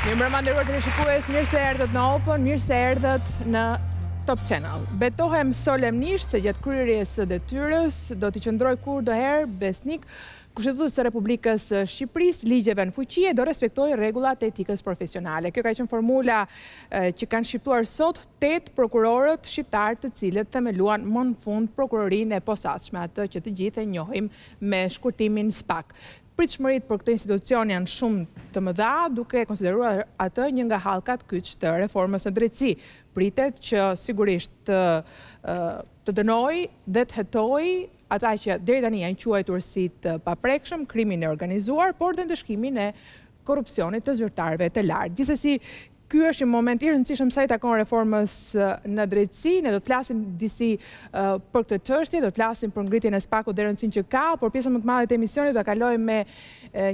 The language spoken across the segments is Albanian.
Mirëmbrëma nderuar teleshikues, mirë se erdhët në Open, mirë se erdhët në Top Channel. Betohem solemnisht se gjatë kryerjes së detyrës do t'i qëndroj kurdoherë besnik Kushtetues së Republikës së Shqipërisë, ligjeve në fuqi e do respektoj rregullat e etikës profesionale. Kjo ka qenë formula që kanë shqiptuar sot 8 prokurorët shqiptar, të cilët themeluan më në fund prokurorinë e posaçme, atë që të gjithë e njohim me shkurtimin SPAK. Pritshmëritë për këtë institucion janë shumë të mëdha, duke konsideruar atë një nga hallkat kyç të reformës së drejtësi. Pritet që sigurisht të dënoj dhe të hetoj ata që deri tani janë quajtur si të paprekshëm, krimin e organizuar, por dhe ndëshkimin e korrupsionit të zyrtarëve të lartë. Gjithsesi, ky është një moment i rëndësishëm sa i takon reformës në drejtësi. Ne do të flasim disi për këtë çështje, do të flasim për ngritjen e SPAK-ut dhe rëndësinë që ka, por pjesën më të madhe të emisionit do ta kalojmë me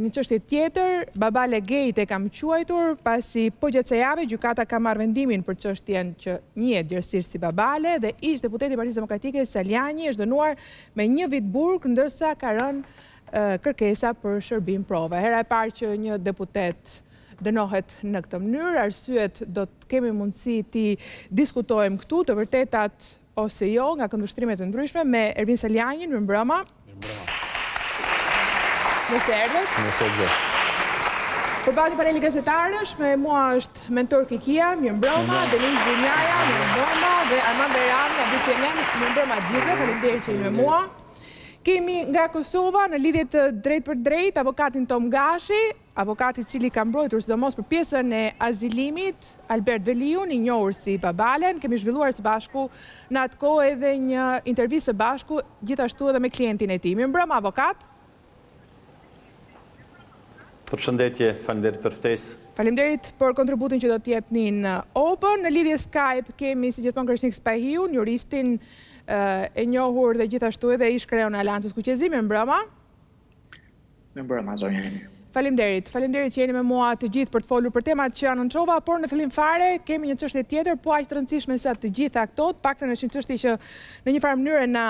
një çështje tjetër. Babale Gate e kam quajtur, pasi po gjatë së javë gjykata ka marrë vendimin për çështjen që njihet djersisht si Babale dhe ish-deputeti i Partisë Demokratike Salianji është dënuar me 1 vit burg, ndërsa ka rënë kërkesa për shërbim prove. Hera e parë që një deputet dënohet në këtë mënyrë, arsyet do të kemi mundësi ti diskutojmë këtu, të vërtetat ose jo, nga këndvështrimet e ndryshme, me Ervin Salianjin, mirëmbrëma. Mirëmbrëma. Nëse erdhët. Nëse erdhët. Përballë paneli gazetarësh, me mua është mentor Kikia, mirëmbrëma, Dënimi mirëmbrëma, dhe Armand Berami, mirëmbrëma gjithëve, faleminderit që jeni me mua. Kemi nga Kosova në lidhje të drejt për drejt avokatin Tom Gashi, avokati i cili ka mbrojtur sidomos për pjesën e azilimit, Albert Veliun, i njohur si Babalen. Kemi zhvilluar së bashku në atë kohë edhe një intervistë së bashku, gjithashtu edhe me klientin e tij. Mirëmbrëma, avokat. Përshëndetje, faleminderit për ftesë. Faleminderit për kontributin që do të jepni në Open. Në lidhje Skype kemi si gjithmonë Krishnik Spajhiun, juristin e njohur dhe gjithashtu edhe ish kreun e Aleancës Kuqezi. Mirëmbrëma. Mirëmbrëma, zonja. Faleminderit që jeni me mua të gjithë për të folur për temat që anonçova, por në fillim fare kemi një çështje tjetër, po aq të rëndësishme sa të gjitha këto, paktën është një çështje që në një farë mënyrë na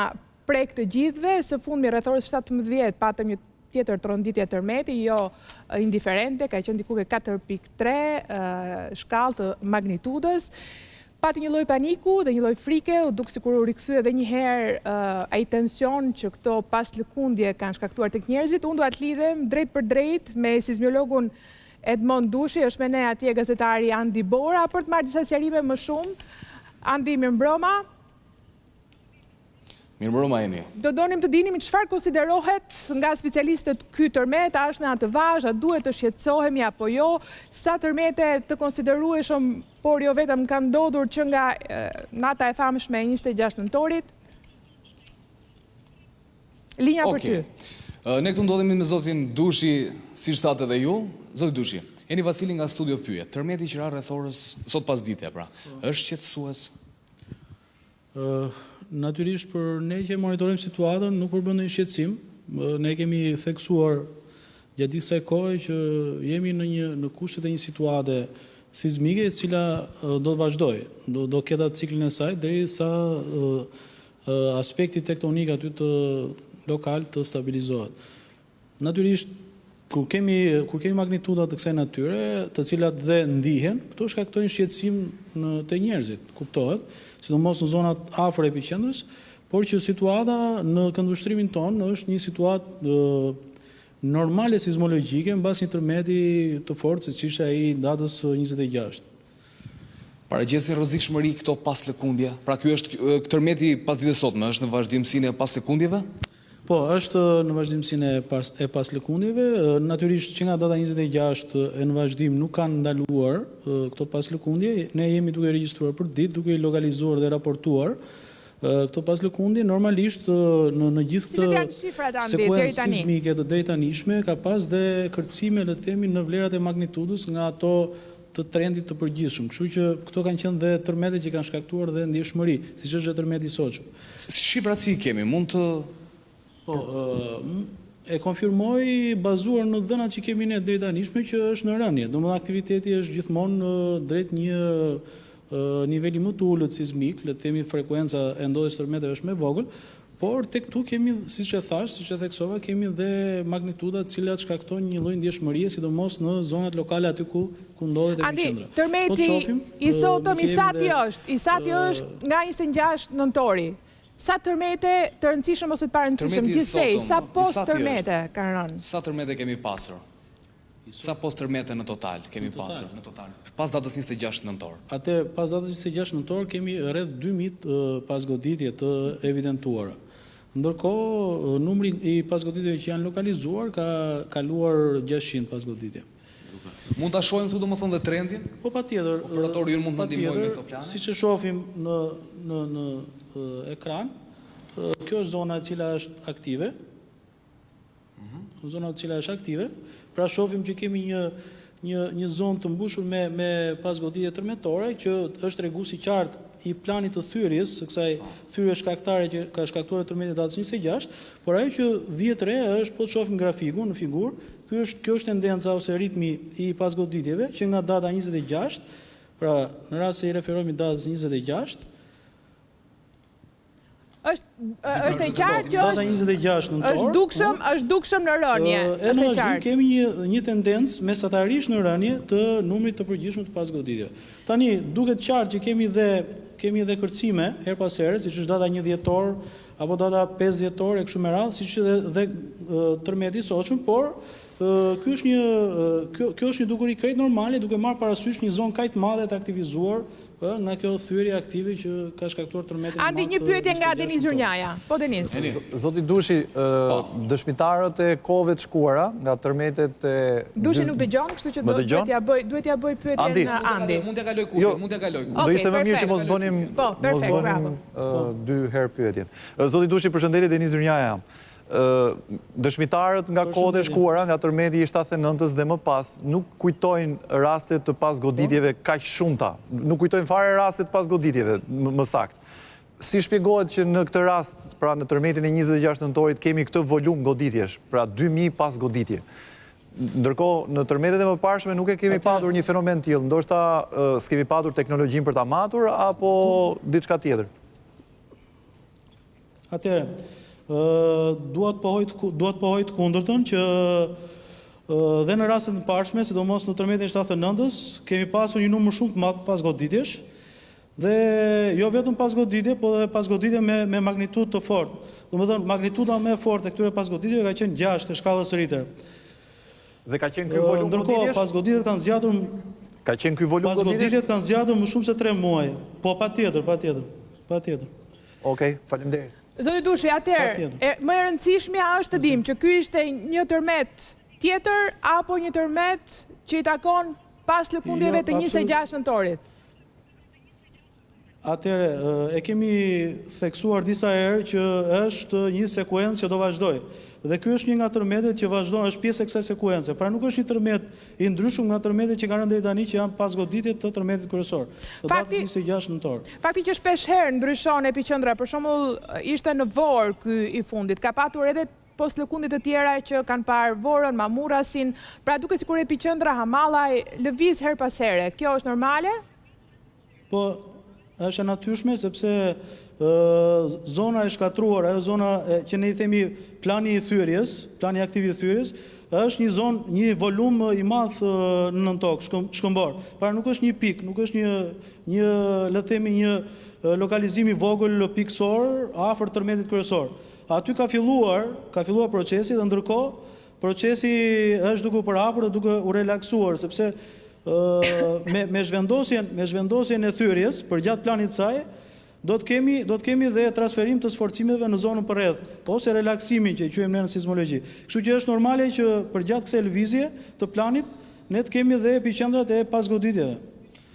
prek të gjithëve. Së fundmi rreth orës 17 patëm një tjetër tronditje tërmeti, jo indiferente, ka qenë diku ke 4.3 shkallë të magnitudës. Pati një lloj paniku dhe një lloj frike, u duk sikur u rikthye edhe një herë ai tension që këto pas lëkundje kanë shkaktuar tek njerëzit. Unë dua të lidhem drejt për drejt me sismologun Edmond Dushi, është me ne atje gazetari Andi Bora, për të marrë disa sqarime më shumë. Andi, mirëmbrëma. Mirëmbrëma jeni. Do donim të dinim çfarë konsiderohet nga specialistët ky tërmet, a është në atë vazh, a duhet të shqetësohemi apo jo, sa tërmete të konsiderueshëm, por jo vetëm kanë ndodhur që nga nata e famshme e 26 nëntorit. Linja për ty. Ne këtu ndodhemi me zotin Dushi, si shtatë edhe ju. Zoti Dushi, Eni Vasili nga studio pyet. Tërmeti që ra rreth orës sot pasdite, pra, është shqetësues? Natyrisht për ne që monitorim situatën nuk përbën një shqetësim. Ne kemi theksuar gjatë kësaj kohe që jemi në kushtet e një situate sismike e cila do të vazhdojë. Do ketë atë ciklin e saj derisa aspekti tektonik aty të lokal të stabilizohet. Natyrisht kur kemi magnituda të kësaj natyre, të cilat dhe ndihen, këto shkaktojnë shqetësim te njerëzit, kuptohet, sidomos në zonat afër epiqendrës, por që situata në këndvështrimin tonë është një situatë normale sismologjike mbas një tërmeti të fortë, siç ishte ai datës 26. Paraqesin rrezikshmëri këto pas lëkundje? Pra ky është tërmeti pas ditës sotme, është në vazhdimsinë e pas lëkundjeve? Po, është në vazhdimsinë e pas lëkundjeve. Natyrisht që nga data 26 e në vazhdim nuk kanë ndaluar këto pas lëkundje. Ne jemi duke regjistruar për ditë, duke i lokalizuar dhe raportuar këto pas lëkundje. Normalisht në gjithë këtë sekuencë sismike të drejtanishme ka pas dhe kërcime, le të themi, në vlerat e magnitudës nga ato të trendit të përgjithshëm. Kështu që këto kanë qenë dhe tërmetet që kanë shkaktuar dhe ndjeshmëri, siç është tërmeti i sotshëm. Shifrat si kemi? Mund të e konfirmoj bazuar në dhënat që kemi ne drejtanishme që është në rënje. Domethënë aktiviteti është gjithmonë drejt një niveli më të ulët sismik, le të themi frekuenca e ndodhjes tërmeteve është më e vogël, Por tek këtu kemi, siç e thash, siç e theksova, kemi dhe magnituda të cilat shkaktojnë një lloj ndjeshmërie, sidomos në zonat lokale aty ku ndodhet epiqendra. Andi, tërmeti i sotëm i sati është nga 26 nëntori. Sa tërmete të rëndësishëm ose të parëndësishëm gjithsej, sa post tërmete kanë rënë? Sa tërmete kemi pasur? Sa post tërmete në total kemi pasur në total? Pas datës 26 nëntor. Atë pas datës 26 nëntor kemi rreth 2000 pasgoditje të evidentuara. Ndërkohë, numri i pasgoditjeve që janë lokalizuar ka kaluar 600 pasgoditje. Mund ta shohim këtu domethënë dhe trendin? Po patjetër. Operatori ju mund të na ndihmojë me këto plane? Siç e shohim në ekran, kjo është zona e cila është aktive. Zona e cila është aktive. Pra shohim që kemi një zonë të mbushur me pasgoditje tërmetore, që është treguesi qartë i planit të thyrjes, së kësaj thyrje shkaktare që ka shkaktuar tërmetin datës 26, por ajo që vjet re është, po të shohim grafikun në figurë, kjo është tendenca ose ritmi i pasgoditjeve që nga data 26, pra në rast se i referohemi datës 26, është e qartë që data 26 nëntor, është dukshëm në rënje. Në vazhdim kemi një tendencë mesatarisht në rënje të numrit të përgjithshëm të pasgoditjeve. Tani duket qartë që kemi dhe kërcime her pas here, siç është data 1 dhjetor apo data 5 dhjetor e kështu me radhë, siç është dhe tërmeti i sotshëm, por kjo është një dukuri krejt normale, duke marrë parasysh një zonë kaq të madhe të aktivizuar nga kjo thyrje aktive që ka shkaktuar tërmetin e madh. Andi, një pyetje nga Denis Zurnjaja. Po Denis. Zoti Dushi, dëshmitarët e kohëve të shkuara nga tërmetet e Dushi nuk dëgjon, kështu që duhet ja bëj pyetjen Andi. Mund t'ja kaloj kurrë, mund t'ja kaloj. Do ishte më mirë që mos bënim dy herë pyetjen. Zoti Dushi, përshëndetje, Denis Zurnjaja jam. Dëshmitarët nga kohët e shkuara, nga tërmeti i 79-s dhe më pas, nuk kujtojnë rastet të pasgoditjeve kaq shumta. Nuk kujtojnë fare rastet të pasgoditjeve, më saktë. Si shpjegohet që në këtë rast, pra në tërmetin e 26 nëntorit, kemi këtë volum goditjesh, pra 2000 pasgoditje. Ndërkohë, në tërmetet e mëparshme nuk e kemi patur një fenomen tillë, ndoshta s'kemi patur teknologjinë për ta matur apo diçka tjetër. Atëherë, duat pohoj të kundërtën që dhe në rastet e mëparshme, sidomos në tërmetin e 79-s, kemi pasur një numër shumë të madh pasgoditjesh, dhe jo vetëm pasgoditje, po dhe pasgoditje me magnitudë të fortë. Domethënë, magnituda më e fortë e këtyre pasgoditjeve ka qenë 6 e shkallës së Richter. Dhe ka qenë ky volum goditjesh? Ndërkohë, pasgoditjet kanë zgjatur Ka qenë ky volum goditjesh? Pasgoditjet kanë zgjatur më shumë se 3 muaj. Po patjetër. Okej, faleminderit. Zoti Dushi, atëherë, më e rëndësishmja është të dimë që ky ishte një tërmet tjetër apo një tërmet që i takon pas lëkundjeve të 26 nëntorit? Atëherë, e kemi theksuar disa herë që është një sekuencë që do vazhdoj. Dhe ky është një nga tërmetet që vazhdon, është pjesë e kësaj sekuence. Pra nuk është një tërmet i ndryshëm nga tërmetet që kanë rënë deri tani, që janë pasgoditjet të tërmetit kryesor, të datës 26 nëntor. Fakti që shpesh herë ndryshon epiqendra, për shembull, ishte në Vorë ky i fundit. Ka patur edhe post lëkundit të tjera që kanë parë Vorën, Mamurasin. Pra duket sikur epiqendra Hamallaj lëviz her pas here. Kjo është normale? Po, është e natyrshme sepse zona e shkatruar, ajo zona që ne i themi plani i thyrjes, plani aktiv i thyrjes, është një zonë, një volum i madh në nëntokë, shkëmbor. Pra nuk është një pik, nuk është një le të themi një lokalizim i vogël pikësor afër tërmetit kryesor. Aty ka filluar procesi dhe ndërkohë procesi është duke u përhapur dhe duke u relaksuar, sepse me zhvendosjen e thyrjes përgjatë planit saj, do të kemi dhe transferim të sforcimeve në zonën përreth, ose relaksimin që e quajmë ne në sismologji. Kështu që është normale që përgjatë kësaj lëvizje të planit, ne të kemi dhe epiqendrat e pasgoditjeve.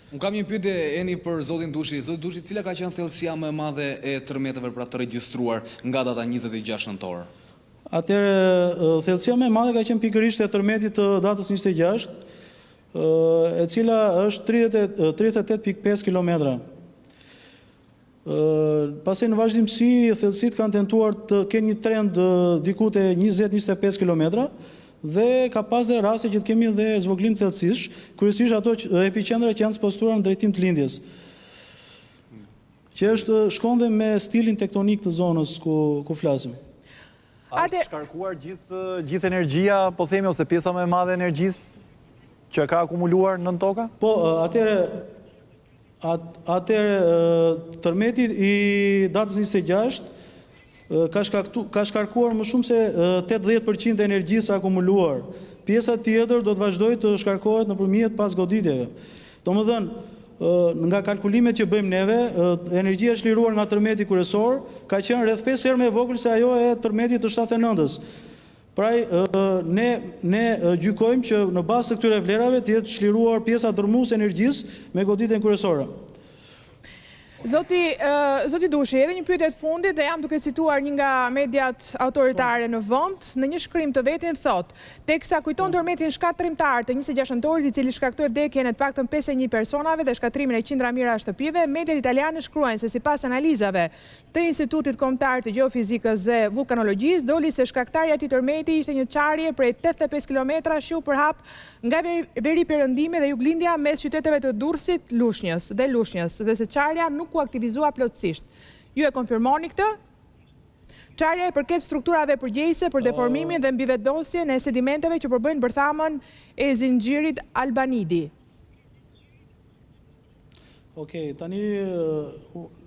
Unë kam një pyetje Eni për zotin Dushi. Zoti Dushi, cila ka qenë thellësia më e madhe e tërmeteve pra të regjistruar nga data 26 nëntor? Atëherë, thellësia më e madhe ka qenë pikërisht e tërmetit të datës 26, e cila është 38.5 kilometra. Pastaj në vazhdimsi, thellësitë kanë tentuar të kenë një trend diku te 20-25 kilometra dhe ka pas dhe raste që të kemi dhe zvoglim thellësish, kryesisht ato epiqendra që janë spostuar në drejtim të lindjes. që shkon dhe me stilin tektonik të zonës ku flasim. A është shkarkuar gjithë energjia, po themi, ose pjesa më e madhe e energjisë që ka akumuluar nën toka? Po, atëre tërmeti i datës 26 ka shkarkuar më shumë se 80% e energjisë akumuluar. Pjesa tjetër do të vazhdojë të shkarkohet nëpërmjet pasgoditjeve. Domethënë, nga kalkulimet që bëjmë neve, energjia e çliruar nga tërmeti kryesor ka qenë rreth 5 herë më e vogël se ajo e tërmetit të 79-s. Praj, ne gjykojmë që në bazë të këtyre vlerave të jetë çliruar pjesa dërmuese e energjisë me goditjen kryesore. Zoti Dushi, edhe një pyetje të fundit dhe jam duke cituar një nga mediat autoritare në vend, në një shkrim të vetin thot, teksa kujton tërmetin shkatrimtar të 26 nëntorit, i cili shkaktoi vdekjen e të paktën 51 personave dhe shkatrimin e qindra mijëra shtëpive, mediat italiane shkruajnë se sipas analizave të Institutit Kombëtar të Gjeofizikës dhe Vulkanologjisë, doli se shkaktarja e atij tërmeti ishte një qarje prej 85 kilometra shiu përhap nga veri perëndimi dhe juglindja mes qyteteve të Durrësit dhe Lushnjës, dhe se qarja nuk u aktivizua plotësisht. Ju e konfirmoni këtë? Qarja e përket strukturave përgjegjëse për deformimin dhe mbivetdosjen e sedimenteve që përbëjnë bërthamën e zinxhirit albanidi. Okej, tani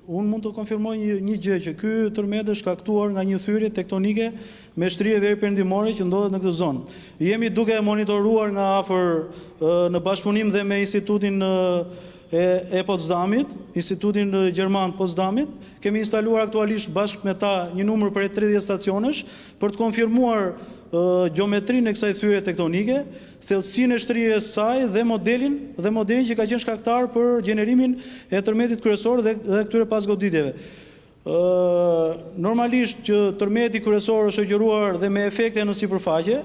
unë mund të konfirmoj një gjë që ky tërmet është shkaktuar nga një thyrje tektonike me shtrije veri perëndimore që ndodhet në këtë zonë. Jemi duke monitoruar nga afër në bashkëpunim dhe me Institutin e Potsdamit, Institutin Gjerman Potsdamit, kemi instaluar aktualisht bashkë me ta një numër prej 30 stacionesh për të konfirmuar gjeometrinë e kësaj thyrje tektonike, thellësinë e shtrijes së saj dhe modelin që ka qenë shkaktar për gjenerimin e tërmetit kryesor dhe këtyre pasgoditjeve. Normalisht që tërmeti kryesor është shoqëruar dhe me efekte në sipërfaqe,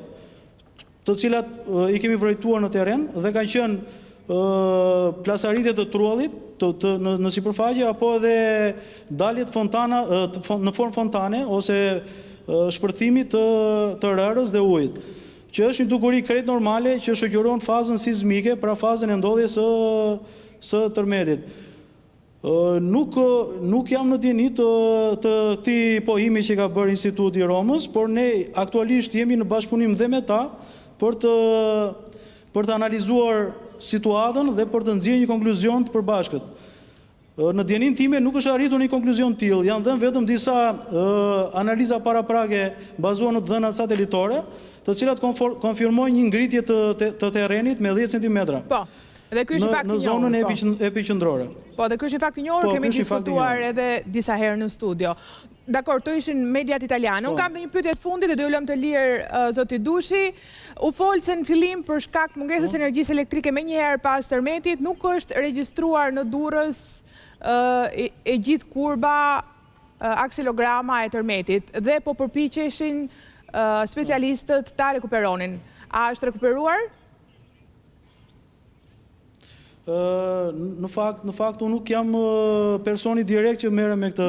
të cilat i kemi vërejtuar në terren dhe kanë qenë plasaritje të trullit në sipërfaqe apo edhe daljet në formë fontane ose shpërthimi të rërës dhe ujit, që është një dukuri krejt normale që shoqëron fazën sismike pra fazën e ndodhjes së tërmetit. Nuk jam në dieni të këtij pohimi që ka bërë Instituti i Romës, por ne aktualisht jemi në bashkëpunim dhe me ta për të analizuar situatën dhe për të nxjerrë një konkluzion të përbashkët. Në djenin time nuk është arritur një konkluzion tillë, janë dhënë vetëm disa analiza paraprake bazuar në dhëna satelitore, të cilat konfirmojnë një ngritje të terrenit me 10 cm. Po. Dhe ky është një fakt i njohur. Në zonën epiqendrore. Po, dhe ky është një fakt i njohur, kemi diskutuar edhe disa herë në studio. Dakor, to ishin mediat italiane. Unë kam dhe një pyetje të fundit dhe do ju lëm të lirë zoti Dushi. U folë se në fillim për shkak të mungesës energjisë elektrike menjëherë pas tërmetit nuk është regjistruar në Durrës e gjithë kurba akselograma e tërmetit dhe po përpiqeshin specialistët ta rekuperonin. A është rekuperuar? Në fakt unë nuk jam personi direkt që merrem me këtë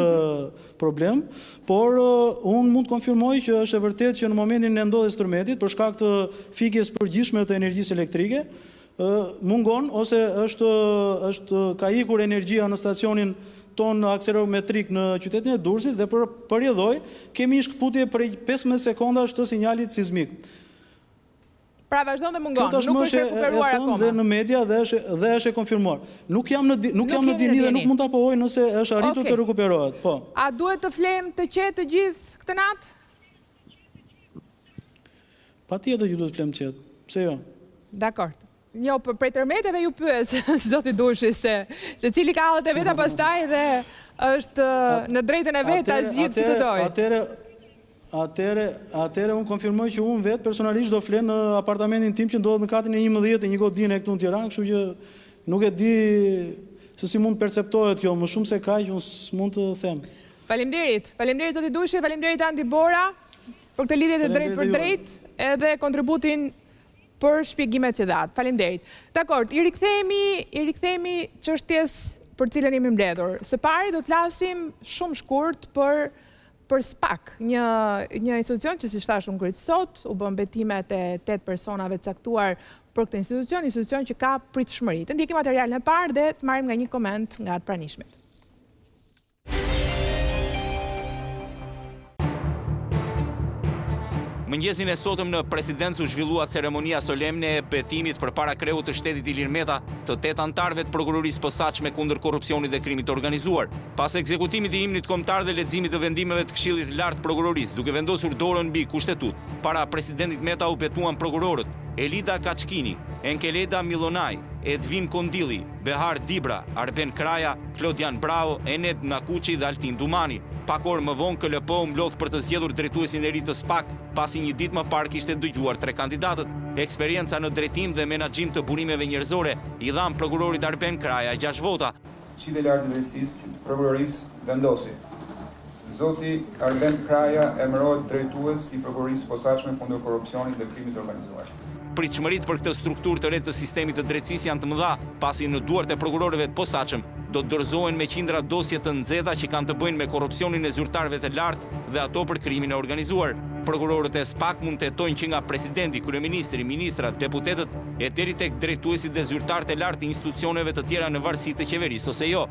problem, por unë mund të konfirmoj që është e vërtetë që në momentin e ndodhjes tërmetit, për shkak të fikjes përgjithshme të energjisë elektrike, mungon ose ka ikur energjia në stacionin ton akselerometrik në qytetin e Durrësit dhe për përjedhoj kemi një shkputje prej 15 sekondash të sinjalit sismik. Pra vazhdon dhe mungon, nuk është rekuperuar akoma. Dhe në media dhe është e konfirmuar. Nuk jam në dini dhe nuk mund të apohoj nëse është arritur të rekuperohet. Po. A duhet të flem të qetë të gjithë këtë natë? Patjetër që duhet të flem të qetë. Pse jo? Dakor. Jo, prej tërmeteve ju pyes, zoti Dushi, se cili ka hallet e veta pastaj dhe është në drejtën e vet ta zgjidh si të dojë. Atëre unë konfirmoj që unë vetë personalisht do flen në apartamentin tim që ndodhet në katin e 11 e një godine këtu në Tiranë, kështu që nuk e di se si mund perceptohet kjo, më shumë se kaq unë s'mund të them. Faleminderit zoti Dushi, faleminderit Andi Bora për këtë lidhje të drejtë për drejtë edhe kontributin për shpjegimet që dhat. Faleminderit. Dakor, i rikthehemi çështjes për cilën jemi mbledhur. Së pari do të flasim shumë shkurt për SPAK, një institucion që si thash unë kryet sot, u bën betimet e 8 personave të caktuar për këtë institucion që ka pritshmëri. Të ndjekim materialin e parë dhe të marrim nga një koment nga të pranishmit. Mëngjesin e sotëm në presidencë u zhvillua ceremonia solemne e betimit përpara kreut të shtetit Ilir Meta të 8 anëtarëve të prokurorisë posaçme kundër korrupsionit dhe krimit të organizuar. Pas ekzekutimit i himnit kombëtar dhe leximit të vendimeve të Këshillit të Lartë të Prokurorisë, duke vendosur dorën mbi kushtetut, para presidentit Meta u betuan prokurorët Elida Kaçkini, Enkeleda Milonaj, Edvin Kondili, Behar Dibra, Arben Kraja, Klodian Bravo, Ened Nakuqi dhe Altin Dumani. Pak orë më vonë KLP u mlodh për të zgjedhur drejtuesin e ri të SPAK, pasi një ditë më parë kishte dëgjuar 3 kandidatët. Eksperienca në drejtim dhe menaxhim të burimeve njerëzore i dhan prokurorit Arben Kraja 6 vota. Këshilli i Lartë i Drejtësisë, Prokurorisë vendosi. Zoti Arben Kraja emërohet drejtues i prokurorisë posaçme kundër korrupsionit dhe krimit të organizuar. Pritshmëritë për këtë strukturë të re të sistemit të drejtësisë janë të mëdha, pasi në duart e prokurorëve të posaçëm do të dorëzohen me qindra dosje të nxehta që kanë të bëjnë me korrupsionin e zyrtarëve të lartë dhe ato për krimin e organizuar. Prokurorët e SPAK mund të hetojnë që nga presidenti, kryeministri, ministrat, deputetët e deri tek drejtuesit dhe zyrtarët e lartë të institucioneve të tjera në varësi të qeverisë ose jo.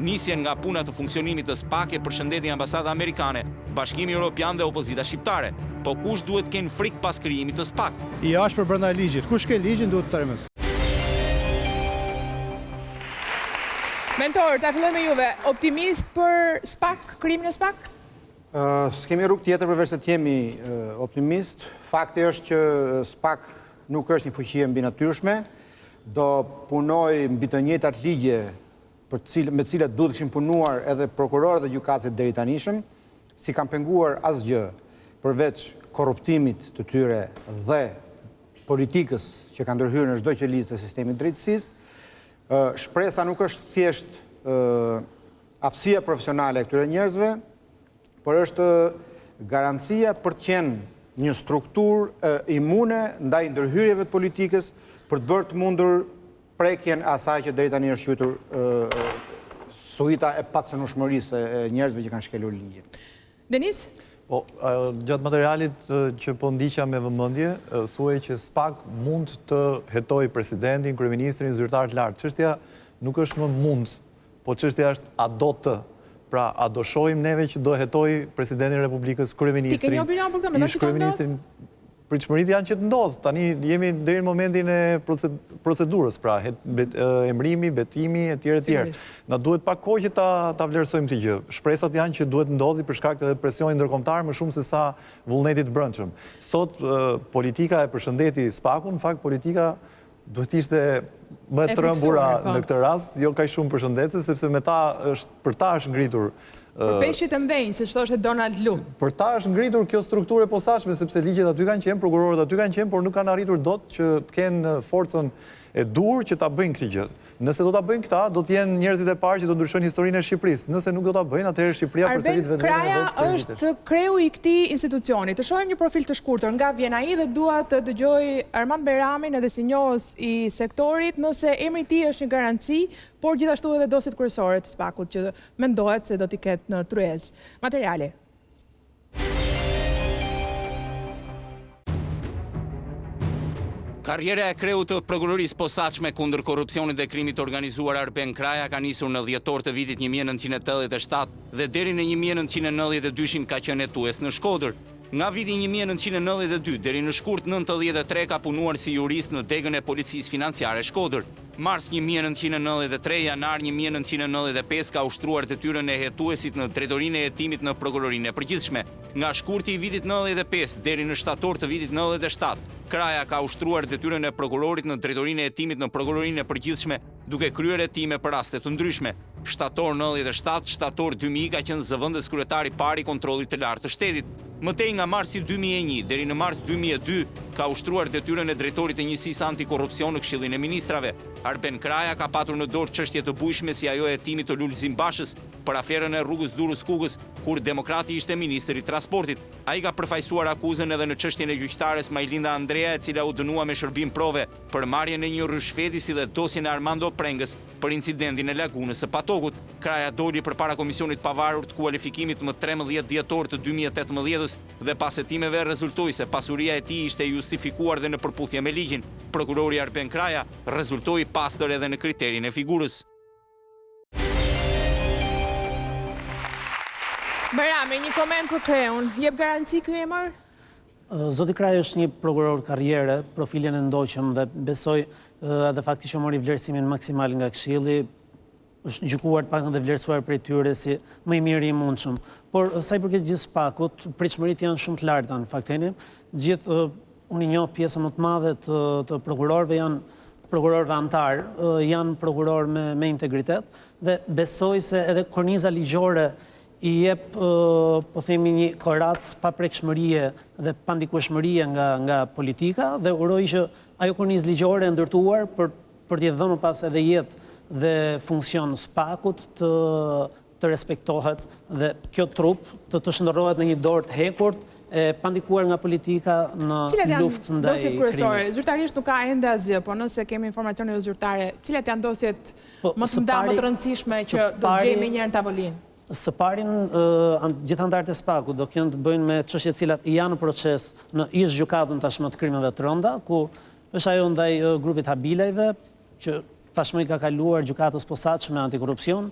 Nisjen nga puna të funksionimit të SPAK e përshëndeti ambasada amerikane, Bashkimi Evropian dhe opozita shqiptare. Po kush duhet të kenë frikë pas krijimit të SPAK? I ashtë për brenda ligjit. Kush ke ligjin duhet të tërmet. Mentor, ta filloj me juve. Optimist për SPAK, krijimin e SPAK? S'kemi rrugë tjetër përveç se të jemi optimist. Fakti është që SPAK nuk është një fuqi e mbinatyrshme, do punoj mbi të njëjtat ligje me të cilat duhet kishin punuar edhe prokurorët dhe gjykatësit deri tanishëm, si kanë penguar asgjë përveç korruptimit të tyre dhe politikës që kanë ndërhyrë në çdo qelizë të sistemit drejtësisë. Shpresa nuk është thjesht aftësia profesionale e këtyre njerëzve, por është garancia për të qenë një strukturë imune ndaj ndërhyrjeve të politikës për të bërë të mundur prekjen asaj që deri tani është quajtur suita e pacënueshmërisë e njerëzve që kanë shkelur ligjin. Denis? Po, gjatë materialit që po ndiqja me vëmendje, thuaj që SPAK mund të hetoj presidentin, kryeministrin, zyrtarët lartë. Çështja nuk është më mund, po çështja është a do të. Pra, a do shohim neve që do hetoj presidentin e Republikës, kryeministrin? Ti ke një opinion për këtë? Mendon që do ndodh? Pritshmëritë janë që të ndodh. Tani jemi deri në momentin e procedurës, pra emrimi, betimi etj. Na duhet pak kohë që ta vlerësojmë këtë gjë. Shpresat janë që duhet ndodhi për shkak të presionit ndërkombëtar më shumë se sa vullnetit brendshëm. Sot politika e përshëndeti SPAK-un, në fakt politika duhet ishte më e trembura në këtë rast, jo kaq shumë përshëndetëse, sepse për ta është ngritur për peshqit e mdhenjë, se ç'thoshte Donald Lu. Për ta është ngritur kjo strukturë e posaçme, sepse ligjet aty kanë qenë, prokurorët aty kanë qenë, por nuk kanë arritur dot që të kenë forcën e dur që ta bëjnë këtë gjë. Nëse do ta bëjnë këta, do të jenë njerëzit e parë që do ndryshojnë historinë e Shqipërisë. Nëse nuk do ta bëjnë, atëherë Shqipëria përsërit vetë Kraja është kreu i këtij institucioni. Të shohim një profil të shkurtër nga vjen ai dhe dua të dëgjoj Armand Beramin edhe si njohës i sektorit, nëse emri i tij është një garanci, por gjithashtu edhe dosjet kryesore të SPAK-ut që mendohet se do t'i ketë në tryezë. Materiali. Karriera e kreut të prokurorisë posaçme kundër korrupsionit dhe krimit të organizuar Arben Kraja ka nisur në dhjetor të vitit 1987 dhe deri në 1992 ka qenë hetues në Shkodër. Nga viti 1992 deri në shkurt 1993 ka punuar si jurist në degën e policisë financiare Shkodër. Mars 1993, janar 1995 ka ushtruar detyrën e hetuesit në drejtorinë e hetimit në prokurorinë e përgjithshme. Nga shkurti i vitit 95 deri në shtator të vitit 97, Kraja ka ushtruar detyrën e prokurorit në drejtorinë e hetimit në prokurorinë e përgjithshme, duke kryer hetime për raste të ndryshme. Shtator 97, shtator 2000 ka qenë zëvendës kryetari i parë i kontrollit të lartë të shtetit. Mëtej nga marsi 2001 deri në mars 2002 ka ushtruar detyrën e drejtorit të njësisë antikorrupsion në Këshillin e Ministrave. Arben Kraja ka patur në dorë çështje të bujshme si ajo e hetimit të Lulzim Bashës për aferën e rrugës Durrës-Kukës, kur Demokrati ishte ministri i transportit. Ai ka përfaqësuar akuzën edhe në çështjen e gjyqtares Majlinda Andrea, e cila u dënua me shërbim prove për marrjen e një rrëshfeti si dhe dosjen e Armando Prengës për incidentin e lagunës së Patokut. Kraja doli përpara komisionit pavarur të kualifikimit më 13 dhjetor të 2018 dhe pas hetimeve rezultoi se pasuria e tij ishte justifikuar dhe në përputhje me ligjin. Prokurori Arben Kraja rezultoi pastër edhe në kriterin e figurës. Berame, një koment për kreun. Jep garanci ky emër? Zoti Kraj është një prokuror karriere, profilin e ndoqëm dhe besoj edhe fakti që mori vlerësimin maksimal nga Këshilli, është gjykuar pak dhe vlerësuar prej tyre si më i miri i mundshëm. Por sa i përket gjithë SPAK-ut, pritshmëritë janë shumë të larta në fakteni. Gjithë unë i njoh pjesën më të madhe të prokurorëve janë prokurorëve antar, janë prokurorë me integritet dhe besoj se edhe korniza ligjore i jep, po themi, një korac pa prekshmërie dhe pa ndikueshmërie nga politika dhe uroj që ajo kornizë ligjore e ndërtuar për t'i dhënë pas edhe jetë dhe funksion SPAK-ut të respektohet dhe kjo trup të shndërrohet në një dorë të hekurt e pandikuar nga politika në luftë ndaj krimit. Zyrtarisht nuk ka ende asgjë, po nëse kemi informacione zyrtare, cilat janë dosjet më të nda, më të rëndësishme që do të gjejmë një herë në tavolinë? Së parin, gjithë antarët e SPAK-ut do kënë të bëjnë me çështjet cilat janë në proces në ish-gjykatën tashmë të krimeve të rënda, ku është ajo ndaj grupit Habilajve, që tashmë i ka kaluar gjykatës posaçme antikorrupsion,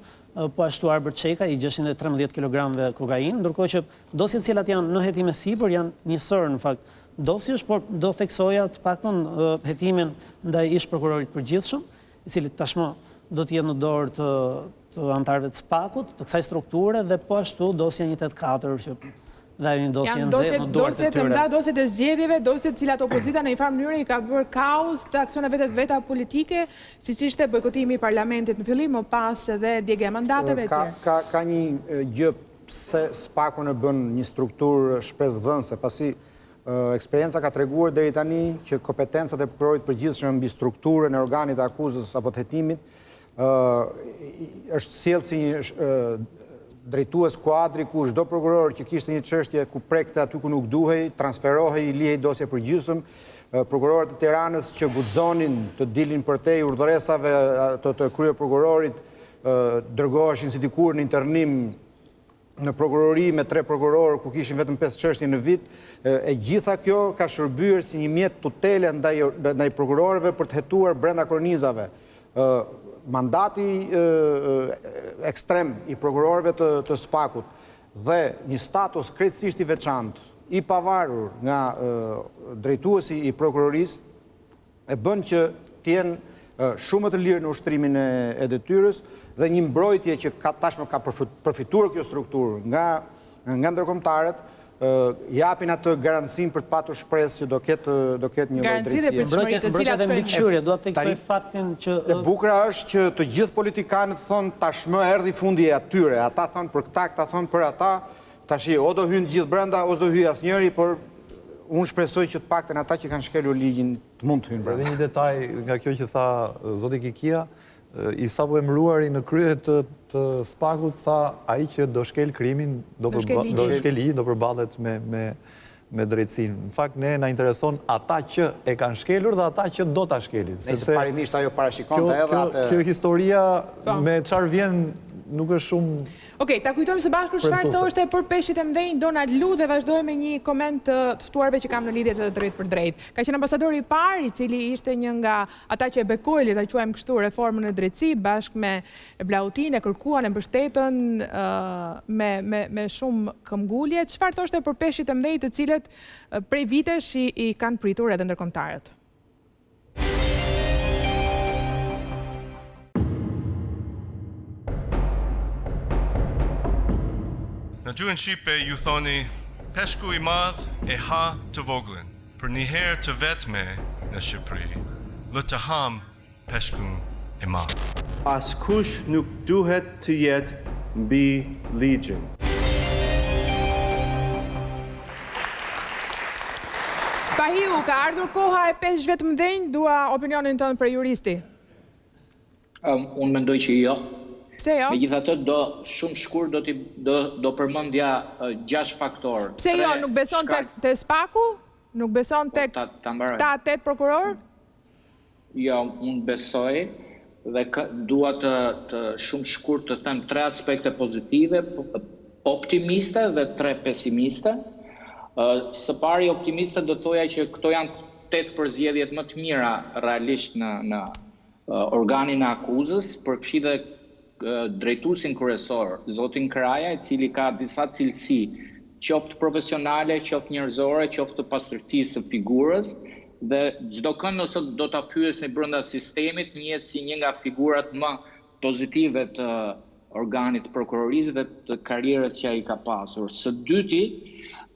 po ashtu Arbër Çeka i 613 kg kokain, ndërkohë që dosjet cilat janë në hetime sipër janë njësër në fakt dosjesh, por do theksoja të paktën hetimin ndaj ish-prokurorit përgjithshëm, i cili tashmë do të jetë në dorë të antarëve të SPAK-ut, të kësaj strukture dhe po ashtu dosja 184 që dhe ajo një dosje nxehtë në dorë të tyre. Dosjet e zgjedhjeve, dosjet cilat opozita në një farë mënyrë i ka bërë kaos të aksioneve të veta politike, siç ishte bojkotimi i parlamentit në fillim, më pas edhe djegja e mandateve e tjerë. Ka një gjë pse SPAK-u në bën një strukturë shpresdhënëse, pasi eksperienca ka treguar deri tani që kompetencat e prokurorit përgjithshëm mbi strukturën e organit të akuzës apo të hetimit është sjellë si një drejtues kuadri ku çdo prokuror që kishte një çështje ku prekte aty ku nuk duhej, transferohej, i lihej dosje përgjithshëm, prokurorët e Tiranës që guxonin të dilin përtej urdhëresave të kryeprokurorit, dërgoheshin si dikur në internim në prokurori me 3 prokurorë ku kishin vetëm 5 çështje në vit, e gjitha kjo ka shërbyer si një mjet tutele ndaj prokurorëve për të hetuar brenda kornizave. Mandati ekstrem i prokurorëve të SPAK-ut dhe një status krejtësisht i veçantë, i pavarur nga drejtuesi i prokurorisë, e bën që t'jenë shumë të lirë në ushtrimin e detyrës dhe një mbrojtje që tashmë ka përfituar kjo strukturë nga ndërkombëtarët, japin atë garancin për të patur shpresë që do ketë një lloj drejtësie. Mbrojtja dhe mbikëqyrje, dua të theksoj faktin që e bukura është që të gjithë politikanët thonë tashmë erdhi fundi e atyre, ata thonë për këta, këta thonë për ata, tash o do hyjnë gjithë brenda ose do hyjë asnjëri, por unë shpresoj që të paktën ata që kanë shkelur ligjin të mund të hyjnë brenda. Edhe një detaj nga kjo që tha zoti Kikia, i sapo emëruari në krye të SPAK-ut tha ai që do shkel krimin, do shkel ligjin, do përballet me drejtsinë. Në fakt ne na intereson ata që e kanë shkelur dhe ata që do ta shkelin. Sepse parimisht ajo parashikonte edhe atë. Kjo historia me çfarë vjen nuk është shumë. Okej, ta kujtojmë së bashku çfarë thoshte për peshqit e mëdhenj Donald Lu dhe vazhdojmë me një koment të ftuarve që kam në lidhje të drejt për drejt. Ka qenë ambasadori i parë, i cili ishte një nga ata që e bekoi, ta quajmë kështu, reformën e drejtësi bashkë me Blautin, e kërkuan, e mbështetën me shumë këmbgulje. Çfarë thoshte për peshqit e mëdhenj të cilët prej vitesh i kanë pritur edhe ndërkombëtarët? Në gjuhën shqipe ju thoni, peshku i madh e ha të voglin, për një herë të vetme në Shqipëri, dhe të ham peshkun e madh. Askush nuk duhet të jetë mbi ligjin. Spahiu, ka ardhur koha e peshqve të mëdhenj, dua opinionin tënd për juristi. Unë mendoj që jo. Pse jo? Megjithatë shumë shkurt do përmendja 6 faktorë. Pse jo, nuk beson te SPAK-u? Nuk beson tek ta 8 prokuror? Jo, unë besoj dhe dua të shumë shkurt të them 3 aspekte pozitive, optimiste dhe 3 pesimiste. Së pari optimiste do thoja që këto janë 8 përzgjedhjet më të mira realisht në organin e akuzës, përfshi dhe drejtuesin kryesor, zotin Kraja, i cili ka disa cilësi qoftë profesionale, qoftë njerëzore, qoftë të pastërtisë së figurës, dhe çdo kënd nëse do ta pyesni brenda sistemit, njihet si një nga figurat më pozitive të organit prokurorisë dhe të karrierës që ai ka pasur. Së dyti,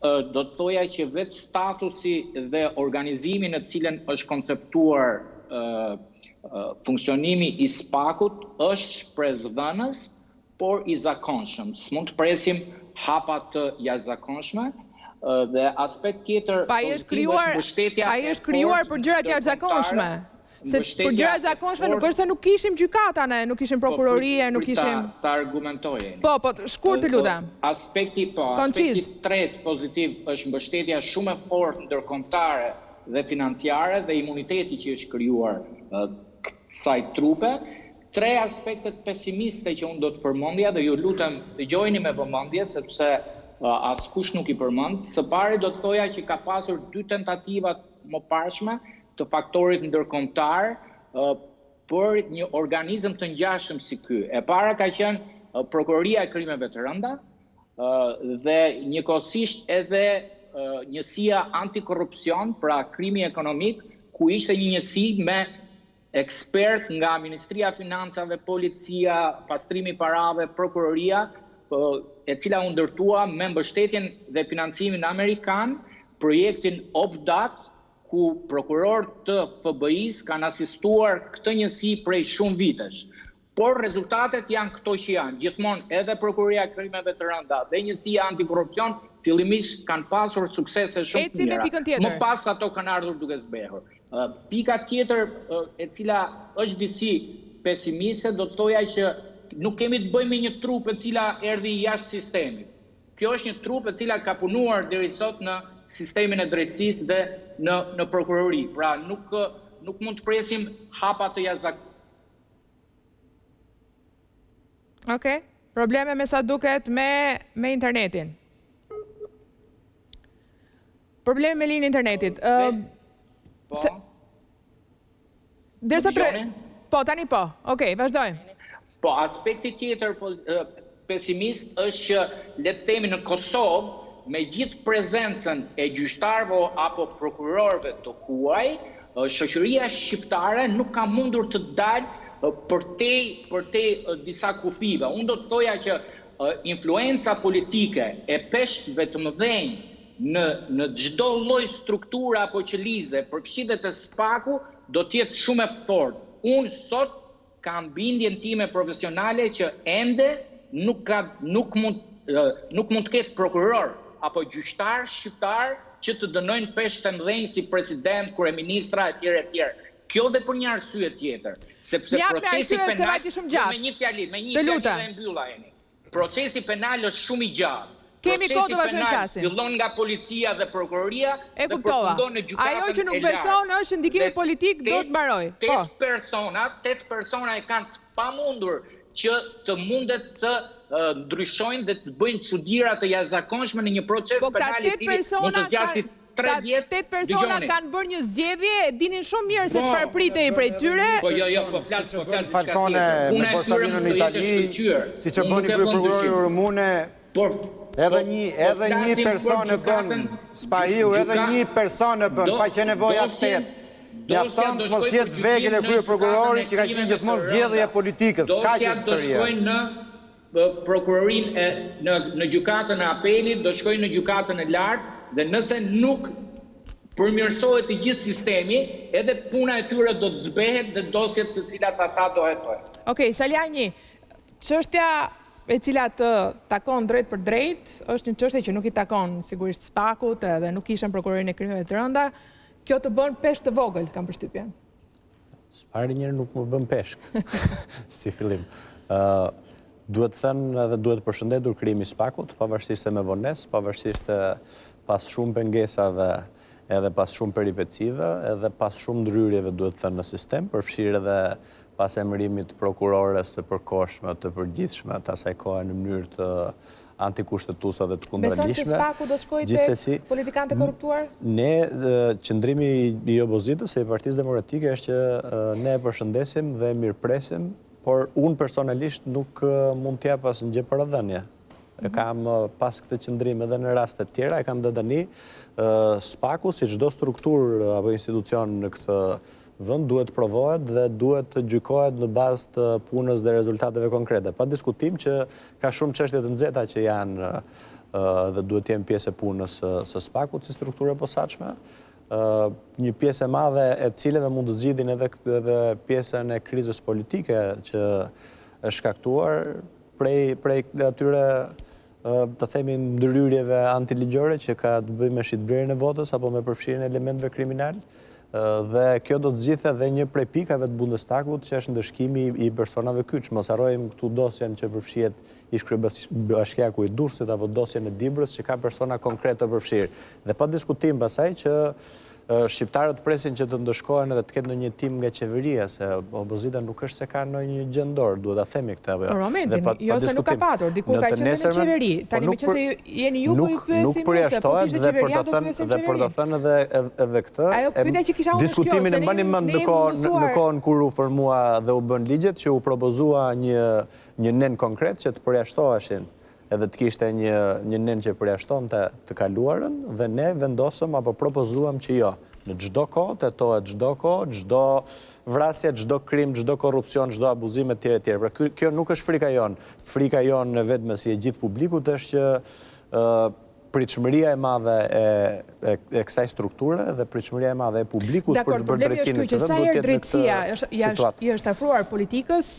do të thoja që vetë statusi dhe organizimi në cilën është konceptuar funksionimi i SPAK-ut është shpresdhënës, por i zakonshëm. S'mund të presim hapa të jashtëzakonshme. Dhe aspekt tjetër pozitiv është mbështetja. Ai është krijuar për gjëra të jashtëzakonshme. Se për gjëra të zakonshme nuk është se nuk kishim gjykata ne, nuk kishim prokurorie, nuk kishim. Ta argumentojeni. Po, shkurt të lutem. Aspekti tretë pozitiv është mbështetja shumë e fortë ndërkombëtare dhe financiare dhe imuniteti që është krijuar kësaj trupe. Tre aspektet pesimiste që unë do të përmendja dhe ju lutem dëgjojeni me vëmendje sepse askush nuk i përmend. Së pari do të thoja që ka pasur 2 tentativa më parshme të faktorit ndërkombëtar për një organizëm të ngjashëm si ky. E para ka qenë Prokuroria e Krimeve të Rënda dhe njëkohësisht edhe njësia antikorrupsion, pra krimi ekonomik, ku ishte një njësi me ekspert nga Ministria e Financave, Policia, Pastrimi i Parave, Prokuroria, e cila u ndërtua me mbështetjen dhe financimin amerikan, projektin OPDAT, ku prokuror të FBI-s kanë asistuar këtë njësi prej shumë vitesh. Por rezultatet janë këto që janë. Gjithmonë edhe Prokuroria e Krimeve të Rënda dhe njësia antikorrupsion fillimisht kanë pasur suksese shumë të mira. Më pas ato kanë ardhur duke zbehur. Pika tjetër e cila është disi pesimiste, do të thoja që nuk kemi të bëjmë një trup e cila erdhi jashtë sistemit. Kjo është një trup e cila ka punuar deri sot në sistemin e drejtësisë dhe në prokurori. Pra nuk mund të presim hapa të jashtëzakonshme. Okej. Probleme me sa duket me internetin. Probleme me linjën e internetit. Po, tani po. Okej, vazhdojmë. Po, aspekti tjetër pesimist është që le të themi në Kosovë, me gjithë prezencën e gjyqtarëve apo prokurorëve të huaj, shoqëria shqiptare nuk ka mundur të dalë për te disa kufive. Unë do të thoja që influenca politike e peshqve të mëdhenj në çdo lloj strukture apo qëlize, përfshirë të SPAK-u, do të jetë shumë e fortë. Unë sot kam bindjen time profesionale që ende nuk mund të ketë prokuror apo gjyqtar shqiptar që të dënojnë peshq të mëdhenj si president, kryeministra etj. Kjo dhe për një arsye tjetër, sepse procesi penal me një fjali dhe mbylla jeni. Procesi penal është shumë i gjatë. Procesi penal fillon nga policia dhe prokuroria dhe përfundon në gjykatën e lartë. Ajo që nuk beson është ndikimi politik do të mbaroj. 8 persona e kanë të pamundur që të mundet të ndryshojnë dhe të bëjnë çuditëra të jashtëzakonshme në një proces penal i cili mund të zgjasë 3 vjet. 8 persona kanë bërë një zgjedhje, e dinin shumë mirë se çfarë pritej prej tyre. Po flas Falcone me Borsellino në Itali, siç e bëni kryeprokurori rumune, edhe një person e bën Spahiu, edhe një person e bën, pa që nevoja 8. Mjafton të mos jetë vegël e kryeprokurorit që ka qenë gjithmonë zgjedhje politikës, kaq historia. Në prokurorin në gjykatën e apelit, do shkojnë në gjykatën e lartë dhe nëse nuk përmirësohet i gjithë sistemi, edhe puna e tyre do të zbehet dhe dosjet të cilat ata do hetojnë. Okej, Salianji, çështja e cila të takon drejt për drejt, është një çështje që nuk i takon sigurisht SPAK-ut edhe nuk kishen prokurorin e krimeve të rënda. Kjo të bën peshk të vogël, kam përshtypjen. Pari njërë nuk më bën peshk, si fillim. Duhet thënë edhe duhet përshëndetur krimi SPAK-ut, pavarësisht se me vones, pavarësisht se pas shumë pengesave edhe pas shumë peripecive, edhe pas shumë ndryrjeve duhet thënë në sistem, përfshirë edhe pas emërimit prokurores të përkohshme, të përgjithshme, të asaj kohë në mënyrë të antikushtetuesa dhe të kundërligjshme. Beson që SPAK-u do të shkojë tek politikanët e korruptuar? Ne, qëndrimi i opozitës e i Partisë Demokratike është që ne e përshëndesim dhe mirëpresim, por unë personalisht nuk mund t'jap asnjë gjë paradhënie. e kam pas këtë qëndrim edhe në rastet tjera, e kam dhe tani, SPAK-u, si çdo strukturë apo institucion në këtë vënd, duhet provohet dhe duhet të gjykohet në bazë të punës dhe rezultateve konkrete. Pa diskutim që ka shumë çështje të nxehta që janë dhe duhet të jenë pjesë e punës së SPAK-ut si strukturë e posaçme. Një pjesë e madhe e cileve mund të zgjidhin edhe pjesën e krizës politike që është shkaktuar prej atyre të themi ndryrjeve antiligjore që ka të bëjë me shitblerjen e votës apo me përfshirjen e elementeve kriminal. Dhe kjo do të zgjidhte edhe një prej pikave të Bundestagut që është ndëshkimi i personave kyç. Mos harrojmë këtu dosjen që përfshihet ish-kryebashkiaku i Durrësit apo dosjen e Dibrës që ka persona konkret të përfshirë. Dhe pa diskutim pasaj që shqiptarët presin që të ndëshkohen edhe të ketë ndonjë tim nga qeveria, se opozita nuk është se ka ndonjë gjendor, duhet ta themi këtë apo jo. Por momentin, jo se nuk ka patur, dikur ka qenë në qeveri. Tani me që se jeni ju ku i pyesim, se po kishte qeveria do pyesim qeveri. Dhe për të thënë edhe këtë, ajo pyetja që kisha unë diskutimin e mbani mend në kohën kur u formua dhe u bën ligjet që u propozua një nen konkret që të përjashtoheshin edhe të kishte një nen që përjashtonte të kaluarën dhe ne vendosëm apo propozuam që jo. Në çdo kohë tetohet çdo kohë, çdo vrasje, çdo krim, çdo korrupsion, çdo abuzim etj. Pra kjo nuk është frika jon. Frika jon vetëm si e gjithë publikut është që pritshmëria e madhe e kësaj strukture dhe pritshmëria e madhe e publikut për drejtsinë që sa herë drejtësia është afruar politikës,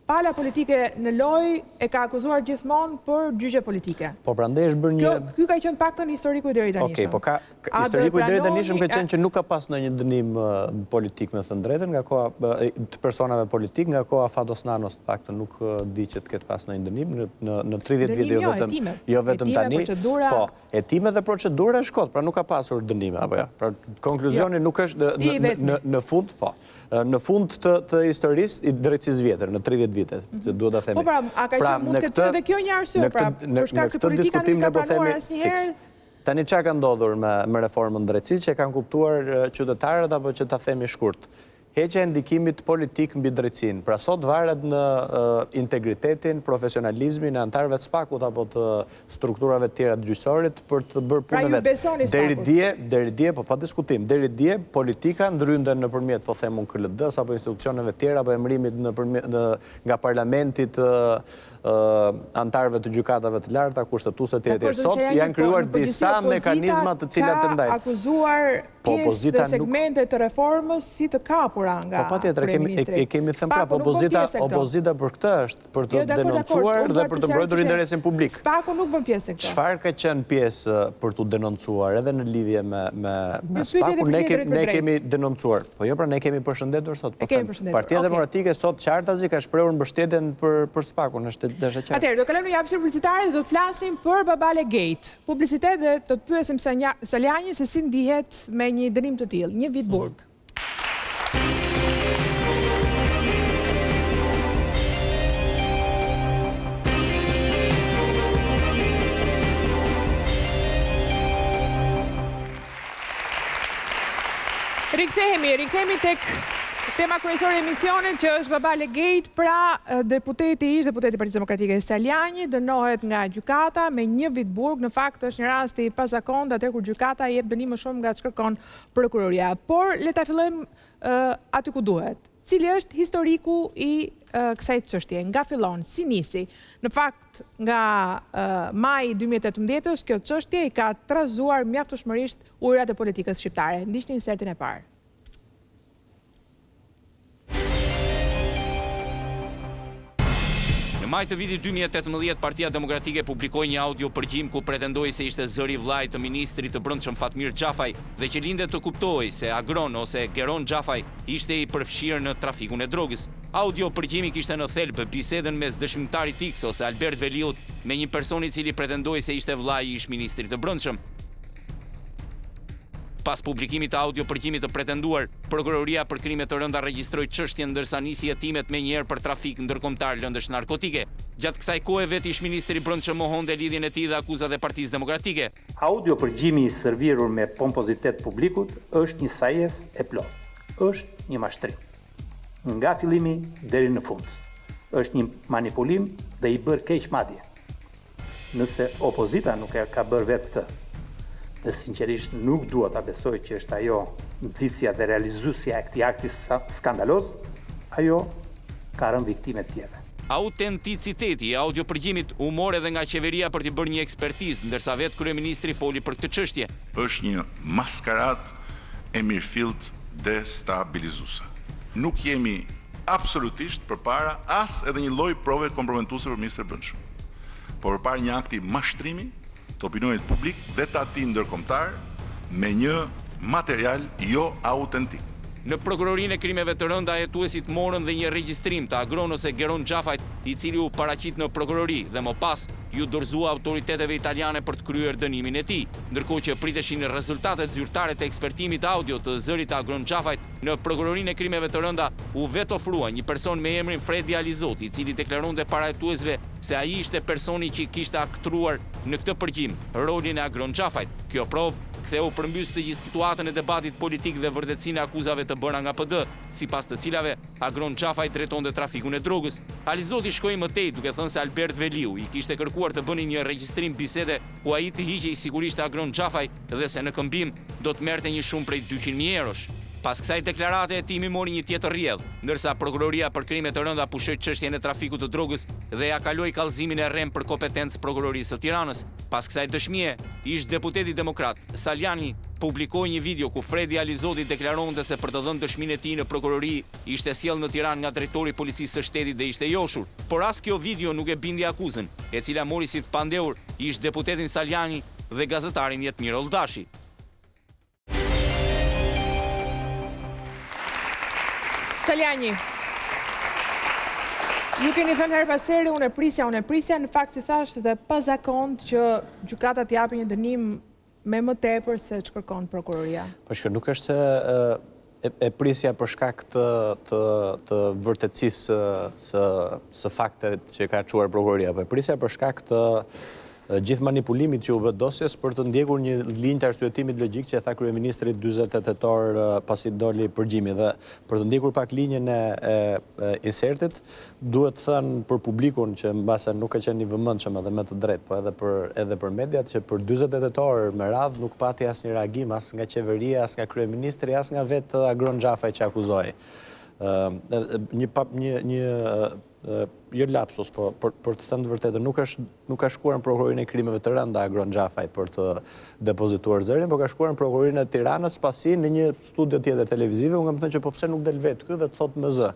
pala politike në lojë e ka akuzuar gjithmonë për gjyqje politike. Po prandaj është bërë një... Ky ka qenë paktën historiku i deri tani. Okej, po historiku i deri tani ka qenë që nuk ka pas ndonjë dënim politik me thënë drejtën nga koha të personave politik, nga koha Fatos Nanos paktën nuk di që të ketë pas ndonjë dënim në 30 vjet jo vetëm tani. Po, hetime dhe procedura e shkot, pra nuk ka pasur dënime apo jo. Pra konkluzioni nuk është në fund, po. Në fund të historisë i drejtësisë vjetër, në 30 vite, që duhet ta themi. Po pra, a ka qenë mund këtë edhe kjo një arsye, pra, për shkak se politika nuk ka pranuar asnjëherë. Tani çka ka ndodhur me reformën drejtësisë që kanë kuptuar qytetarët apo që ta themi shkurt. Heqja e ndikimit politik mbi drejtsinë. Pra sot varet në integritetin, profesionalizmin e anëtarëve të SPAK-ut apo të strukturave të tjera të gjyqësorit për të bërë punën vetë. Pra ju besoni SPAK-ut? Deri dje, po pa diskutim, deri dje politika ndrynden nëpërmjet, po them unë, KLD-s apo institucioneve të tjera apo emërimit nga parlamentit anëtarëve të gjykatave të larta, kushtetuese të tjera. Sot janë krijuar disa mekanizma të cilat të ndajnë. Ka akuzuar pjesë dhe segmente të reformës si të kapura nga kryeministri. E kemi thënë prapë, opozita për këtë është, për të denoncuar dhe për të mbrojtur interesin publik. SPAK-u nuk bën pjesë e këtë. Çfarë ka qenë pjesë për të denoncuar edhe në lidhje me SPAK-un, ne kemi denoncuar. Po jo, pra ne kemi përshëndetur sot. Partia Demokratike sot qartazi ka shprehur mbështetjen për SPAK-un, Atëherë, do kalojmë në hapësirë publicitare dhe do të flasim për Babale Gate. Publicitet dhe do të pyesim Salianji se si ndihet me një dënim të tillë, një vit burg. Rikthehemi tek tema kryesore e emisionit që është Babale Gate, pra ish-deputeti Partisë Demokratike Ervin Salianji dënohet nga gjykata me një vit burg. Në fakt është një rast i pazakontë atë kur gjykata jep dënim më shumë nga ç'kërkon prokuroria. Por le ta fillojmë aty ku duhet. Cili është historiku i kësaj çështje? Nga fillon, si nisi? Në fakt, nga maj 2018-s, kjo çështje i ka trazuar mjaftueshmërisht ujërat e politikës shqiptare. Ndiqni insertin e parë. Në maj të vitit 2018, Partia Demokratike publikoi një audio përgjim ku pretendoi se ishte zëri vllai të ministrit të brendshëm Fatmir Xhafaj dhe që linde të kuptohej se Agron ose Geron Xhafaj ishte i përfshirë në trafikun e drogës. Audio përgjimi kishte në thelb bisedën mes dëshmitarit X ose Albert Veliut me një person i cili pretendoi se ishte vllai i ish-ministrit të brendshëm. Pas publikimit të audio përgjimit të pretenduar, prokuroria për krime të rënda regjistroi çështjen ndërsa nisi hetimet menjëherë për trafik ndërkombëtar lëndësh narkotike. Gjatë kësaj kohe vetë ish-ministri i brendshëm mohonte lidhjen e tij dhe akuzat e Partisë Demokratike. Audio përgjimi i servitur me pompozitet publikut është një sajes e plot. Është një mashtrim. Nga fillimi deri në fund. Është një manipulim dhe i bërë keq madje. nëse opozita nuk ka bërë vetë këtë, dhe sinqerisht nuk dua ta besoj që është ajo nxitësia dhe realizuesja e këtij akti skandaloz, ajo ka rënë viktime të tjera. Autenticiteti i audiopërgjimit u mor edhe nga qeveria për të bërë një ekspertizë, ndërsa vetë kryeministri foli për këtë çështje. Është një maskarat e mirëfillt destabilizuese. Nuk jemi absolutisht përpara as edhe një lloj prove komprometuese për ministrin e Brendshëm, por përpara një akti mashtrimi të opinionit publik dhe të atij ndërkombëtar me një material jo autentik. Në prokurorinë e krimeve të rënda hetuesit morën dhe një regjistrim të Agron ose Geron Xhafajt, i cili u paraqit në prokurori dhe më pas ju dorëzua autoriteteve italiane për të kryer dënimin e tij, ndërkohë që priteshin rezultatet zyrtare të ekspertimit audio të zërit të Agron Xhafajt. Në prokurorinë e krimeve të rënda u vetë ofrua një person me emrin Fredi Alizoti, i cili deklaronte para hetuesve se ai ishte personi që kishte aktruar në këtë përgjim rolin e Agron Xhafajt. Kjo provë ktheu përmbys të gjithë situatën e debatit politik dhe vërtetësinë e akuzave të bëra nga PD, sipas të cilave Agron Xhafaj drejtonte trafikun e drogës. Alizoti shkoi më tej duke thënë se Albert Veliu i kishte kërkuar të bëni një regjistrim bisede ku ai të hiqej sigurisht Agron Xhafaj dhe se në këmbim do të merrte një shumë prej 200.000 eurosh. Pas kësaj deklarate, timi mori një tjetër rrjedh, ndërsa prokuroria për krime të rënda pushoi çështjen e trafikut të drogës dhe ja kaloi kallëzimin e rrem për kompetencë prokurorisë së Tiranës. Pas kësaj dëshmie, Ish-deputeti Demokrat Salianji publikoi një video ku Fredi Alizoti deklaronte se për të dhënë dëshminë e tij në prokurori ishte sjellë në Tiranë nga drejtori i policisë së shtetit dhe ishte joshur. Por as kjo video nuk e bindi akuzën, e cila mori si të pandehur Ish-deputetin Salianji dhe gazetarin Jetmir Oldashi. Salianji, ju keni thënë her pas here, unë e prisja, në fakt si thashtë dhe pazakont që gjykata t'japi një dënim me më tepër se që kërkon prokuroria. Po shkë nuk është se e prisja për shkak të vërtetësisë së faktet që ka çuar prokuroria, po e prisja për shkak të gjithë manipulimit që u bë dosjes për të ndjekur një linjë të arsyetimit logjik që e tha kryeministri 48 tetor pasi doli përgjimi, dhe për të ndjekur pak linjën e insertit, duhet thënë për publikun që mbase nuk ka qenë i vëmendshëm edhe me të drejtë, po edhe për mediat, që për 40 tetor me radhë nuk pati asnjë reagim as nga qeveria, as nga kryeministri, as nga vetë Agron Xhafaj që akuzoi. Jo lapsus, po për të thënë të vërtetë, nuk ka shkuar në prokurorinë e krimeve të rënda Agron Xhafaj për të depozituar zërin, po ka shkuar në prokurorinë e Tiranës pasi në një studio tjetër televizive, unë kam thënë që po pse nuk del vetë ky dhe të thotë me zë.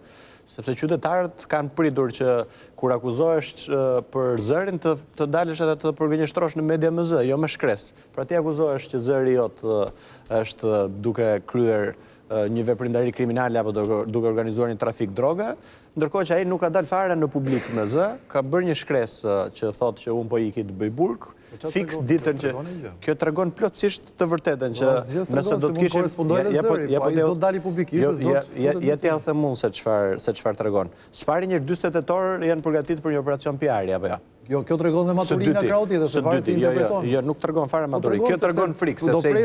Sepse qytetarët kanë pritur që kur akuzohesh për zërin të dalësh edhe të përgënjeshtrosh në media me zë, jo me shkres. Pra ti akuzohesh që zëri jot është duke kryer një veprimtari kriminale apo duke organizuar një trafik droge, ndërkohë që ai nuk ka dalë fare në publik me zë, ka bërë një shkresë që thotë që unë po iki të bëj burg, fiks ditën që kjo tregon plotësisht të vërtetën që nëse do të kishim ai do të dali publikisht, ja t'ja them unë se çfarë tregon. S'pari një 40 tetor janë përgatitur për një operacion PR-i apo jo? Jo, kjo tregon dhe maturin nga krau tjetër, se varet si interpreton. Jo, nuk tregon fare maturin. Kjo tregon frikë, sepse i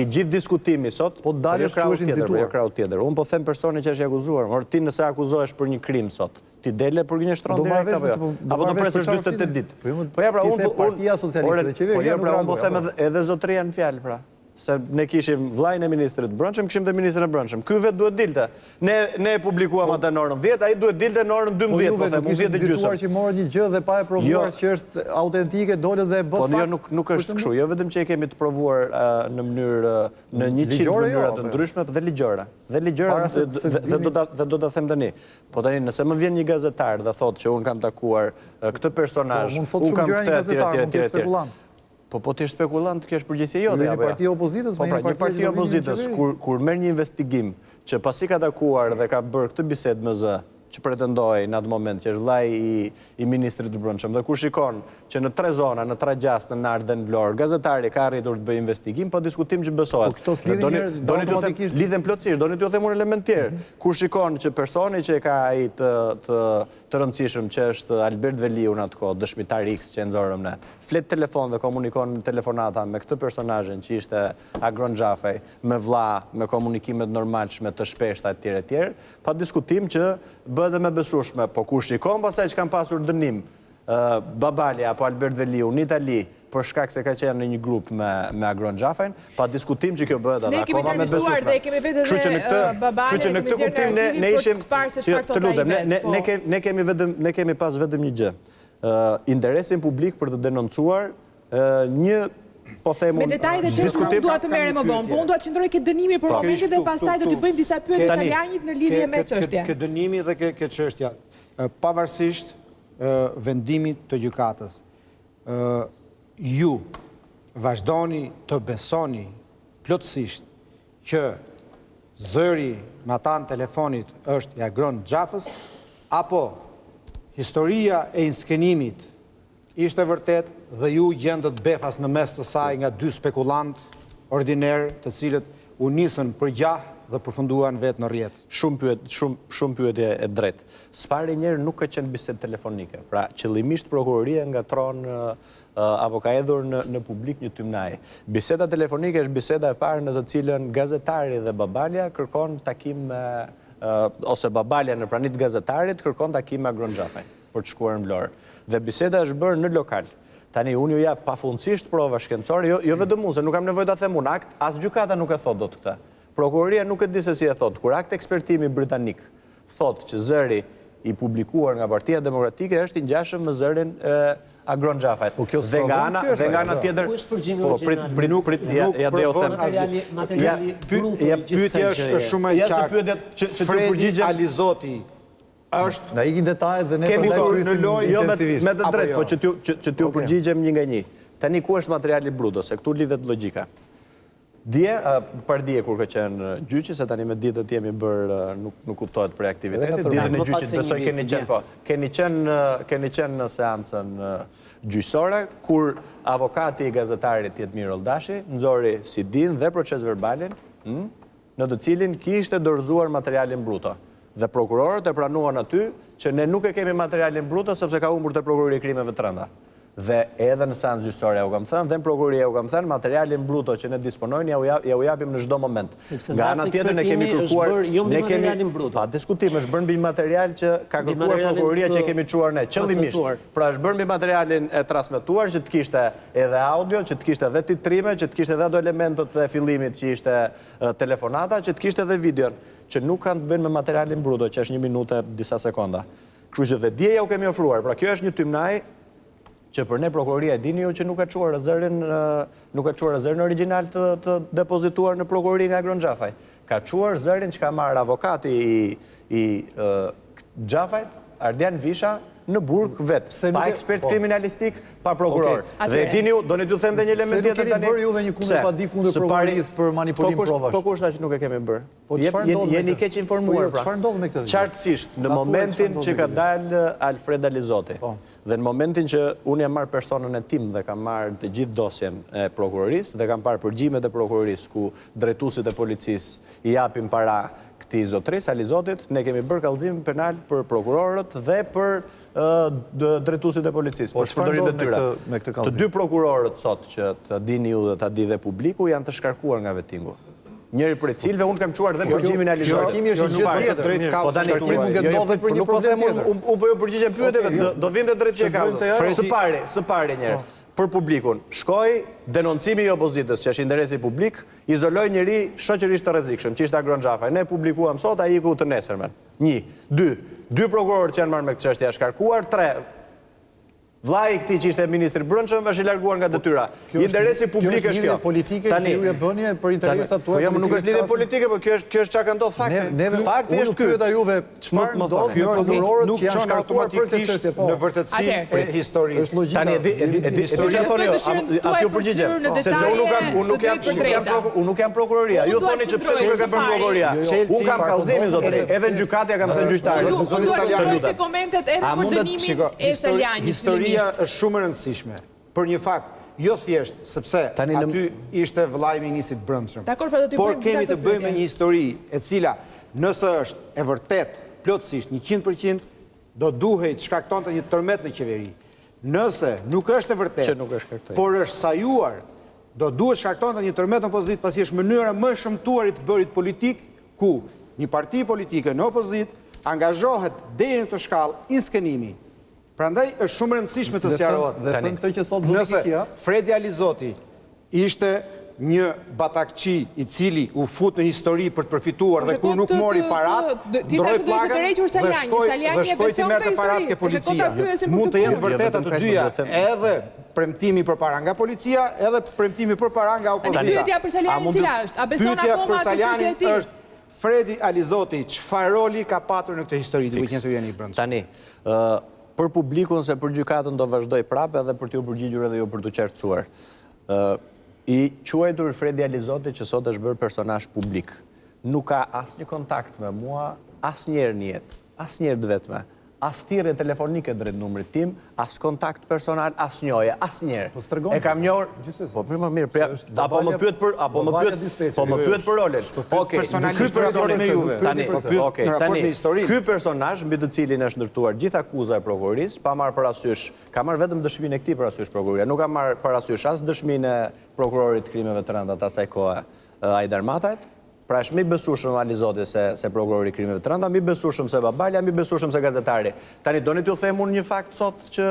gjithë diskutimi sot, po dalësh quhesh nxituar. Jo krau tjetër. Unë po them personi që është i akuzuar, por ti nëse akuzohesh për një krim sot, ti dele për gënjeshtron direkt apo jo? Apo do presësh 48 ditë. Po ja pra unë Partia Socialiste dhe qeveria nuk unë po them edhe zotëria në fjalë pra. Se ne kishim vllajën e ministrit të Brendshëm, kishim dhe ministrin e Brendshëm. Ky vetë duhet dilte. Ne e publikuam atë në orën 10, ai duhet dilte në orën 12, po them, 10:30. Që morën një gjë dhe pa e provuar që është autentike, dolët dhe bët fakt. Po jo, nuk është kështu. Jo vetëm që e kemi të provuar në mënyrë në 100 mënyra të ndryshme, dhe ligjore. Dhe do ta them tani. Po tani nëse më vjen një gazetar dhe thotë që un kam takuar këtë personazh, un kam këtë Po ti spekulant, kjo është përgjegjësia jote. Një parti opozitës, po pra, një parti opozitës kur merr një investigim që pasi ka takuar dhe ka bërë këtë bisedë me zë, që pretendoj në atë moment që është vllai i ministrit të Brendshëm, dhe kur shikon që në 3 zona, në 3 gjastë, në Nardë dhe në Vlorë, gazetari ka arritur të bëjë investigim, po diskutim që besohet. Po këto s'lidhin lidhen plotësisht, doni t'ju them un element tjetër. Kur shikon që personi që ka ai të rëndësishëm që është Albert Veliu në atë kohë, dëshmitar X që nxorëm ne, flet telefon dhe komunikon në telefonata me këtë personazhin që ishte Agron Xhafaj, me vlla, me komunikimet normalshme të shpeshta etj, pa diskutim që bëhet me besueshme, po kur shikon pasaj që kanë pasur dënim Babali apo Albert Veliu në Itali për shkak se ka qenë në një grup me Agron Xhafajn, pa diskutim që kjo bëhet edhe akoma me besueshme. Ne kemi intervistuar dhe kemi vetë edhe Babali, kështu që në këtë kuptim ne ishim, të lutem, ne kemi pas vetëm një gjë. Interesin publik për të denoncuar një, po themu, me detajet e çështës nuk dua të merrem më vonë, po unë dua të qëndroj ke dënimi për momentin dhe pastaj do t'i bëjmë disa pyetje Salianjit në lidhje me çështjen. Ke dënimi dhe ke çështja. Pavarësisht vendimit të gjykatës, ju vazhdoni të besoni plotësisht që zëri me atan telefonit është i Agron Xhafës, apo historia e inskenimit ishte vërtet dhe ju gjendët befas në mes të saj nga dy spekulant ordiner të cilët u nisën për gjah dhe përfunduan vetë në rjetë. Shumë pyetje e drejtë. S'pari njerë nuk ka qenë bisedë telefonike. Pra, qëllimisht prokuroria ngatron apo ka edhur në publik një tymnaj. Biseda telefonike është biseda e parë në të cilën gazetari dhe Babalja kërkon takim me, ose Babalja në pranit gazetarit kërkon takim me Agron Xhafajn për të shkuar në Vlorë. Dhe biseda është bërë në lokal. Tani, unë ju jap pafundësisht prova shkencore, jo vetëm unë, se nuk kam nevojë ta them unë, as gjykata nuk e thot dot këtë. Prokuroria nuk e di se si e thot. Kur akt ekspertimi britanik thot që zëri i publikuar nga Partia Demokratike është i ngjashëm me zërin Agron Xhafajt. Dhe nga ana tjetër, pyetja është shumë e qartë. Fredi Alizoti është... Na ikin detajet dhe ne në lojë intensivisht. Me të drejtë, po që t'ju përgjigjem një nga një. Tani ku është materiali bruto, se këtu lidhet logjika. Dje, par dje kur ka qenë gjyqi, se tani me ditët jemi bërë, nuk kuptohet për aktivitetit, ditën e gjyqit besoj keni qenë në seancën gjyqësore, kur avokati i gazetarit Jetmir Oldashi nxori sidin dhe proces verbalin, në të cilin kishte dorëzuar materialin bruto. Dhe prokurorët e pranuan aty që ne nuk e kemi materialin bruto sepse ka humbur te prokurori i krimeve të rënda. Dhe edhe në seancë gjyqësore u kam thënë, dhe në prokuroria u kam thënë, materialin bruto që ne disponojnë ja u japim në çdo moment. Nga ana tjetër ne kemi kërkuar, ne kemi pa diskutim, është bërë mbi material që ka kërkuar prokuroria që kemi çuar ne, qëllimisht. Pra është bërë mbi materialin e transmetuar që të kishte edhe audio, që të kishte edhe titrime, që të kishte edhe ato elementët e fillimit që ishte telefonata, që të kishte edhe videon, që nuk kanë të bëjnë me materialin bruto, që është 1 minutë disa sekonda. Kështu që dhe djeja u kemi ofruar. Pra kjo është një tymnaj që për ne prokuroria e dini ju që nuk ka çuar zërin origjinal të depozituar në prokurori nga Agron Xhafaj. Ka çuar zërin që ka marrë avokati i Xhafajt, Ardian Visha, në burg vetë, pa ekspert kriminalistik, pa prokuror. Dhe dini ju, do në t'ju them dhe një element tjetër tani. Se keni bërë juve një kundër pa di kundër prokurorisë për manipulim provash. Po kushta që nuk e kemi bërë. Jeni keq informuar pra. Çfarë ndodh me këtë? Qartësisht, në momentin që ka dalë Alfred Alizoti, dhe në momentin që unë jam marrë personën e tim dhe kam marrë të gjithë dosjen e prokurorisë, dhe kam parë përgjimet e prokurorisë, ku drejtuesit e policisë i japin para këtij zotërisë Alizotit, ne kemi bërë kallëzim penal për prokurorët dhe për drejtuesit e policisë. Po çfarë ndodh me këtë kallëzim? Të dy prokurorët sot që të dini ju dhe ta di dhe publiku janë të shkarkuar nga vetingu. Njëri prej cilëve unë kam çuar dhe përgjimin e Alizotit. Kjo është një tjetër drejt kallëzimit. Po tani nuk ndodhet për një problem tjetër. Unë po ju përgjigjem pyetjeve, do vim të drejt çka. Së pari njëherë. Për publikun, shkoj denoncimi i opozitës që është interesi publik, izoloj njëri shoqërisht të rrezikshëm, që ishte Agron Xhafaj. Ne publikuam sot, ai iku të nesërmen. 1, 2, 2 prokurorë që janë marrë me këtë çështje janë shkarkuar, 3 vllai i këtij që ishte ministri i brendshëm është i larguar nga detyra. Interesi publik është kjo. Politike që ju e bëni për interesat tuaja. Po nuk është lidhje politike, por kjo është çka ka ndodhur fakti. Fakti është ky. Pyeta juve çfarë ndodh me prokurorët që janë shkarkuar për këtë çështje. Në vërtetësi e historisë. Tani e di çfarë thonë, aty u përgjigjem. Sepse unë nuk jam prokuroria. Ju thoni që pse nuk e ka bërë prokuroria. Unë kam kallëzimin zotëri. Edhe në gjykatë ja kam thënë gjyqtarit. Zoti Salianji komentet edhe për dënimin e Salianjit. Historia është shumë e rëndësishme për një fakt, jo thjesht sepse aty ishte vllai i ministrit brendshëm. Por kemi të bëjmë me një histori e cila nëse është e vërtet plotësisht 100% do duhet shkaktonte një tërmet në qeveri. Nëse nuk është e vërtet, por është sajuar, do duhet shkaktonte një tërmet në opozitë, pasi është mënyra më shëmtuar i të bërit politik ku një parti politike në opozitë angazhohet deri në këtë shkallë inskenimi Prandaj është shumë rëndësishme të sqarohet. Dhe thënë këtë që thotë Nëse Fredi Alizoti ishte një batakçi i cili u fut në histori për të përfituar dhe kur nuk mori parat, ndroi pllakën dhe shkoi ti merrte parat ke policia. Mund të jenë vërteta të dyja, edhe premtimi përpara nga policia, edhe premtimi përpara nga opozita. Pyetja për Salianin cila është? A beson Pyetja akoma për atë Salianin çështje? është Fredi Alizoti çfarë roli ka patur në këtë histori duke qenë se jeni i brendshëm. Tani, për publikun se për gjykatën do vazhdoj prapë edhe për t'ju përgjigjur edhe ju për t'u qartësuar. I quajtur Fredi Alizoti që sot është bërë personazh publik. Nuk ka asnjë kontakt me mua, asnjëherë në jetë, asnjëherë vetëm. As thirrje telefonike drejt numrit tim, as kontakt personal, as njohje, asnjëherë. E kam njohur, po më mirë, apo më pyet për rolin. Okej, ky personazh mbi të cilin është ndërtuar gjithë akuza e prokurorisë, pa marrë parasysh, ka marrë vetëm dëshminë e këtij parasysh prokuroria, nuk ka marrë parasysh as dëshminë e prokurorit krimeve të rënda të asaj kohe Hajdar Matajt. Pra është mi besueshëm Alizoti se prokurori krimeve të rënda, mi besueshëm se Babalja, mi besueshëm se gazetari. Tani doni t'ju them unë një fakt sot që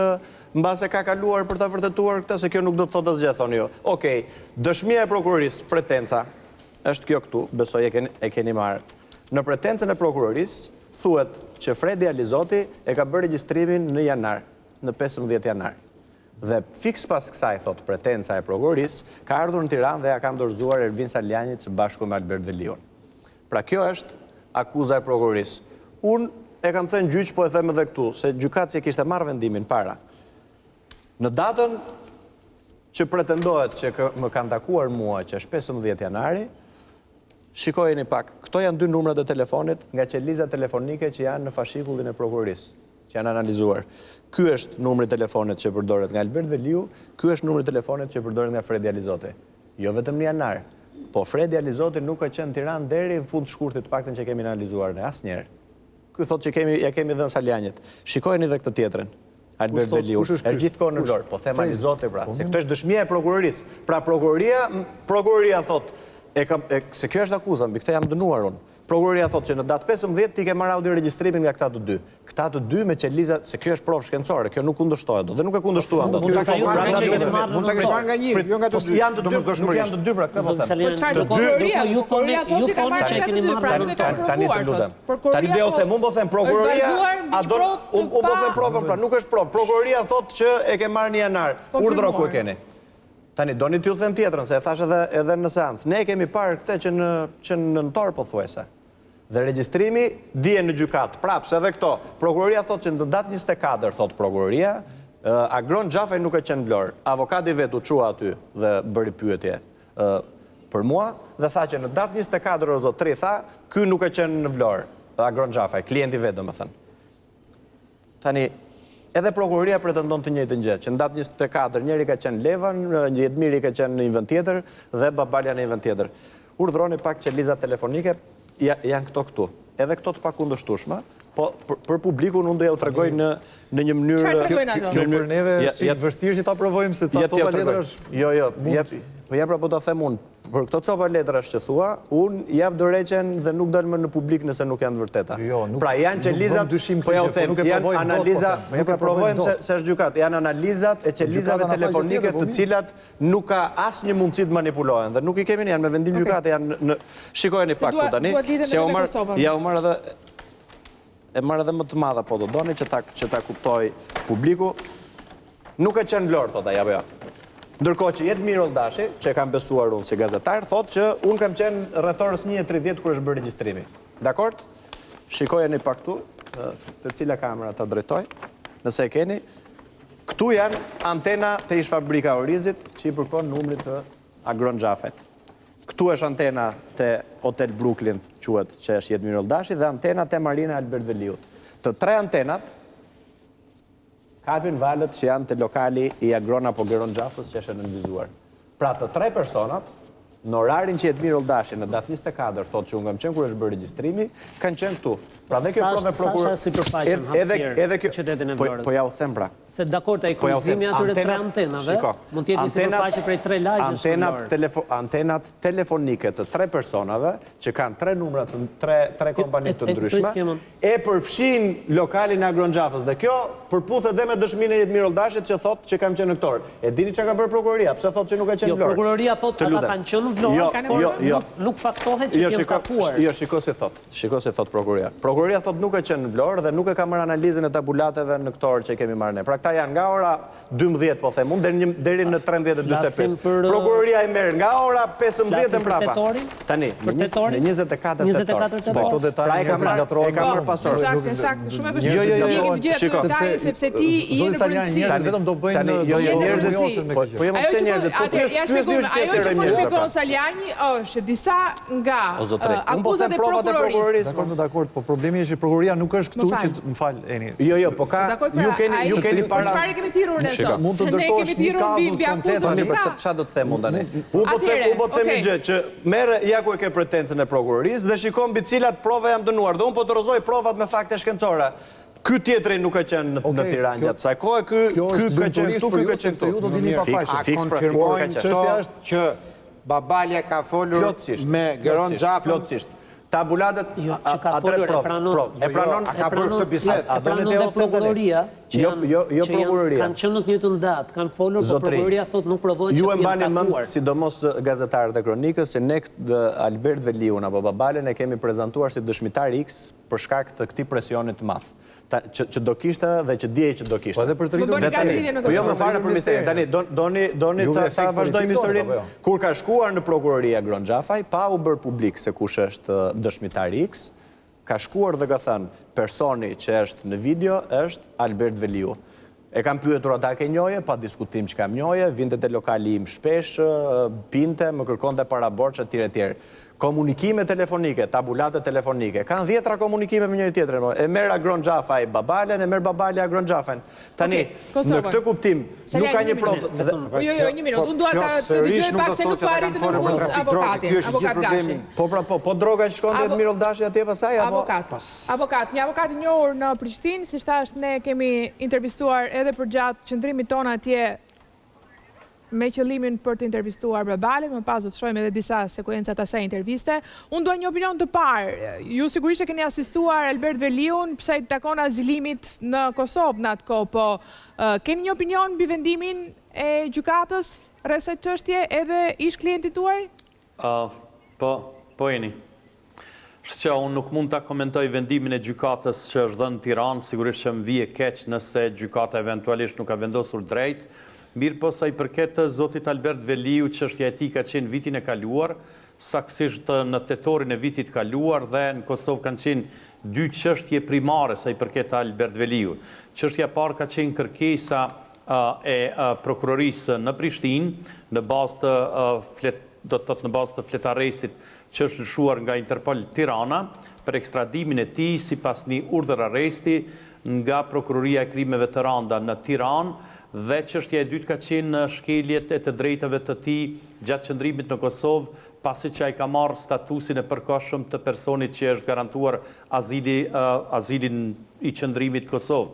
mbase ka kaluar për ta vërtetuar këtë, se kjo nuk do të thotë asgjë, thoni ju. Okej, dëshmia e prokurorisë, pretenca, është kjo këtu, besoj e keni marrë. Në pretencën e prokurorisë thuhet që Fredi Alizoti e ka bërë regjistrimin në janar, në 15 janar. Dhe fiks pas kësaj, thot pretenca e prokurorisë, ka ardhur në Tiranë dhe ja ka dorëzuar Ervin Salianjit së bashku me Albert Veliun. Pra kjo është akuza e prokurorisë. Unë e kam thënë gjyq, po e them edhe këtu, se gjykatësi kishte marrë vendimin para. Në datën që pretendohet që më kanë takuar mua, që është 15 janari, shikojeni pak, këto janë 2 numrat e telefonit nga qelizat telefonike që janë në fashikullin e prokurorisë, që janë analizuar. Ky është numri i telefonit që përdoret nga Albert Veliu, ky është numri i telefonit që përdoret nga Fredi Alizoti. Jo vetëm në janar, po Fredi Alizoti nuk ka qenë në Tiranë deri në fund shkurtit, të paktën që kemi analizuar ne asnjëherë. Ky thotë që ja kemi dhënë Salianjit. Shikojeni edhe këtë tjetrën. Albert Veliu, është gjithkohë në lor, po them Alizoti pra, se këtë është dëshmia e prokurorisë. Pra prokuroria thotë, se kjo është akuza, mbi këtë jam dënuar unë. Prokuroria thotë që në datë 15 ti ke marrë audio regjistrimin nga këta të dy. Këta të dy me qelizat, se kjo është provë shkencore, kjo nuk kundërshtohet dot dhe nuk e kundërshtuan dot. Mund ta kesh marrë nga një, jo nga të dy. Janë të dy pra, këtë po them. Po çfarë prokuroria? Ju thoni që keni marrë tani të lutem. Tani do them, unë po them prokuroria, unë po them provën pra, nuk është provë. Prokuroria thotë që e ke marrë në janar. Urdhro ku e keni? Tani, doni t'ju them tjetrën, se e thash edhe në seancë. Ne kemi parë këtë që në nëntor po thuajse. Dhe regjistrimi dihen në gjykatë. Prapse edhe këto. Prokuroria thotë që në datë 24, thotë prokuroria, Agron Xhafaj nuk e qenë vlorë. Avokati vet u çua aty dhe bëri pyetje për mua dhe tha që në datë 24 o zotri tha, ky nuk e qenë në vlorë. Agron Xhafaj, klienti vet domethënë. Tani edhe prokuroria pretendon të njëjtën gjë, që në datë 24 njëri ka qenë Levan, Jedmiri ka qenë në një vend tjetër dhe Babalja në një vend tjetër. Urdhroni pak qelizat telefonike janë këto. Edhe këto të pakundërshtueshme, po për publikun unë do ja u tregoj në një mënyrë. Kjo për neve është vështirë që ta provojmë se ca copa letrash. Jo, po jap apo ta them unë. Për këto copa letrash që thua, unë jap dorëçen dhe nuk dal më në publik nëse nuk janë të vërteta. Pra janë qelizat, po ja u them, janë analiza, nuk e provojmë se është gjykat, janë analizat e qelizave telefonike të cilat nuk ka asnjë mundësi të manipulohen dhe nuk i kemi ne, janë me vendim gjykate, janë në shikojeni faktu tani, se u marr edhe më të madha po do doni që ta kuptoj publiku. Nuk e qenë vlorë, thot ai apo jo. Ndërkohë që Jedmir Oldashi, që e kam besuar unë si gazetar, thotë që unë kam qenë rreth orës 1:30 kur është bërë regjistrimi. Dakord? Shikojeni pak këtu, të cila kamera ta drejtoj, nëse e keni. Këtu janë antena të ish fabrika Orizit që i përkon numrit të Agron Xhafajt. Këtu është antena të Hotel Brooklyn, quhet, që është Jedmir Oldashi, dhe antena të Marina Albert Veliut. Të tre antenat kapin valët që janë të lokali i Agron apo Geron Xhafës që është nënvizuar. Pra të tre personat, në orarin që Jedmir Oldashi në datë 24, thotë që unë kam qenë kur është bërë regjistrimi, kanë qenë këtu. Pra dhe kjo prove prokuror... Sa si përfaqen hapësirë qytetin e Vlorës? Po ja u them pra. Se dakord ai kryqëzimi atyre 3 antenave, mund të jetë një sipërfaqe prej 3 lagjesh. Antenat telefonike të 3 personave, që kanë 3 numra të 3 kompani të ndryshme, e përfshin lokalin Agronxhafës. Dhe kjo përputhet dhe me dëshminë e Jetmir Oldashit që thotë që kam qenë në Këtor. E dini çka ka bërë prokuroria? Pse thotë që nuk ka qenë në Vlorë? Jo, prokuroria thotë ata kanë qenë në Vlorë, por nuk faktohet që janë takuar. Jo, shiko si thot prokuroria. Prokuroria thot nuk e qenë në Vlorë dhe nuk e ka marrë analizën e tabulateve në Këtor që kemi marrë ne. Pra këta janë nga ora 12 po them unë deri në 13:45. Prokuroria i merr nga ora 15 e mbrapa. Tani në 24 tetor. Këto detaje e ka marrë pasor. Saktë, shumë e vështirë. Sepse ti je në polici. Vetëm do bëjnë njerëzit. Po jo pse njerëzit. Ajo që po shpjegon Salianji është disa nga akuzat e prokurorisë. Dakord, po problemi është që prokuroria nuk është këtu që më fal Eni. Jo, po ka ju keni para. Çfarë kemi thirrur ne sot? Mund të dërtosh një kazus konkret. Çfarë do të them unë tani? U po të them një gjë që merr ja ku e ke pretencën e prokurorisë dhe shikon mbi cilat prova jam dënuar dhe unë po të rozoj provat me fakte shkencore. Ky tjetri nuk ka qenë në Tiranë gjatë kësaj kohe, ky ka qenë këtu, ky ka qenë këtu. Ju do dini pa fakt. A konfirmojnë që Babalja ka folur me Geron Xhafën? Plotësisht. Tabulatet e pranon ka bërë këtë bisedë. E pranon dhe prokuroria që kanë qenë në të njëjtën datë, kanë folur, por prokuroria thotë nuk provojnë që ju e të mbani takuar. mend, sidomos gazetarët e kronikës, se ne Albert Veliun apo Babalen e kemi prezantuar si dëshmitar X për shkak të këtij presionit të madh. Që do kishte dhe që djej që do kishte. Po edhe për të rritur. Po jo më fare për misterin. Tani doni ta vazhdojmë historinë. Kur ka shkuar në prokuroria Agronxhafaj, pa u bërë publik se kush është dëshmitar X, ka shkuar dhe ka thënë personi që është në video është Albert Veliu. E kam pyetur ata ke njohje, pa diskutim që kam njohje, vinte te lokali im shpesh, pinte, më kërkonte para borxh etj. Komunikime telefonike, tabulate telefonike. Kanë 10 komunikime me njëri tjetrin. E merr Agronxhafaj Babalen, e merr Babali Agronxhafën. Tani, në këtë kuptim, nuk ka një provë. Jo, një minutë. Unë dua të dëgjoj pak se nuk po arrit të nënfus avokatin. Avokat Gashi. Po droga që shkon te Mirol Dashi atje pasaj apo? Avokat, një avokat i njohur në Prishtinë, si thash ne kemi intervistuar edhe për gjatë qëndrimit tonë atje me qëllimin për të intervistuar Babalin, më pas do të shohim edhe disa sekuenca të asaj interviste. Unë dua një opinion të parë. Ju sigurisht e keni asistuar Albert Veliun pse i takon azilimit në Kosovë në atë kohë, po keni një opinion mbi vendimin e gjykatës rreth kësaj çështje edhe ish klientit tuaj? Po Eni. Që unë nuk mund të komentoj vendimin e gjykatës që është dhënë në Tiranë, sigurisht që më vije keq nëse gjykata eventualisht nuk ka vendosur drejt. Mirë po sa i përket të zotit Albert Veliu, çështja e tij ka qenë vitin e kaluar, saktësisht në tetorin e vitit kaluar dhe në Kosovë kanë qenë 2 çështje primare sa i përket Albert Veliu. Çështja e parë ka qenë kërkesa e prokurorisë në Prishtinë në bazë të fletarresit që është lëshuar nga Interpol Tirana për ekstradimin e tij sipas një urdhër arresti nga Prokuroria e Krimeve të Randa në Tiranë. Dhe çështja e dytë ka qenë në shkeljet e të drejtave të tij gjatë qëndrimit në Kosovë, pasi që ai ka marrë statusin e përkohshëm të personit që është garantuar azilin i qëndrimit Kosovë.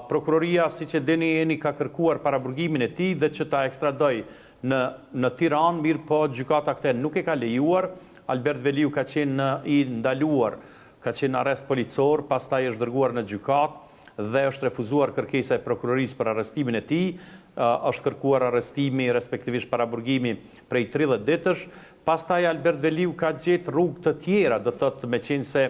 Prokuroria, siç e dini, ka kërkuar paraburgimin e tij dhe që ta ekstradoj në Tiranë, mirë po gjykata këtë nuk e ka lejuar. Albert Veliu ka qenë i ndaluar, ka qenë arrest policor, pastaj është dërguar në gjykatë dhe është refuzuar kërkesa e prokurorisë për arrestimin e tij, është kërkuar arrestimi, respektivisht paraburgimi prej 30 ditësh. Pastaj Albert Veliu ka gjetë rrugë të tjera, do thotë meqense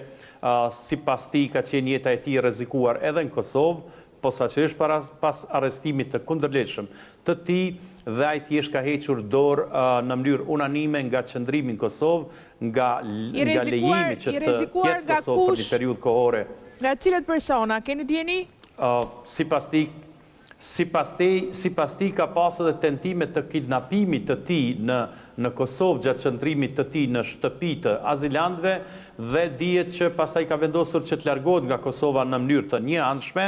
sipas tij ka qenë jeta e tij rrezikuar edhe në Kosovë, posaçërisht pas arrestimit të kundërligjshëm të tij dhe ai thjesht ka hequr dorë në mënyrë unanime nga qëndrimi në Kosovë, nga lejimi që të jetë Kosovë për një periudhë kohore. Nga cilët persona, keni djeni? Sipas tij ka pas edhe tentime të kidnapimit të tij në Kosovë gjatë qëndrimit të tij në shtëpi të azilantëve dhe dihet që pastaj ka vendosur që të largohet nga Kosova në mënyrë të njëanshme,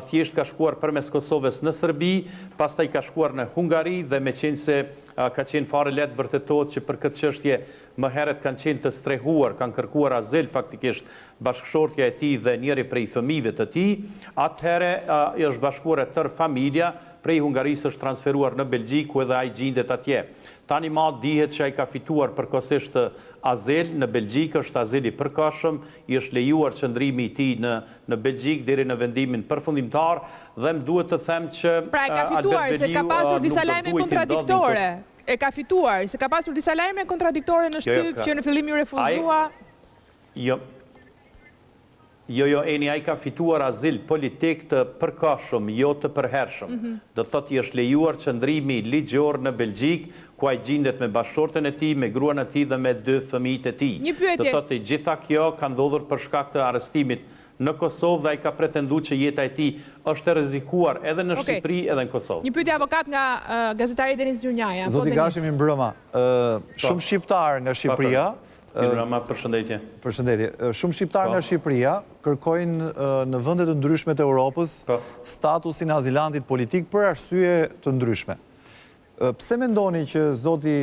thjesht ka shkuar përmes Kosovës në Serbi, pastaj ka shkuar në Hungari dhe meqense ka qenë fare letë vërtetot që për këtë çështje më herët kanë qenë të strehuar, kanë kërkuar azil faktikisht bashkëshortja e tij dhe njëri prej fëmijëve të tij, atëherë është bashkuar e tërë familja, prej Hungarisë është transferuar në Belgjik, ku edhe ai gjendet atje. Tani ma dihet që ai ka fituar përkohësisht azil në Belgjik, është azil i përkohshëm, i është lejuar qëndrimi i tij në Belgjik deri në vendimin përfundimtar dhe më duhet të them që pra e ka fituar se ka pasur disa lajme kontradiktore. E ka fituar se ka pasur disa lajme kontradiktore në shtyp që në fillim ju refuzua. Jo, Eni, ai ka fituar azil politik të përkohshëm, jo të përhershëm. Do thotë i është lejuar qëndrimi ligjor në Belgjik, ku ai gjendet me bashkëshorten e tij, me gruan e tij dhe me 2 fëmijët e tij. Do thotë gjitha kjo ka ndodhur për shkak të arrestimit në Kosovë dhe ai ka pretenduar që jeta e tij është e rrezikuar edhe në Shqipëri edhe në Kosovë. Një pyetje avokat nga gazetari Denis Gjurnjaja. Zoti Gashi mi mbrëma, shumë shqiptar nga Shqipëria. Përshëndetje. Përshëndetje. Shumë shqiptar nga Shqipëria kërkojnë në vende të ndryshme të Europës statusin e azilantit politik për arsye të ndryshme. Pse mendoni që zoti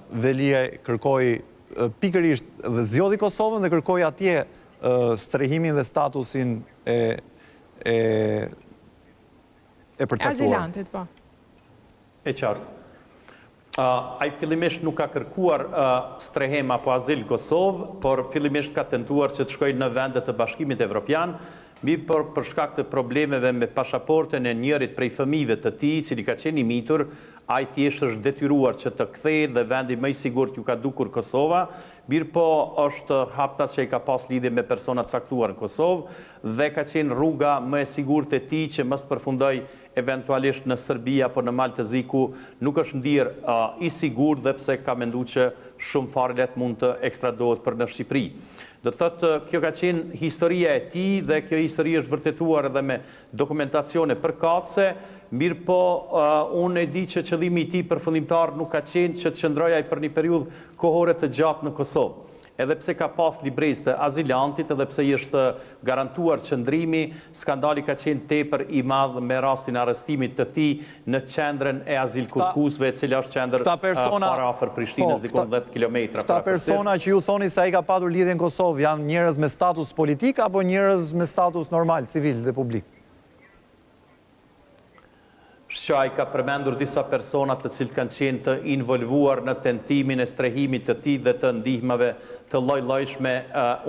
Velia kërkoi pikërisht dhe zgjodhi Kosovën dhe kërkoi atje strehimin dhe statusin e përcaktuar? Azilantit, po. E qartë. Ai fillimisht nuk ka kërkuar strehem apo azil Kosovë, por fillimisht ka tentuar që të shkojë në vendet të Bashkimit Evropian, për shkak të problemeve me pasaportën e njërit prej fëmijëve të tij, cili ka qenë i mitur, ai thjesht është detyruar që të kthehej dhe vendi më i sigurt ju ka dukur Kosova, mirë po është haptas që i ka pas lidhje me persona të caktuar në Kosovë dhe ka qenë rruga më e sigurt e tij që mos përfundoj eventualisht në Serbi apo në Maltezi, ku nuk është ndirë i sigurt dhe pse ka menduar që shumë fare lehtë mund të ekstradohet për në Shqipëri. Do të thotë, kjo ka qenë historia e tij dhe kjo histori është vërtetuar edhe me dokumentacione përkatëse, mirë po unë e di që qëllimi i tij përfundimtar nuk ka qenë që të qëndrojë ai për një periudhë kohore të gjatë në Kosovë. Edhe pse ka pas librezë të azilantit, edhe pse i është garantuar qëndrimi, skandali ka qenë tepër i madh me rastin e arrestimit të tij në qendrën e azil kërkuesve, e cila është qendër fare afër Prishtinës, dikon 10 kilometra. Këta persona që ju thoni se ai ka patur lidhje në Kosovë, janë njerëz me status politik apo njerëz me status normal, civil dhe publik? Që ai ka përmendur disa persona të cilët kanë qenë të involvuar në tentimin e strehimit të tij dhe të ndihmave të lloj-llojshme.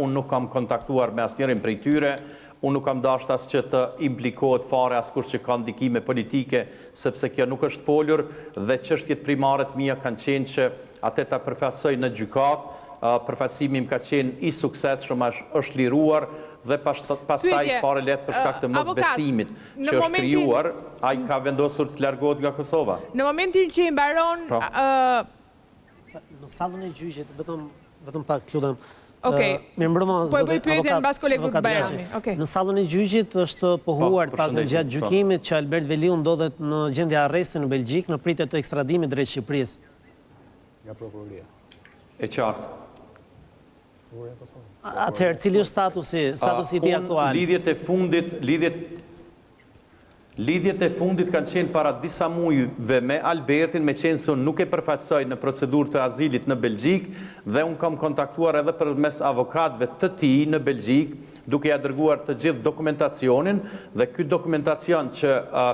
Unë nuk kam kontaktuar me asnjërin prej tyre, unë nuk kam dashur as që të implikohet fare askush që ka ndikime politike, sepse kjo nuk është folur dhe çështjet primare të mia kanë qenë që atë ta përfaqësoj në gjykatë. Përfaqësimi im ka qenë i suksesshëm, është liruar dhe pastaj fare lehtë për shkak të mosbesimit që është krijuar, ai ka vendosur të largohet nga Kosova. Në momentin që i mbaron në sallën e gjyqit, vetëm pak lutem. Okej. Mirëmbrëma, po e bëj pyetjen mbas kolegut Bajrami. Në sallën e gjyqit është pohuar pak gjatë gjykimit që Albert Veliu ndodhet në gjendje arresti në Belgjik në pritje të ekstradimit drejt Shqipërisë. Nga prokuroria. E qartë. Atëherë, cili është statusi i tij aktual? Lidhjet e fundit kanë qenë para disa muajve me Albertin, me qenë se unë nuk e përfaqësoj në procedurë të azilit në Belgjik dhe unë kam kontaktuar edhe përmes avokatëve të tij në Belgjik, duke ja dërguar të gjithë dokumentacionin dhe ky dokumentacion që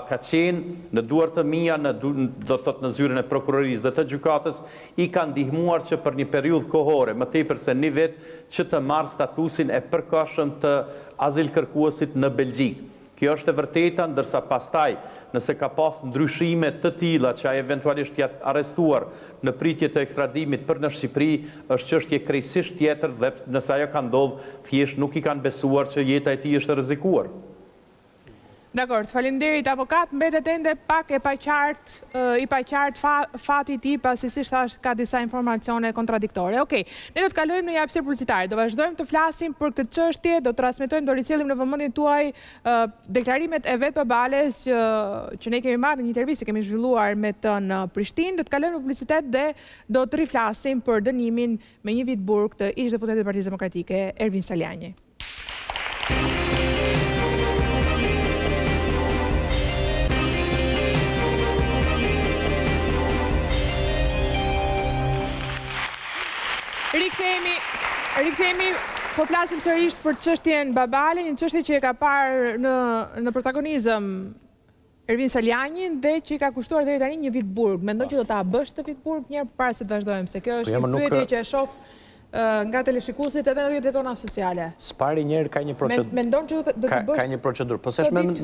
ka qenë në duart të mia, do thot në zyrën e prokurorisë dhe të gjykatës, i ka ndihmuar që për një periudhë kohore, më tepër se një vit, që të marrë statusin e përkohshëm të azil kërkuesit në Belgjik. Kjo është e vërteta, ndërsa pastaj, nëse ka pas ndryshime të tilla që ai eventualisht jatë arrestuar në pritje të ekstradimit për në Shqipëri, është çështje krejtësisht tjetër dhe nëse ajo ka ndodhur, thjesht nuk i kanë besuar që jeta e tij është e rrezikuar. Dakor, faleminderit avokat, mbetet ende pak i paqartë fati i tij, pasi si thash ka disa informacione kontradiktore. Okej, ne do të kalojmë në një hapësirë publicitare. Do vazhdojmë të flasim për këtë çështje, do transmetojmë, do ricellim në vëmendjen tuaj deklarimet e vet përballës që ne kemi marrë në një intervistë kemi zhvilluar me të në Prishtinë. Do të kalojmë në publicitet dhe do të riflasim për dënimin me një vit burg të ish-deputetit të Partisë Demokratike Ervin Salianji. Rikthehemi, po flasim sërish për çështjen Babale, një çështje që e ka parë në protagonizëm Ervin Salianjin dhe që i ka kushtuar deri tani një vit burg. Mendon që do ta bësh të vit burg një herë përpara se të vazhdojmë, se kjo është një pyetje që e shoh nga teleshikuesit edhe në rrjetet tona sociale. Spari njerë ka një procedurë. Mendon që do të bësh? Ka një procedurë, po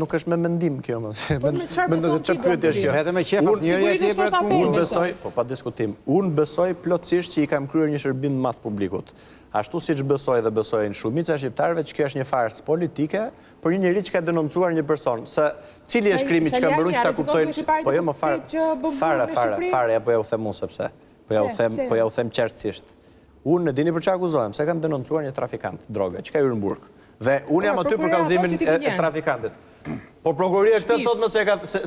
nuk është me mendim kjo më. Mendon se çfarë pyetje është? Vetëm me qefas njëri atje për të unë besoj, po pa diskutim, unë besoj plotësisht që i kam kryer një shërbim të madh publikut. Ashtu siç besoj dhe besojnë shumica e shqiptarëve që kjo është një farsë politike për një njerëz që ka denoncuar një person, se cili është krimi që ka bërë që ta kuptojnë, po jo më fare, apo ja u them unë sepse. Po ja u them qartësisht. Unë në dini për që akuzohem, se kam denoncuar një trafikant droge, që ka hyrë në burg. Dhe unë jam aty për kallëzimin e trafikantit. Po prokuroria këtë thot më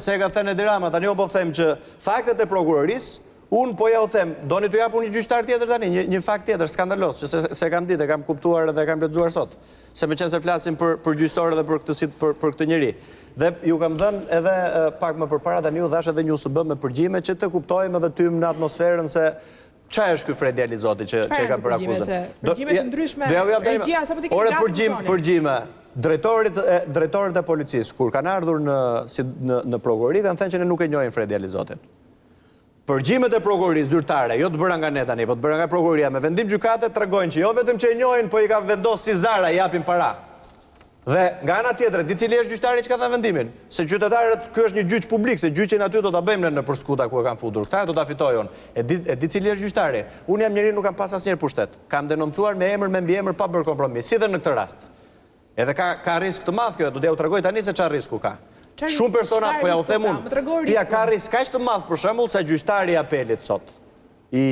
se ka thënë Edi Rama, tani unë po them që faktet e prokurorisë, unë po ja u them, doni të japu një gjyqtar tjetër tani, një fakt tjetër, skandalos, që se kam ditë, kam kuptuar dhe kam lexuar sot. Se me qenë se flasim për gjyqësorë dhe për këtë njeri. Dhe ju kam dhënë edhe pak më përpara tani u dhash edhe një USB me përgjime që të kuptojmë edhe tym në atmosferën se qa është këj Fredi Alizoti që e ka për akuzën? Përgjime të ndryshme, regjia, sa për t'i këtë gatë përgjime, drejtorit e policisë, kur kanë ardhur në prokurori, kanë thënë që ne nuk e njohin Fredi Alizotin. Përgjimet e prokurorisë zyrtare, jo të bëra nga ne tani, po të bëra nga prokuroria, me vendim gjykate të tregojnë që jo vetëm që e njohin, po i ka vendosur si zara, i japin para. Dhe nga ana tjetër, di cili është gjyqtari që ka dhënë vendimin, se qytetarët, ky është një gjyq publik, se gjyqin aty do ta bëjmë në përskuta ku e kanë futur. Këta do ta fitojnë. E di cili është gjyqtari. Unë jam njeri, nuk kam pas asnjëherë pushtet. Kam denoncuar me emër, me mbiemër, pa bërë kompromis, si dhe në këtë rast. Edhe ka risk të madh kjo, do t'ja u tregoj tani se çfarë risku ka. Shumë persona, po ja u them unë, ka risk kaq të madh për shembull se gjyqtari i apelit sot i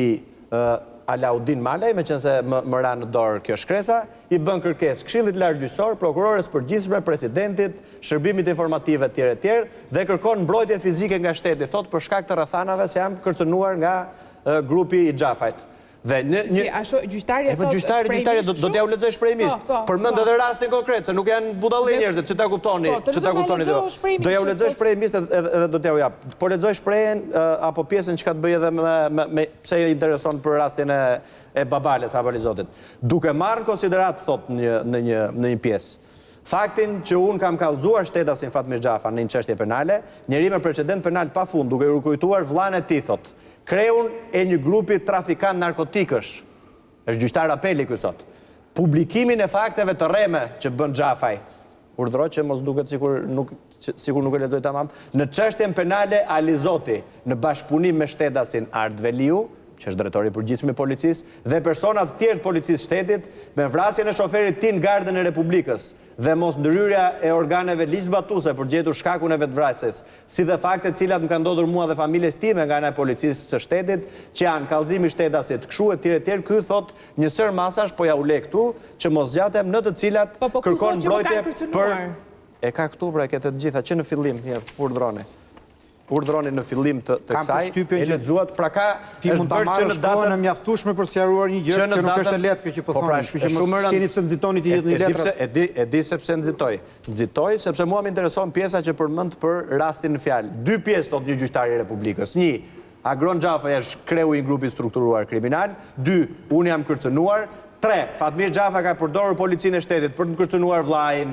Alaudin Malaj, me qenë se më ra në dorë kjo shkresa, i bën kërkesë Këshillit Lartë Gjyqësor, prokurores përgjithshme, presidentit, shërbimit informativ etj. Dhe kërkon mbrojtje fizike nga shteti, thot për shkak të rrethanave se janë kërcënuar nga grupi i Xhafajt. Dhe gjyqtari do t'ja u lexoj shprehimisht. Përmend edhe rastin konkret, se nuk janë budallë njerëzit, që ta kuptoni. Do ja u lexoj shprehimisht edhe do t'ja u jap. Po lexoj shprehjen apo pjesën që ka të bëjë edhe me pse i intereson për rastin e Babales apo Alizotit. Duke marrë në konsiderat, thot në një pjesë, faktin që unë kam kallëzuar shtetasin Fatmir Xhafa në një çështje penale, njeri me precedent penal pafund, duke u kujtuar vllain e tij, thot, kreun e një grupi trafikant narkotikësh, është gjyqtar apeli ky sot. Publikimin e fakteve të rreme që bën Xhafaj, urdhëroj që mos duket sikur nuk e lexoj tamam, në çështjen penale Alizoti, në bashkëpunim me shtetasin Art Veliu, që është drejtori i përgjithshëm i policisë, dhe persona të tjerë të policisë shtetit, me vrasjen e shoferit Tin Gardën e Republikës dhe mos ndryrja e organeve ligjzbatuese për gjetur shkakun e vetvrasjes, si dhe faktet cilat më kanë ndodhur mua dhe familjes time nga ana e policisë së shtetit, që janë kallëzimi i shtetasit, kshu etj. Ky thot një sër masash, po ja u le këtu, që mos zgjatem, në të cilat kërkon mbrojtje për e ka këtu pra këtë të gjitha që në fillim, urdhroni në fillim të kësaj, e lexuat, pra ka ti mund ta marrësh kohën e mjaftueshme për sqaruar një gjë që nuk është e lehtë kjo që po thonë, kështu që mos keni pse nxitoni ti jetën e letrat. E di sepse nxitoj. Nxitoj sepse mua më intereson pjesa që përmend për rastin në fjalë. Dy pjesë thot një gjyqtar i Republikës. 1. Agron Xhafaj është kreu i një grupi strukturuar kriminal. 2. Unë jam kërcënuar. 3. Fatmir Xhafa ka përdorur policinë e shtetit për të kërcënuar vllain,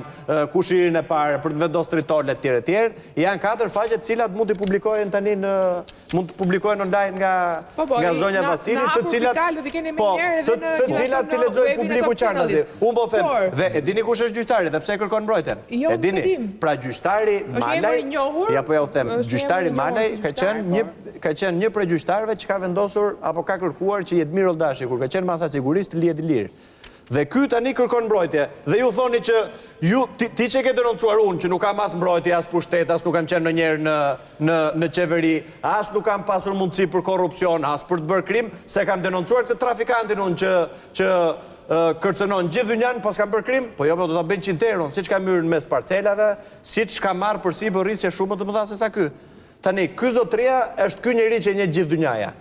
kushirin e parë, për të vendosur tritole etj. Janë 4 faqe të cilat mund të publikohen tani mund të publikohen online nga zonja Vasili, të cilat ti lexoj publiku qartazi. Unë po them, dhe e dini kush është gjyqtari dhe pse kërkon mbrojtjen? E dini? Pra gjyqtari Malaj, ja po ja u them, gjyqtari Malaj ka qenë një prej gjyqtarëve që ka vendosur apo ka kërkuar që Jedmir Oldashi, kur ka qenë masa sigurisë, të lihet i lirë. Dhe ky tani kërkon mbrojtje. Dhe ju thoni që ti që ke denoncuar unë, që nuk kam as mbrojtje, as pushtet, as nuk kam qenë ndonjëherë në qeveri, as nuk kam pasur mundësi për korrupsion, as për të bërë krim, se kam denoncuar këtë trafikantin unë që kërcënon gjithë dynjan, pas kam bërë krim, po jo, do ta bëjnë qinteron, siç ka myrë në mes parcelave, siç ka marrë përsipër rrisje shumë më të mëdha se sa ky. Tani, ky zotria është ky njeri që njeh gjithë dynjaja.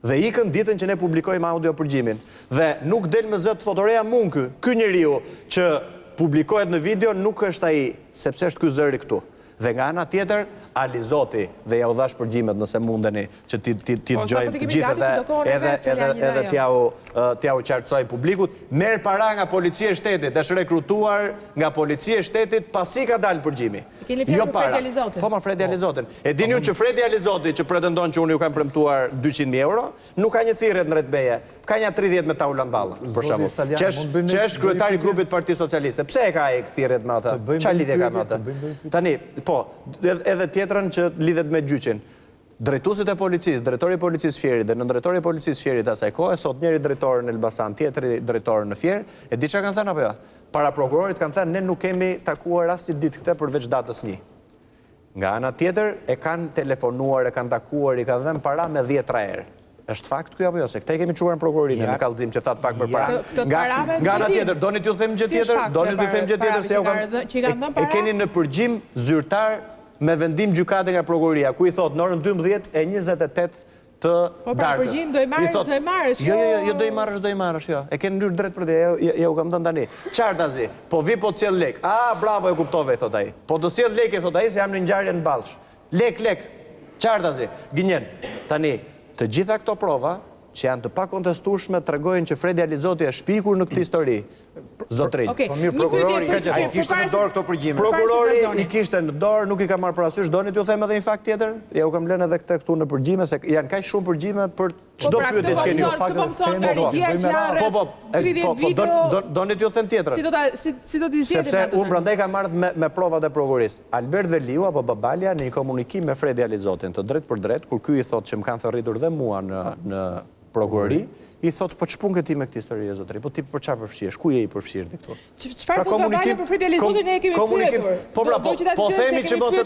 Dhe ikën ditën që ne publikojmë audio përgjimin. Dhe nuk del me zë të thotoreja mund ky njeriu që publikohet në video nuk është ai, sepse është ky zëri këtu. Dhe nga ana tjetër, Ali Zoti, dhe ja u dhash përgjimet nëse mundeni, që ti dëgjojmë të gjithë edhe t'ja u qartësoj publikut, merë para nga policia e shtetit, është rekrutuar nga policia e shtetit, pasi ka dalë përgjimi. Keni fjalë për Fredi Ali Zotin? Po, ma Fredi Ali Zotin. E dini ju që Fredi Ali Zoti, që pretendon që unë ju kam premtuar 200.000 euro, nuk ka një thirrje në Retbeje, ka një 30 me taulan ballë, për shembull. Që është kryetari i grupit Partisë Socialiste. Pse e ka ai thirrjet me atë? Çfarë lidhje ka me atë? Tani, po, edhe tjetrën që lidhet me gjyqin. Drejtuesit e policisë, drejtori i policisë Fierit dhe nëndrejtori i policisë Fierit asaj kohe, sot njëri drejtori në Elbasan, tjetri drejtori në Fier, e di çka kanë thënë apo jo? Para prokurorit kanë thënë ne nuk kemi takuar asnjë ditë këtë përveç datës 1. Nga ana tjetër e kanë telefonuar, e kanë takuar, i ka dhënë para me 10 herë. Është fakt ky apo jo? Se këtej kemi çuar në prokurorinë në kallëzim që thatë pak përpara. Nga ana tjetër, doni t'ju them gjë tjetër? Doni t'ju them gjë tjetër se e keni në përgjim zyrtar me vendim gjykate nga prokuroria, ku i thot në orën 12:28 të darkës. Po pra përgjim, do i marrësh, Jo, do i marrësh, jo. E keni ndyrë drejt për te, ja u kam thënë tani. Qartazi, po vi po të sjell lek. Bravo, e kuptove, thot ai. Po do sjell lek, thot ai, se jam në ngjarje në Ballsh. Lek. Qartazi, gënjen. Tani, të gjitha këto prova që janë të pakontestueshme tregojnë që Fredi Ali Zoti është shpikur në këtë histori. Zotërinj. Po mirë, prokurori ai kishte në dorë këto përgjime. Prokurori i kishte në dorë, nuk i ka marrë parasysh. Doni t'ju them edhe një fakt tjetër? Ja u kam lënë edhe këtu në përgjime se janë kaq shumë përgjime për çdo pyetje që keni ju. Doni t'ju them tjetrën. Si do t'i zgjedhni? Sepse unë prandaj kam marrë me provat e prokurorisë. Albert Veliu apo Babalja në një komunikim me Fredi Ali Zotin, të drejt për drejt, kur ky i thotë që më kanë thërritur dhe mua në prokurori, i thot, po ç'pun ke ti me këtë histori e zotëri? Po ti për çfarë përfshihesh? Ku je i përfshirë ti këtu? Çfarë thot Babalja për Fredi Ali Zotin ne e kemi pyetur. Po themi që mos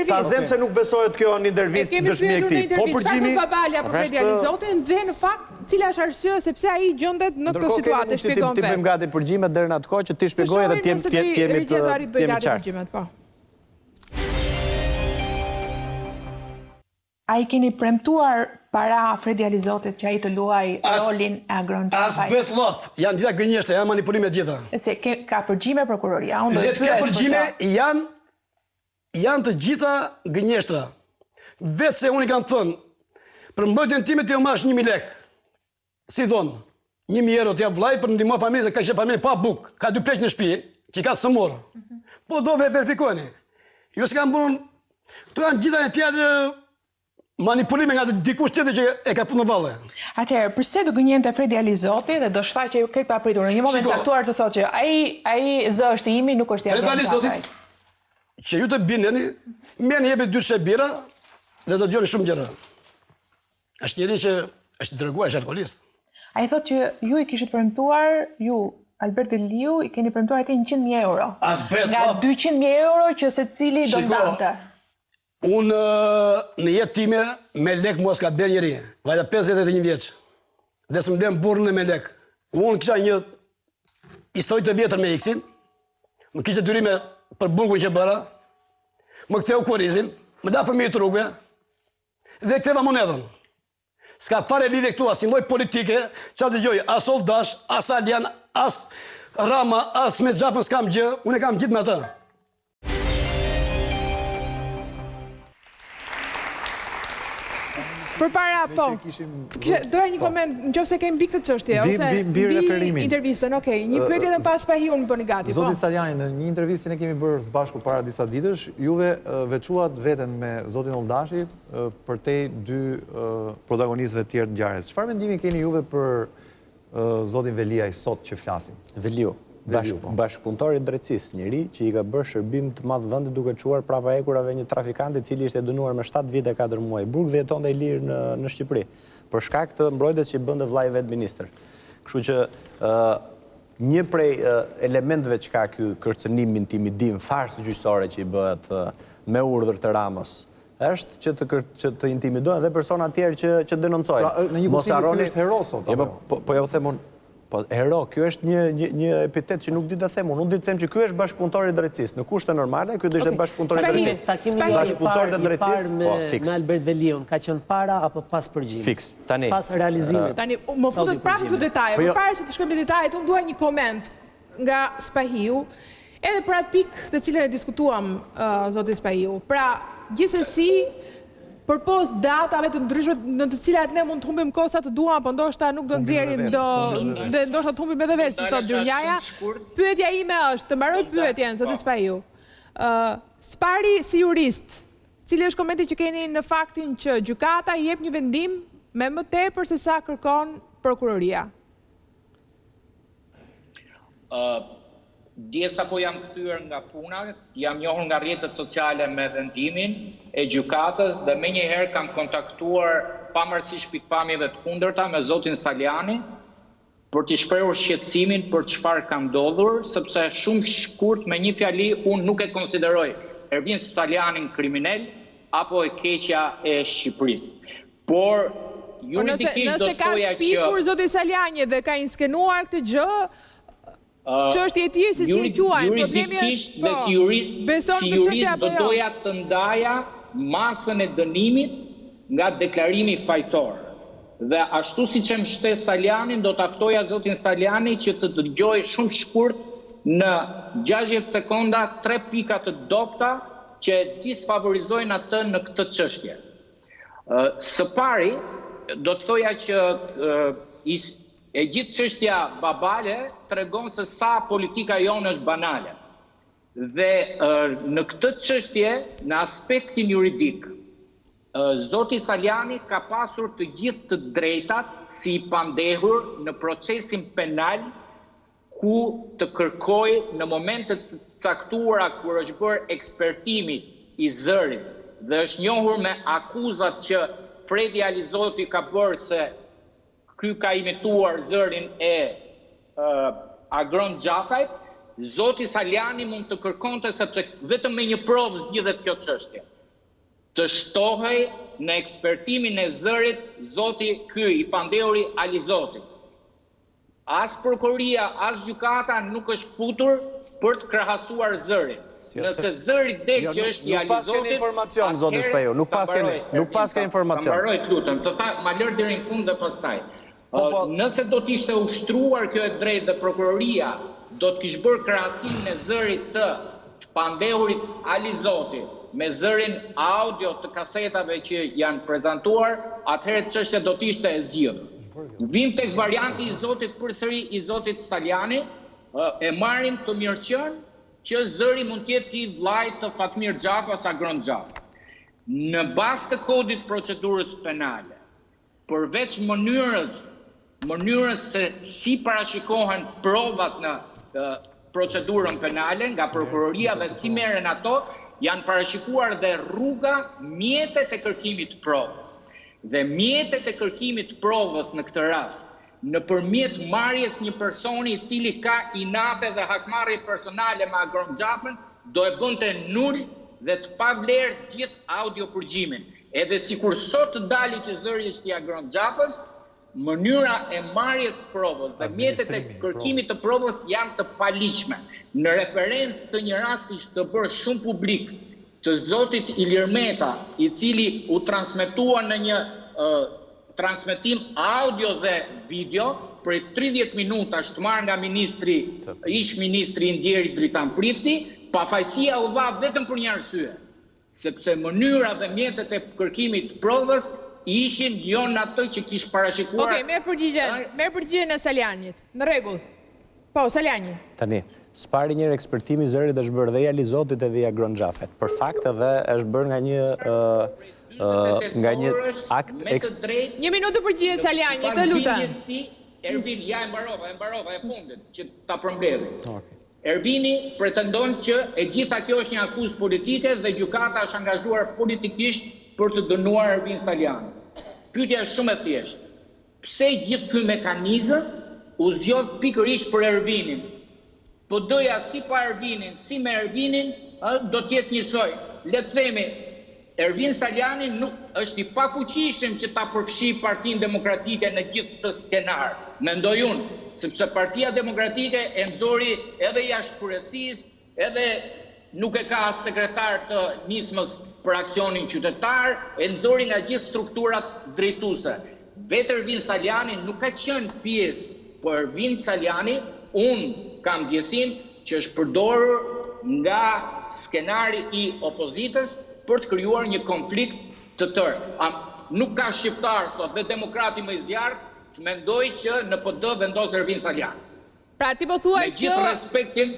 ta zem se nuk besohet kjo në intervistë dëshmi e këtij. Po përgjimi Babalja për Fredi Ali Zotin dhe në fakt cila është arsyeja sepse ai gjendet në këtë situatë, shpjegon vetë. Ti bëjmë gati përgjimet deri në atë kohë që ti shpjegoj edhe ti jemi qartë. A i keni premtuar para Fredi Ali Zotit që a i të luaj rolin e Agron Gjapaj? As bet loth, janë gjitha gënjeshte, janë manipulime gjitha. Se ka përgjime prokuroria? Letë ka përgjime, janë të gjitha gënjeshtra. Vetë se unë i kam thënë, për mbëtjen time të jo mash 1.000 lek. Si thonë, 1.000 euro të ja vlaj për ndihmo familje, se ka ishe familje pa buk, ka 2 plek në shtëpi, që ka të sëmorë. Po do dhe verifikojni. Jo se kam bërën, këtu janë gjitha e fjallë manipulime nga dikush tjetër që e ka punë në valle. Atëherë, përse do gënjente Fredi Ali Zoti dhe do shfaqej këtë papritur në një moment caktuar të thotë që ai zë është i imi, nuk është i Agron Gjapaj. Fredi Ali Zotit, që ju të bindeni, merrni jepet 2 bira dhe do dëgjoni shumë gjëra. Është njëri që është dërguar, është alkoolist. Ai thotë që ju i kishit premtuar, ju Albert Veliu i keni premtuar atë 100.000 euro. Nga 200.000 euro që secili do ndante. Unë në jetë time me lek mua s'ka bërë njëri, vajta 51 vjeç, dhe së më blem burrën e me lek. Unë kisha një histori të vjetër me X-in, më kisha dyrime për burgun që bëra, më ktheu kurizin, më da fëmijë të rrugëve, dhe ktheva monedhën. S'ka fare lidhje këtu as një lloj politike, çfarë dëgjoj, as Soldash, as Alian, as Rama, as me Xhafën s'kam gjë, unë e kam gjithë me atë. Përpara, po, doja një koment, në qoftë se kemi mbi këtë çështje, ose mbi referimin. Intervistën, okej, një pyetje edhe pas Pahiun më bëni gati, po. Zoti Salianji, në një intervistë që ne kemi bërë së bashku para disa ditësh, juve veçuat veten me zotin Oldashi përtej 2 protagonistëve tjerë të ngjarjes. Çfarë mendimi keni juve për zotin Veliaj sot që flasim? Veliu. Bashkëpunëtori i drejtësisë, njëri që i ka bërë shërbim të madh vendit duke çuar prapa ekurave një trafikant i cili ishte dënuar me 7 vite 4 muaj burg dhe jetonte i lirë në Shqipëri, për shkak të mbrojtjes që i bënte vllai vet ministër. Kështu që një prej elementeve që ka ky kërcënim, intimidim, farsë gjyqësore që i bëhet me urdhër të Ramës, është që të intimidojnë edhe persona tjerë që denoncojnë. Në një kuptim ky është hero sot. Po ja u them unë. Po, hero, kjo është një epitet që nuk di të them unë. Unë di të them që kjo është bashkëpunëtori i drejtësisë. Në kushte normale, kjo është bashkëpunëtori i drejtësisë. Bashkëpunëtori i drejtësisë me Albert Veliun, ka qenë para apo pas përgjimit? Fiks, tani. Pas realizimit. Tani, më futet prapë këto detaje. Përpara se të shkojmë në detajet, unë dua një koment nga Spahiu, Edhe për atë pikë të cilën e diskutuam, zoti Spahiu. Pra, gjithsesi, përpos datave të ndryshme në të cilat ne mund të humbim kohë sa të duam, po ndoshta nuk do nxjerrim dhe ndoshta të humbim edhe vetë, si thot Dyrnjaja. Pyetja ime është, të mbaroj pyetjen, zoti Spahiu. Spari si jurist, cili është komenti që keni në faktin që gjykata i jep një vendim me më tepër se sa kërkon prokuroria? Dje sa po jam kthyer nga puna, jam njohur nga rrjetet sociale me vendimin e gjykatës dhe menjëherë kam kontaktuar pavarësisht pikpamjeve të kundërta me zotin Saliani për t'i shprehur shqetësimin për çfarë ka ndodhur, sepse shumë shkurt me një fjali unë nuk e konsideroj Ervin Salianin kriminal apo e keqja e Shqipërisë. Por juridikisht do të thoja që... Nëse ka shpifur zoti Saliani dhe ka inskenuar këtë gjë, çështje e tjerë se si e quajnë, problemi është dhe si jurist do doja të ndaja masën e dënimit nga deklarimi fajtor. Dhe ashtu si që më shtes Salianin, do të aftoja zotin Saliani që të dëgjoj shumë shkurt në 60 sekonda 3 pika të dobta që disfavorizojnë atë në këtë çështje. Së pari, do të thoja që e gjithë çështja babale tregon se sa politika jonë është banale. Dhe në këtë çështje, në aspektin juridik, zoti Saliani ka pasur të gjithë të drejtat si i pandehur në procesin penal ku të kërkoj në momentet caktuara kur është bërë ekspertimi i zërit dhe është njohur me akuzat që Fredi Alizoti ka bërë se ky ka imituar zërin e Agron Gjafajt, zoti Saliani mund të kërkonte sepse vetëm me një provë zgjidhet kjo çështje. Të shtohej në ekspertimin e zërit zoti ky i pandehuri Alizoti. As prokuroria, as gjykata nuk është futur për të krahasuar zërin. Nëse zëri del që është i Alizotit... Nuk pas keni informacion, zoti Spahiu, nuk pas keni informacion. Ta mbaroj të lutem, ma lër deri në fund dhe pastaj. Nëse do t'ishte ushtruar kjo e drejtë dhe prokuroria, do t'kishte bërë krahasimin e zërit të pandehurit Alizoti me zërin audio të kasetave që janë prezantuar, atëherë çështja do t'ishte e zgjidhur. Vim tek varianti i zotit përsëri i zotit Saliani, e marrim të mirëqen që zëri mund t'jetë i vllajt të Fatmir Xhafas Agron Xhafa. Në bazë të kodit procedurës penale, përveç mënyrës se si parashikohen provat në procedurën penale nga prokuroria dhe si merren ato, janë parashikuar dhe rruga, mjetet e kërkimit të provës. Dhe mjetet e kërkimit të provës në këtë rast, nëpërmjet marrjes një personi i cili ka inate dhe hakmarrje personale me Agron Xhafën, do e bënte nul dhe të pavlerë gjithë audiopërgjimin. Edhe sikur sot të dali që zëri është i Agron Xhafës, mënyra e marrjes provës dhe mjetet e kërkimit të provës janë të paligjshme. Në referencë të një rasti që të bërë shumë publik të zotit Ilir Meta, i cili u transmetua në një transmetim audio dhe video, për 30 minuta është marrë nga ish-ministri i ndjerit Dritan Prifti, pafajësia u dha vetëm për një arsye, sepse mënyra dhe mjetet e kërkimit provës ishin jo në atë që kishte parashikuar. Okej, merr përgjigjen e Salianit. Në rregull. Po, Saliani. Tani, spari një ekspertimi i zërit është bërë dhe i Alizotit edhe i Agron Xhafet. Për fakt edhe është bërë nga një akt... Një minutë të përgjigje Saliani, të lutem. Ervin, ja e mbarova, e fundit, që ta përmbledhi. Ervini pretendon që e gjitha kjo është një akuzë politike dhe gjykata është angazhuar politikisht për të dënuar Ervin Saliani. Pyetja është shumë e thjeshtë. Pse gjithë ky mekanizëm u zgjodh pikërisht për Ervinin? Po doja si pa Ervinin, si me Ervinin, do t'jetë njësoj. Le të themi, Ervin Saliani nuk është i pafuqishëm që ta përfshi Partinë Demokratike në gjithë këtë skenar. Mendoj unë, sepse Partia Demokratike e nxori edhe jashtë kryesisë, edhe nuk e ka sekretar të nismës për aksionin qytetar, e nxori nga gjithë strukturat drejtuese. Vetë Ervin Saliani nuk ka qenë pjesë, por Ervin Saliani, unë kam ndjesin që është përdorur nga skenari I opozitës për të krijuar një konflikt të tërë. Nuk ka shqiptar sot dhe demokrati më I zjarrt të mendoj që në PD vendos Ervin Salianji. Pra ti po thuaj që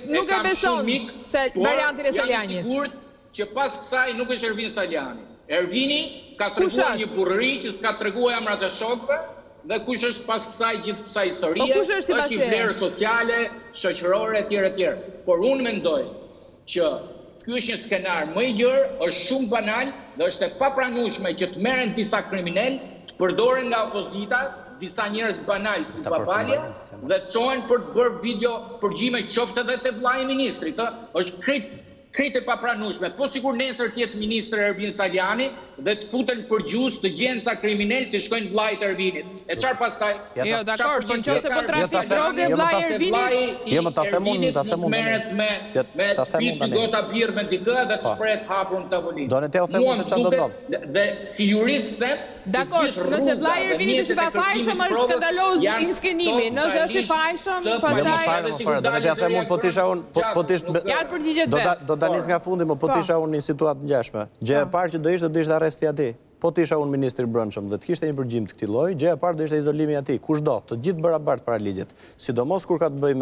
nuk e beson se variantin e Salianjit. Jam I sigurt që pas kësaj nuk është Ervin Saliani. Ervini ka treguar një burrëri që s'ka treguar emrat e shokëve dhe kush është pas kësaj gjithë kësaj historie, është I vlerë sociale, shoqërore etj. Por unë mendoj që ky është një skenar më I gjerë, është shumë banal dhe është e papranueshme që të merren disa kriminal, të përdoren nga opozita, disa njerëz banal si Babalja dhe të çohen për të bërë video përgjime qoftë edhe te vllai I ministrit, është krejt e papranueshme. Po sigur nesër të jetë ministri Ervin Saliani dhe të futen për gjus të gjenë ca kriminal të shkojnë vllait të Ervinit. E çfarë pastaj? Jo, dakor, po nëse po trafik droge vllai I Ervinit, jo më ta them unë, merret me të gota birr me dikë dhe të shprehet hapur në tavolinë. Do ne të them se çfarë do ndodh. Dhe si jurist them, dakor, nëse vllai I Ervinit është I pafajshëm është skandaloz I skenimi, nëse është I fajshëm, pastaj do ne të them unë, po tisha unë, po tish ja përgjigjet vet. Ta nis nga fundi, po tisha unë një situatë ngjashme. Gjëja e parë që do ishte arresti ati. Po tisha unë ministri brendshëm dhe të kishte një përgjigje të këtij lloji, gjëja e parë do ishte izolimi I atij. Kushdo, të gjithë barabart para ligjit. Sidomos kur ka të bëjë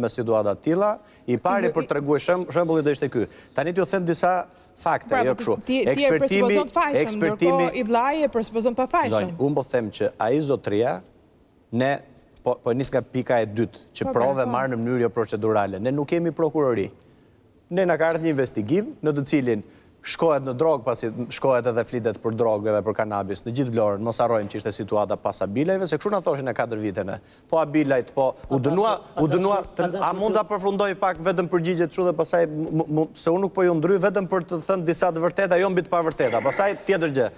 me situata të tilla, I pari për treguar shembulli do ishte ky. Tani t'ju them disa fakte, jo kështu. Ekspertimi I vllai e presupozon pa fajshëm. Unë po them që ai zotria ne po nis nga pika e dytë, që prove marrë në mënyrë jo procedurale. Ne nuk kemi prokurori. Ne na ka ardhur një investigim në të cilin shkohet në drogë, pasi shkohet edhe flitet për drogë dhe për kanabis në gjithë Vlorën. Mos harrojmë që ishte situata pas Abilajve, se kështu na thoshin e 4 vitene. Po Abilajt, po u dënua, a mund ta përfundoj pak vetëm përgjigjet kështu dhe pastaj se unë nuk po ju ndryj vetëm për të thënë disa të vërteta, jo mbi të pavërteta. Pastaj tjetër gjë.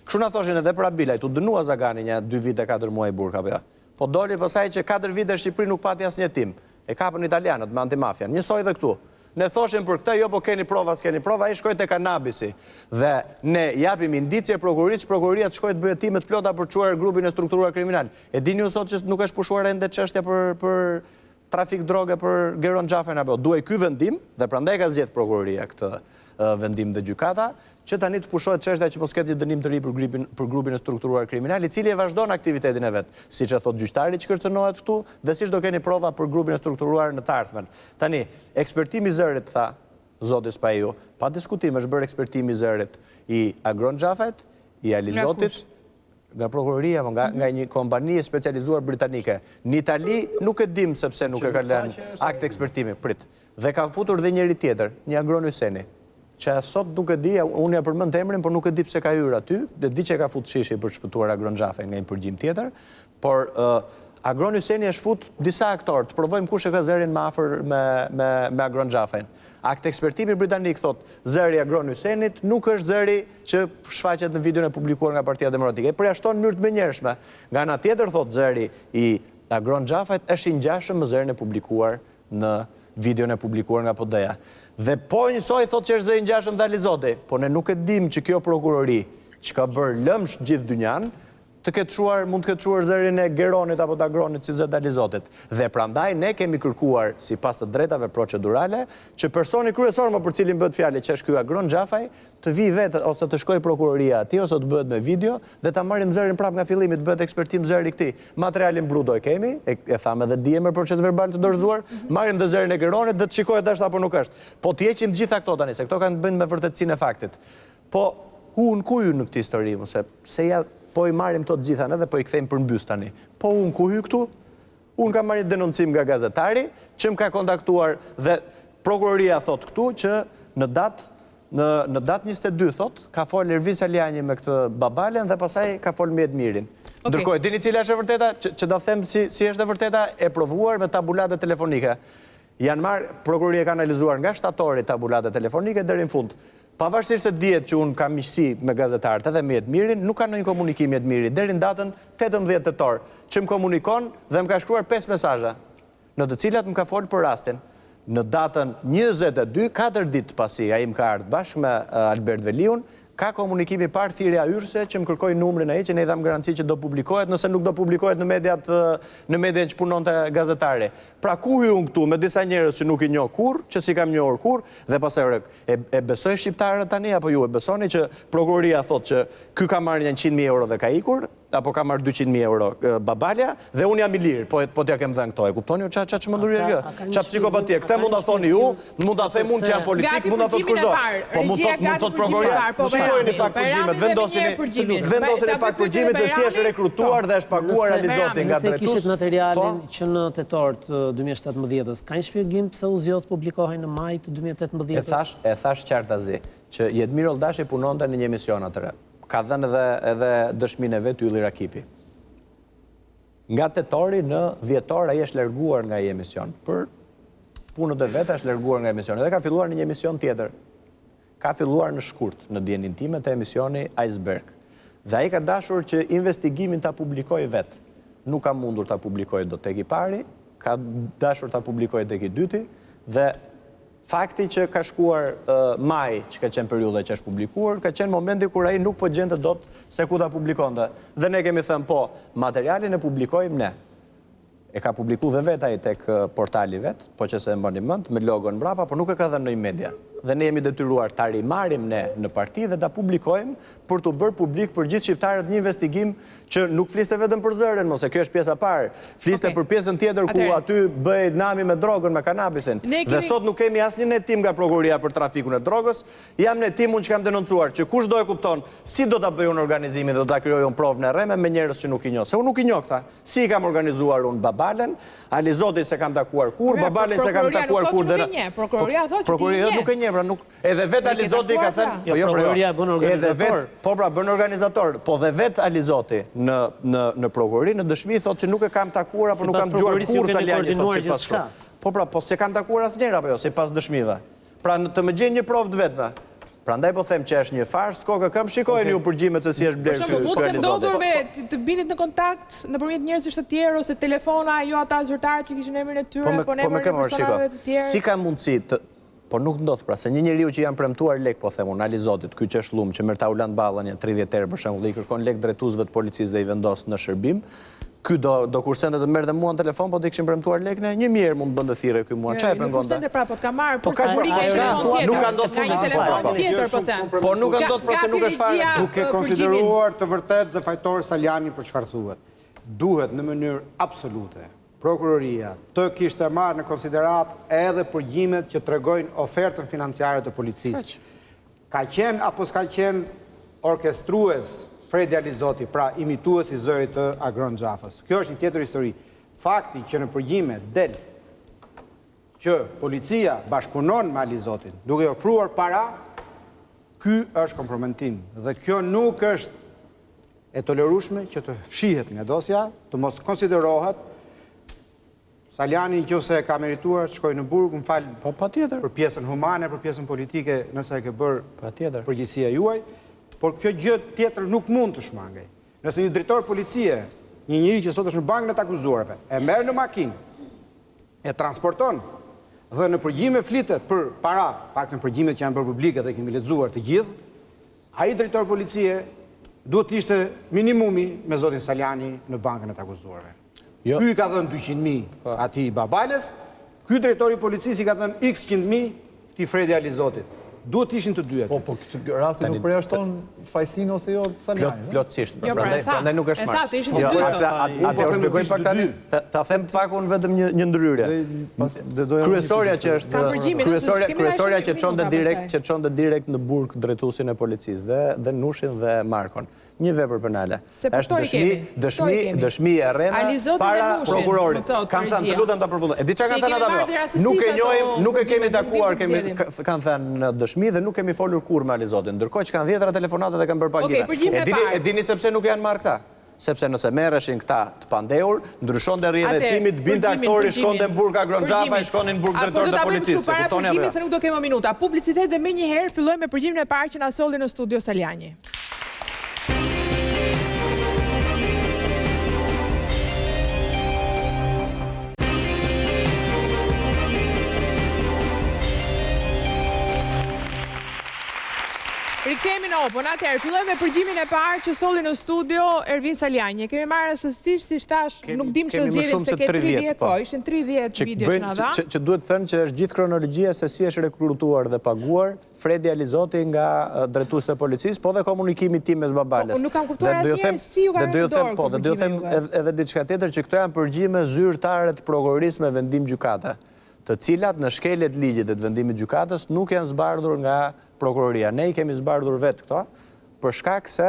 Kështu na thoshin edhe për Abilajt, u dënua Zagani një 2 vite 4 muaj burg apo jo. Po doli pastaj që 4 vite në Shqipëri nuk pati asnjë tim. E kapën italianët me antimafian. Njësoj edhe këtu. Ne thoshin për këtë, jo po keni prova, s'keni prova, ai shkoi te kanabisi. Dhe ne japim indicje prokurisë, prokuria të shkojë të bëjë time të plota për të çuar grupin e strukturuar kriminal. E dini ju sot që nuk është pushuar ende çështja për trafik droge për Geron Xhafën apo duhej ky vendim dhe prandaj ka zgjedh prokuroria këtë vendim dhe gjykata, që tani të pushohet çështja që mos ketë një dënim të ri për grupin e strukturuar kriminal, I cili e vazhdon aktivitetin e vet, siç e thot gjyqtari që kërcënohet këtu, dhe siç do keni prova për grupin e strukturuar në të ardhmen. Tani, ekspertimi I zërit tha zoti Spaiu, pa diskutim është bërë ekspertimi I zërit I Agron Xhafet, I Alizotit, nga prokuroria, nga një kompani specializuar britanike. Në Itali nuk e dim sepse nuk e ka lënë akt ekspertimi, prit. Dhe ka futur dhe njëri tjetër, një Agron Hyseni, që sot nuk e di, unë ja përmend emrin, por nuk e di pse ka hyrë aty, dhe di që ka fut shishi për të shpëtuar Agron Xhafën nga një përgjim tjetër, por Agron Hyseni është fut disa aktor, të provojmë kush e ka zërin më afër me Agron Xhafën. Akt ekspertimi britanik thot, zëri Agron Hysenit nuk është zëri që shfaqet në videon e publikuar nga Partia Demokratike. E përjashton në mënyrë të menjëhershme. Nga ana tjetër thot zëri I Agron Xhafet është I ngjashëm me zërin e publikuar në videon e publikuar nga PD-ja. Dhe po njësoj thot që është zëri I ngjashëm dhe Alizoti, po ne nuk e dim që kjo prokurori që ka bërë lëmsh gjithë dynjan, mund të ketë çuar zërin e Geronit apo të Agronit si zët Alizotit. Dhe prandaj ne kemi kërkuar sipas të drejtave procedurale që personi kryesor më për cilin bëhet fjalë që është ky Agron Xhafaj të vi vetë ose të shkojë prokuroria atij ose të bëhet me video dhe ta marrim zërin prapë nga fillimi të bëhet ekspertim zëri këtij. Materialin bruto e kemi, e tham edhe dije me proces verbal të dorëzuar, marrim dhe zërin e Geronit dhe të shikohet është apo nuk është. Po të heqim të gjitha këto tani se këto kanë të bëjnë me vërtetësinë e faktit. Po unë ku ju në këtë histori, se ja po I marrim të gjitha ne dhe po I kthejmë përmbys tani. Po unë ku hy këtu? Unë kam marrë një denoncim nga gazetari që më ka kontaktuar dhe prokuroria thot këtu që në datë 22 thot ka fol Ervin Salianji me këtë babalen dhe pasaj ka fol me Edmirin. Ndërkohë, dini cila është e vërteta? Që da them si është e vërteta e provuar me tabulate telefonike. Janë marrë, prokuroria ka analizuar nga shtatori tabulate telefonike deri në fund. Pavarësisht se dihet që unë kam miqësi me gazetarët edhe me Edmirin, nuk ka ndonjë komunikim me Edmirin deri në datën 18 tetor, që më komunikon dhe më ka shkruar 5 mesazhe, në të cilat më ka folur për rastin. Në datën 22, 4 ditë pasi ai më ka ardhur bashkë me Albert Veliun, Ka komunikimi parë thirrja yrse që më kërkoi numrin ai që ne i dham garanci që do publikohet, nëse nuk do publikohet në mediat që punonte gazetari. Pra ku hy unë këtu me disa njerëz që nuk i njoh kurrë, që si kam njohur kurrë, dhe pastaj e besoj shqiptarët tani apo ju e besoni që prokuroria thotë që ky ka marrë 100.000 euro dhe ka ikur, apo ka marrë 200.000 euro babalja, dhe unë jam i lirë, po t'ja kem dhënë këto. E kuptoni ju ç'a çmenduria kjo? Ç'a psikopatie? Këtë mund ta thoni ju, mund ta them unë që jam politik, mund ta thot kushdo. Po mund thot prokuroria. Shikojeni pak përgjimet, vendoseni pak përgjimet se si është rekrutuar dhe është paguar realizoti nga drejtues. Nëse kishit materialin që në tetor të 2017-s, ka një shpjegim pse u zgjodh publikohej në maj të 2018-s? E thash qartazi që Jedmir Oldashi punonte në një emision atëre. Ka dhënë edhe dëshminë e vet Ylli Rakipi. Nga tetori në dhjetor ai është larguar nga ai emision. Për punët e vet është larguar nga emisioni dhe ka filluar në një emision tjetër. Ka filluar në shkurt në dijenin time të emisioni Iceberg. Dhe ai ka dashur që investigimin ta publikojë vet. Nuk ka mundur ta publikojë dot tek i pari, ka dashur ta publikojë tek i dyti dhe fakti që ka shkuar maj, që ka qenë periudha që është publikuar, ka qenë momenti kur ai nuk po gjente dot se ku ta publikonte. Dhe ne kemi thënë po, materialin e publikojmë ne. E ka publiku dhe vet ai tek portali vet, po që se e mbani mend, me logon mbrapa, por nuk e ka dhënë në media. Dhe ne jemi detyruar ta rimarrim ne në parti dhe ta publikojmë për të bërë publik për gjithë shqiptarët një investigim që nuk fliste vetëm për zërin, mos e kjo është pjesa parë. Fliste për pjesën tjetër ku aty bëj nami me drogën, me kanabisin. Dhe sot nuk kemi asnjë hetim nga prokuroria për trafikun e drogës. Jam në hetim unë që kam denoncuar që kushdo e kupton si do ta bëj unë organizimin dhe do ta krijoj unë provën e rreme me njerëz që nuk i njoh. Se unë nuk i njoh këta. Si i kam organizuar unë Babalen, Alizoti se kam takuar kur, Babalen se kam takuar kur. Prokuroria thotë që nuk e njeh, pra nuk edhe vet Alizoti ka thënë, prokuroria bën organizator. Po pra bën organizator, po dhe vet Alizoti në prokurori në dëshmi thotë që nuk e kam takuar apo nuk kam dëgjuar kur Salianji thotë sipas shka. Po pra, po se kam takuar asnjëherë apo jo, sipas dëshmive. Pra të më gjejnë një provë të vetme. Prandaj po them që është një farsë, s'ka këm shikojeni ju përgjimet se si është blerë ky Mund të ndodhur të bindit në kontakt nëpërmjet njerëzish të tjerë ose telefona, jo ata zyrtarët që kishin emrin e tyre apo emrin e personave të tjerë. Si ka mundësi të po nuk ndodh pra, se një njeriu që janë premtuar lek, po them unë, Alizotit, ky që është lum, që merr ta ulan ballën 30 herë për shembull, i kërkon lek drejtuesve të policisë dhe i vendos në shërbim. Ky do kursente të merrte mua në telefon, po të kishin premtuar lekën e 1.000 mund bënte thirrje ky mua. Çfarë pengonte? Kursente pra, po të ka marrë për nuk ka ndodhur një telefon tjetër, po them. Po nuk ka ndodhur pra se nuk është fare. Duke konsideruar të vërtet dhe fajtor Saliani për çfarë thuhet. Duhet në mënyrë absolute prokuroria të kishte marrë në konsiderat edhe përgjimet që tregojnë ofertën financiare të policisë. Ka qenë apo s'ka qenë orkestrues Fredi Alizoti, pra imitues i zërit të Agron Xhafës. Kjo është një tjetër histori. Fakti që në përgjime del që policia bashkëpunon me Alizotin, duke ofruar para, ky është komprometim. Dhe kjo nuk është e tolerueshme që të fshihet nga dosja, të mos konsiderohet Saliani nëse ka merituar të shkojë në burg, më fal, për pjesën humane, për pjesën politike, nëse e ke bërë përgjegjësia juaj. Por kjo gjë tjetër nuk mund të shmangej. Nëse një drejtor policie, një njeri që sot është në bankën e të akuzuarve, e merr në makinë, e transporton dhe në përgjime flitet për para, pak në përgjimet që janë bërë publike dhe kemi lexuar të gjithë, ai drejtor policie duhet të ishte minimumi me zotin Saliani në bankën e të akuzuarve. Ky ka dhënë 200.000 atij Babales, ky drejtori policisë i ka dhënë x 100.000 këtij Fredi Alizotit. Duhet ishin të dyja. Po, rasti nuk përjashton fajsin ose jo Saliani. Plotësisht, prandaj nuk është marrë. Ishin të dy. Atë u shpjegoj pak tani, ta them pak unë vetëm një ndryrje. Kryesorja që është kryesorja që çonte direkt në burg drejtuesin e policisë dhe Nushin dhe Markon. Një vepër penale. Është dëshmi e rreme para prokurorit. Kanë thënë, të lutem ta përfundoj. E di çka kanë thënë ata? Nuk e njohim, nuk e kemi takuar, kanë thënë në dëshmi dhe nuk kemi folur kurrë me Alizotin. Ndërkohë që kanë 10 telefonata dhe kanë bërë pagime. E dini se pse nuk janë marrë këta? Sepse nëse merreshin këta të pandehur, ndryshonte rrjedhimi, binte aktori, shkonte në burg Agron Xhafa, shkonin në burg drejtor të policisë. Kuptoni apo jo? Se nuk do kemë minuta. Publicitet dhe menjëherë fillojmë me përgjimin e parë që na solli në studio Salianji. Kthehemi në Opon. Atëherë, fillojmë me përgjimin e parë që solli në studio Ervin Salianji. Kemi marrë rastësisht, si thash, nuk dim që zgjerim se ke 30, po, ishin 30 video që na dha. Që duhet thënë që është gjithë kronologjia se si është rekrutuar dhe paguar Fredi Alizoti nga drejtuesit e policisë, po dhe komunikimi tim mes Babalës. Nuk kam kuptuar asnjëherë si ju kanë dorë. Po, dhe do të them edhe diçka tjetër që këto janë përgjime zyrtare të prokurorisë me vendim gjykate, të cilat në shkeljet ligjit dhe të vendimit gjykatës nuk janë zbardhur nga prokuroria. Ne i kemi zbardhur vetë këto, për shkak se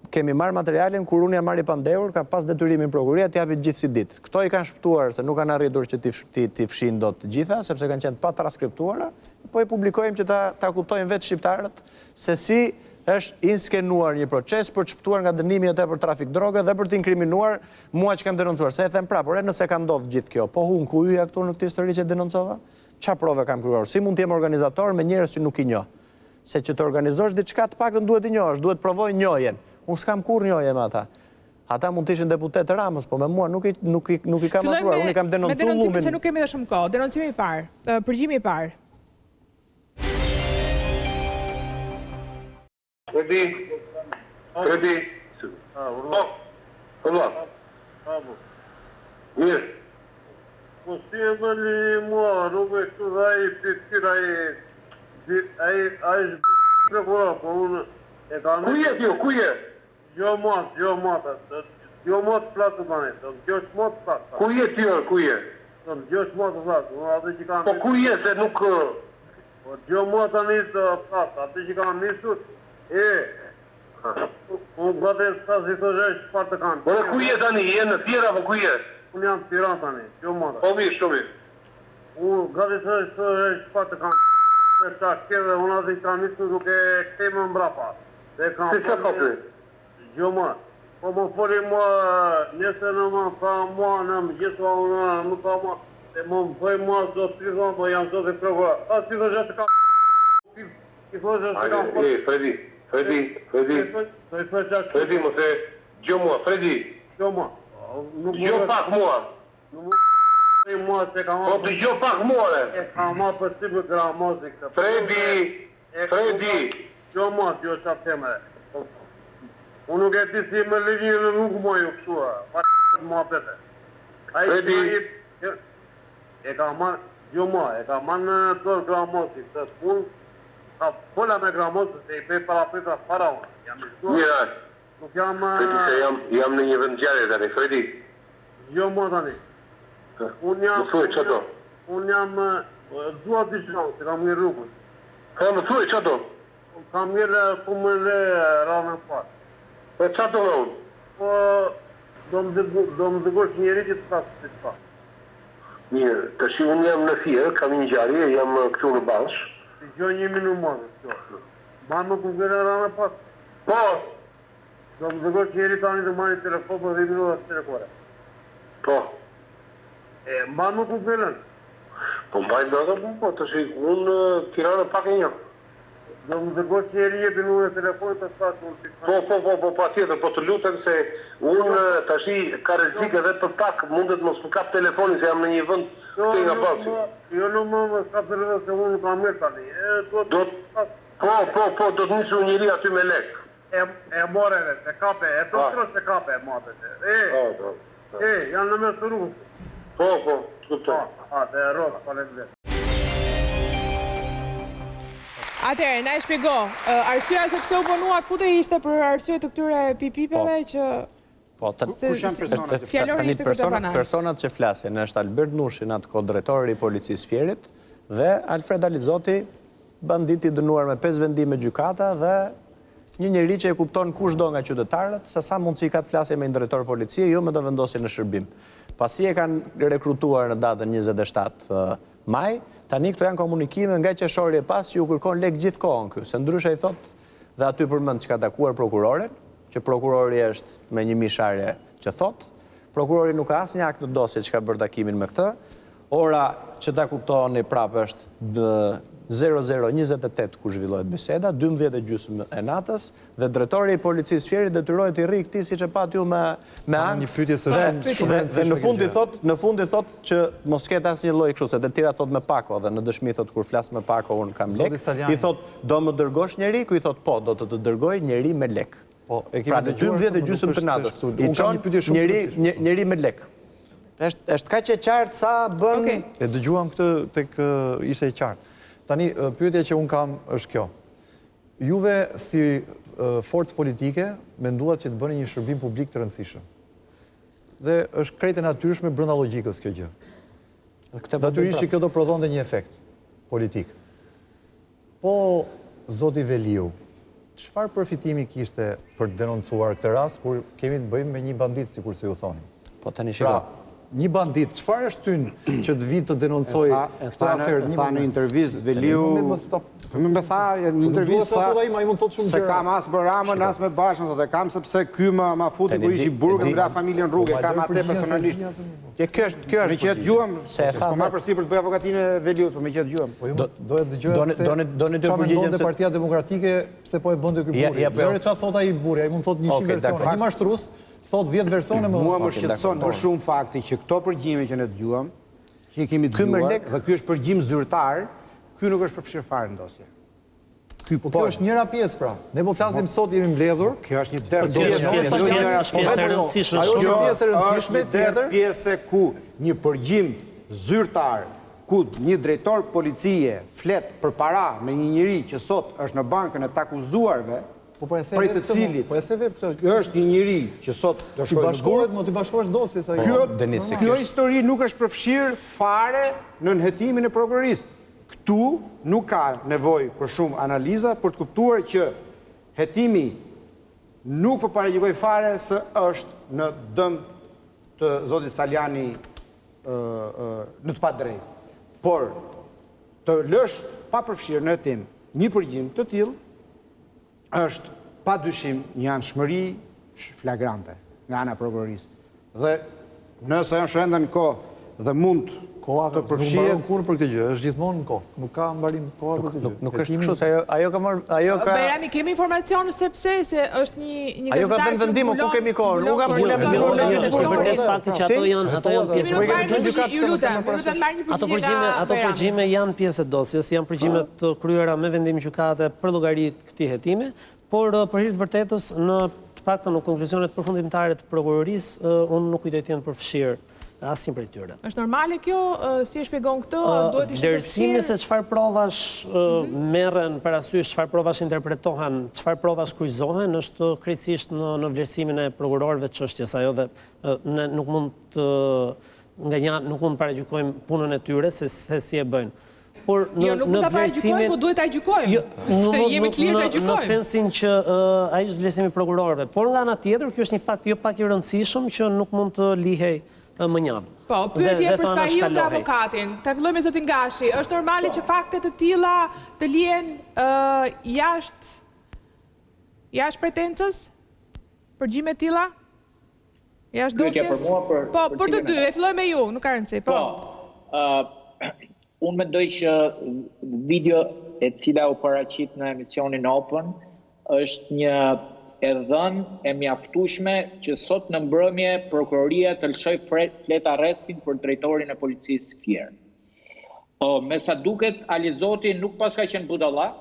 kemi marrë materialin kur unë jam marrë i pandehur, ka pas detyrimin prokuroria të japit gjithë si ditë. Këto i kanë shpëtuar se nuk kanë arritur që t'i fshin do të gjitha, sepse kanë qenë pa transkriptuara, po i publikojmë që ta kuptojnë vetë shqiptarët se si është inskenuar një proces për të shpëtuar nga dënimi edhe për trafik droge dhe për të inkriminuar mua që kam denoncuar. Se e them prapë, nëse ka ndodhur gjithë kjo, po hun ku hyja këtu në këtë histori që denoncova? Çfarë prove kam krijuar? Si mund të jem organizator me njerëz që nuk i njoh? Se që të organizosh diçka të paktën duhet i njohësh, duhet provoj njohjen. Unë s'kam kur njohje me ata. Ata mund të ishin deputet të Ramës, po me mua nuk i kam afruar, unë i kam denoncuar. Me denoncimin se nuk kemi dhe shumë kohë. Denoncimi i parë, përgjimi i parë. Fredi. Mirë. Po si e bëni mua, nuk e këtu dhe i pëtira ai është prokuror, po unë e ka në... Kuje t'jo, kuje? Jo mot platë të bane, gjosh mot platë. Kuje t'jo, kuje? Gjosh mot platë. Po kuje se nuk... Po gjo mot të njësë platë, atë që kanë njësur, unë gëtë e sa si të zhesh partë të kanë. Po kuje tani, je në tjera, po kuje? Unë jam të tiran tani, gjo mot. Po mirë, shumë mirë. Unë gëtë e sa si të zhesh partë të kanë. Se qa kjeve, unë atë i ka njësë duke këtejme mbrapa. Si që ka të? Jo ma. Po më foli mua, njëse në ma fa mua, në më gjitha unë, më fa mua. E më më bëj mua zdo të pizon, po jam zdo të prokurar. A si të gjithë të ka... Fredi, më se... Gjo mua, Fredi. Gjo mua. Gjo pak mua. Po të gjo pak more. E ka ma për si për gramozi këtë. Fredi. Gjo ma, gjo qatë temere. Unë nuk e ti si me legjirë nuk më ju kësua. Pa të mua pete. Fredi. E ka ma, gjo ma, e ka ma në tërë gramozi. Të spun, ka pola me gramozi se i bej para petra para unë. Mira. Nuk jam... Fredi se jam në një vendgjare tani, Fredi. Gjo ma tani. Unë jam dua të shronë, se kam një rrugës. Ka më thuj, që do? Kam një ku më le ranën parë. Po që do në unë? Po do më dëgosh njëri që të pasë të shpa. Mirë, të shi unë jam në fjerë, kam një gjarje, jam këtu në bashkë. Si gjo një minu mëzë, që. Ma më ku gërë ranën parë? Po! Do më dëgosh njëri tani të marri telefon për 10 minuta të telefore. Po. E, mba nuk u përën? Po mbajt në ato po, të shi, unë Tiranë pak e një. Do më dërgosh që jeri jepi në telefonit të shtatë unë të Po, pa tjetër, po të lutem se unë të shi ka rezik edhe për pak, mundet më s'kap telefonin se jam në një vënd të nga basi. Jo në më s'kap telefonin se unë ka mërë tani. Po, do të njësë njëri aty me lek. E more dhe, se kape, e të shtrosh se kape e mate. Janë në mes të rrugës. Po, kuptoj. Dhe rrota, falemderit. Atëherë, na e shpjego, arsyeja se pse u bënuat fute ishte për arsye të këtyre pipipeve që... Po, tani personat që flasin, është Albert Nushi, në atë kohë drejtori i policisë Fierit, dhe Alfred Alizoti, banditi dënuar me 5 vendime gjykata dhe një njeri që e kupton kush do nga qytetarët, se sa mundësi ka të flasje me një drejtor policie, jo me do vendosin në shërbim. Pasi e kanë rekrutuar në datën 27 maj, tani këto janë komunikime nga qeshori e pas që ju kërkon lek gjithë kohën kjo, se ndryshe i thot dhe aty përmend që ka takuar prokurorin, që prokurori është me një misharje që thot, prokurori nuk ka asnjë akt në dosje që ka bërë takimin me këtë, ora që ta kuptoni prapë është 00:28 kur zhvillohet biseda, 12:30 e natës, dhe drejtori i policisë Fjeri detyrohet i rri këtij siç e pat ju me anë. Një fytje së shumë. Dhe në fundi thot që mos ketë asnjë lloj kështu, se të tjera thot me pako, dhe në dëshmi thot kur flas me pako unë kam lek. I thot do më dërgosh njeri, ku i thot po, do të dërgoj njeri me lek. Pra në 12:30 të natës. I çon njeri me lek. Është kaq e qartë sa bën. E dëgjuam këtë tek ishte e qartë. Tani, pyetja që unë kam është kjo. Juve si forcë politike menduat që të bëni një shërbim publik të rëndësishëm. Dhe është krejt e natyrshme brenda logjikës kjo gjë. Natyrisht që kjo do prodhonte një efekt politik. Po, zoti Veliu, çfarë përfitimi kishte për të denoncuar këtë rast kur kemi të bëjmë me një bandit, sikur se ju thoni? Po tani shiko. Një bandit, çfarë është tynë që të vitë të denoncoj këtë aferë? Tha në intervistë Veliu, më tha në intervistë se kam as me Ramën, as me Bashën, thotë kam sepse ky ma futi kur ishi burg dhe nga familjen rrugë, kam atë personalisht. Kjo është. Me që të djuam, s'po marr përsipër të bëj avokatinë e Veliut, po me që të djuam. Do të dëgjojmë çfarë mendonte Partia Demokratike pse po e bënte ky burri. Gjëra çfarë thot ai burri, ai mund thot 100 versione. Një mashtrues thot 10 versione më. Mua më shqetëson për shumë fakti që këto përgjime që ne dëgjuam, që i kemi dëgjuar, dhe ky është përgjim zyrtar, ky nuk është përfshirë fare në dosje. Po kjo është njëra pjesë pra. Ne po flasim sot jemi mbledhur. Kjo është një der pjesë e rëndësishme. Kjo është një der pjesë ku një përgjim zyrtar, ku një drejtor policie flet për para me një njeri që sot është në bankën e të akuzuarve, prej të cilit është një njeri që sot do shkojë në burg, më të bashkohesh dosjes ai. Kjo histori nuk është përfshirë fare në nënhetimin e prokurorisë. Këtu nuk ka nevojë për shumë analiza për të kuptuar që hetimi nuk po paragjikoj fare se është në dëm të zotit Saliani në të padrejtë. Por të lësh pa përfshirë në hetim një përgjim të tillë është pa dyshim një anshmëri flagrante nga ana e prokurorisë. Dhe nëse është ende në kohë dhe mund të përfshihet nuk kur për këtë gjë, është gjithmonë në kohë. Nuk ka mbarim kohë për këtë gjë. Nuk është kështu se ajo ka marrë Berami, kemi informacion sepse se është një ajo ka dhënë vendim, ku kemi kohë. Nuk ka problem. Është vërtet fakti që ato janë pjesë. Ju lutem marrni përgjigje. Ato përgjime janë pjesë e dosjes, janë përgjime të kryera me vendim gjykate për llogarit këtij hetimi, por për hir të vërtetës në të paktën në konkluzonet përfundimtare të prokurorisë, unë nuk kujtoj të jenë përfshirë asnjë prej tyre. Është normale kjo, si e shpjegon këtë, duhet ishte vlerësimi se çfarë provash merren parasysh, çfarë provash interpretohen, çfarë provash kryqëzohen, është krejtësisht në vlerësimin e prokurorëve të çështjes, ajo dhe ne nuk mund nuk mund paragjykojmë punën e tyre se si e bëjnë. Por nuk mund ta paragjykojmë, po duhet ta gjykojmë. Se jemi të lirë ta gjykojmë. Në sensin që ai është vlerësimi i prokurorëve, por nga ana tjetër kjo është një fakt jo pak i rëndësishëm që nuk mund të lihej më njëmë. Po, pyetje për spahiu nga avokatin. Ta fillojmë me zotin Gashi. Është normale që fakte të tilla të lihen jashtë pretencës? Përgjime të tilla? Jashtë dosjes? Po, për të dy, e filloj me ju, nuk ka rëndësi. Po, unë mendoj që video e cila u paraqit në emisionin Open është një e dhënë e mjaftueshme që sot në mbrëmje prokuroria të lëshoj flet arrestin për drejtorin e policisë Fier. Me sa duket, Alizoti nuk pas ka qenë budallak,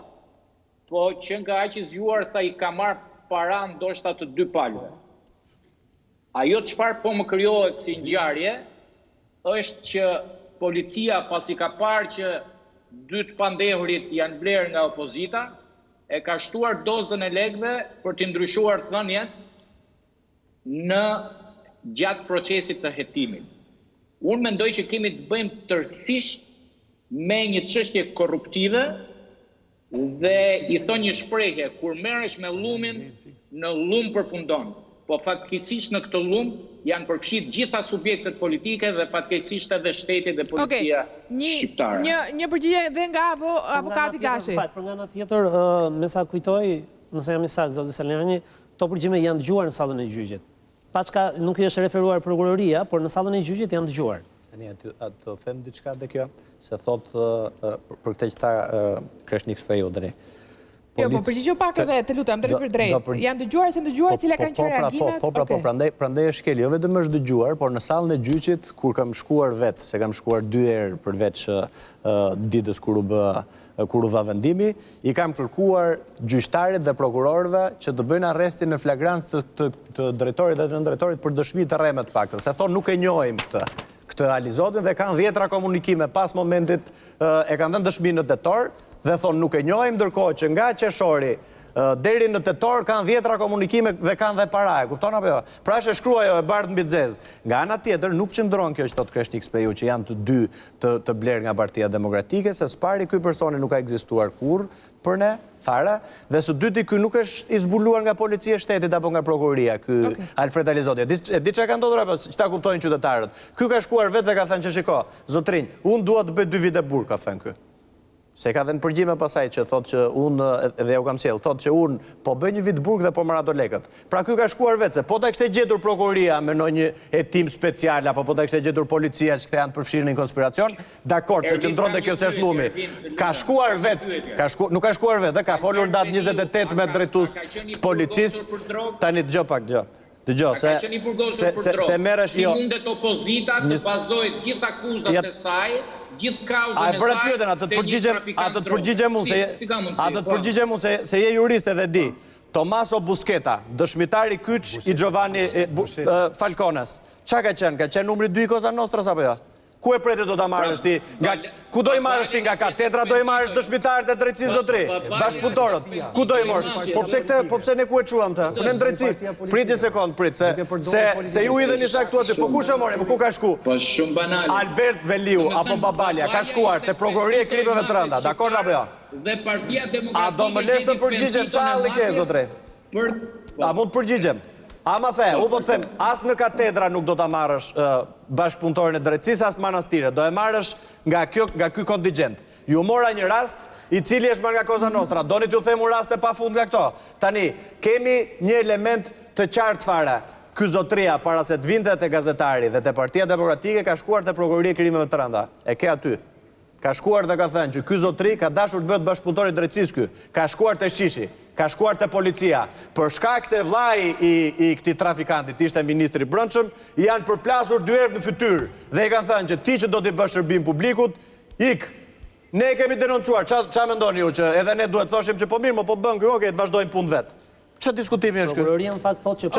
po që nga aq i zgjuar sa i ka marrë para ndoshta të dy palëve. Ajo çfarë po më krijohet si ngjarje është që policia pasi ka parë që dy të pandehurit janë blerë nga opozita, e ka shtuar dozën e lekëve për të ndryshuar thënjet në gjatë procesit të hetimit. Unë mendoj që kemi të bëjmë tërësisht me një çështje korruptive dhe i thon një shprehje, kur merresh me llumin, në llum përfundon. Po fatkeqësisht në këtë llum janë përfshirë gjitha subjektet politike dhe fatkeqësisht edhe shteti dhe policia shqiptare. Një përgjigje dhe nga avokati Gashi. Për nga ana tjetër, me sa kujtoj, nëse jam i saktë, zoti Salianji, këto përgjime janë dëgjuar në sallën e gjyqit. Paçka nuk i është referuar prokuroria, por në sallën e gjyqit janë dëgjuar. Të them diçka dhe kjo, se thot për këtë që tha Kreshnik Speju dëri. Jo, po përgjigjo pak edhe, të lutem, drejt për drejt. Janë dëgjuar se ndëgjuar, cila kanë qenë reagimet? Prandaj është shkel, jo vetëm është dëgjuar, por në sallën e gjyqit, kur kam shkuar vetë, se kam shkuar 2 herë përveç ditës kur u dha vendimi, i kam kërkuar gjyqtarit dhe prokurorëve që të bëjnë arrestin në flagrancë të drejtorit dhe të nëndrejtorit për dëshmi të rreme të paktën. Se thonë nuk e njohim këtë realizotin dhe kanë 10 komunikime pas momentit e kanë dhënë dëshmi në tetor dhe thonë nuk e njohim, ndërkohë që nga qeshori deri në tetor kanë 10 komunikime dhe kanë dhe para, e kupton apo jo? Pra është e shkruaj e bardhë mbi zez. Nga ana tjetër nuk qëndron kjo që thotë Kreshnik Speju që janë të dy të blerë nga Partia Demokratike, se s'pari ky personi nuk ka ekzistuar kurrë për ne, fare, dhe së dyti ky nuk është i zbuluar nga policia e shtetit apo nga prokuroria, ky Alfred Alizoti. E di çka ka ndodhur apo çta kuptojnë qytetarët. Ky ka shkuar vetë dhe ka thënë që shiko, zotrinj, unë dua të bëj 2 vite burg, ka thënë ky. Se ka dhe në përgjime pasaj që thotë që unë, edhe u kam sjellë, thotë që unë po bëj 1 vit burg dhe po marr ato lekët. Pra ky ka shkuar vetë, se po ta kishte gjetur prokuroria me ndonjë hetim special, apo po ta kishte gjetur policia që këta janë përfshirë në konspiracion, dakord, se qëndronte kjo se është llumi. Ka shkuar vetë, nuk ka shkuar vetë, ka folur në datë 28 me drejtues policisë, tani dëgjoj pak gjë. Dëgjoj, se merresh jo. Si mundet opozita të bazojë gjithë akuzat e saj, gjithë kauzën e saj. A e bëra pyetën, atë të përgjigjem unë, se je jurist edhe di. Tommaso Busqueta, dëshmitari kyç i Giovanni Falcones. Çka ka qenë? Ka qenë numri 2 i Cosa Nostras apo jo? Ku e prete do ta marrësh ti? Ku do i marrësh ti nga katedra, do i marrësh dëshmitarët e drejtësisë zotri? Bashkëpunëtorët. Ku do i marrësh? Po pse ne ku e quam të? Ne në drejtësi. Priti sekond, prit, se ju idheni saktuar ti. Po kush e mori? Ku ka shku? Po shumë banale. Albert Veliu apo Babalja ka shkuar te prokuroria e krimeve të rënda, dakord apo jo? Dhe Partia Demokratike. A do më lesh të përgjigjem çfarë ke zotri? A mund të përgjigjem? A ma the, u po të them, as në katedra nuk do të marrësh bashkëpunëtorin e drejtësisë, as manastire, do e marrësh nga ky kontingent. Ju mora një rast, i cili është marrë nga Cosa Nostra, doni t'ju themu raste pa fund nga këto. Tani, kemi një element të qartë fare. Ky zotria, para se të vinte te gazetari dhe te Partia Demokratike, ka shkuar te prokuroria e krimeve të rënda. E ke aty. Ka shkuar dhe ka thënë që ky zotri ka dashur të bëhet bashkëpunëtori i drejtësisë ky. Ka shkuar te Shqishi, ka shkuar te policia. Për shkak se vllai i këtij trafikantit ishte ministri i brendshëm, janë përplasur 2 herë në fytyrë dhe i kanë thënë që ti që do t'i bësh shërbim publikut, ik. Ne e kemi denoncuar. Ç'a mendoni ju që edhe ne duhet thoshim që po mirë, po bën ky, okay, të vazhdojmë punë vet. Çfarë diskutimi është ky? Prokuroria në fakt thotë që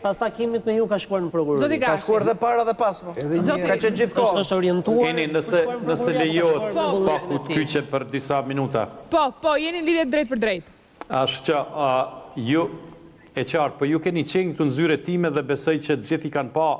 pas takimit me ju ka shkuar në prokurori. Ka shkuar dhe para dhe pas. Ka qenë gjithkohë. Është orientuar. Jeni nëse lejohet spaku të kyçe për disa minuta. Po, jeni në lidhje drejt për drejt. Ashtë që ju e qartë, po ju keni qenë këtu në zyre time dhe besoj që të gjithi kanë pa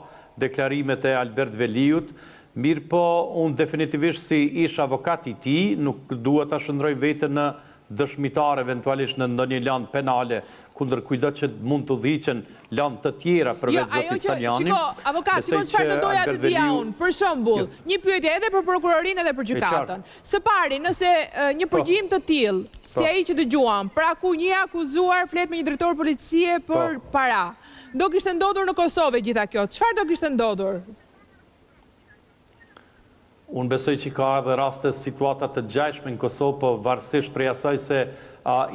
deklarimet e Albert Veliut, mirë po unë definitivisht si ish avokati ti, nuk duhet ta shëndroj vete në dëshmitar eventualisht në ndonjë land penale kundër kujdo që mund të udhiqen land të tjera përveç zotit Salianit. Shiko, avokat, si çfarë do doja të dija unë, për shembull, një pyetje edhe për prokurorinë edhe për gjykatën. Së pari, nëse një përgjigjem të tillë, si ai që dëgjuam, pra ku një akuzuar flet me një drejtor policie për para, do kishte ndodhur në Kosovë gjitha kjo. Çfarë do kishte ndodhur? Unë besoj që ka edhe raste situatat të gjajshme në Kosovë, po varësisht prej asaj se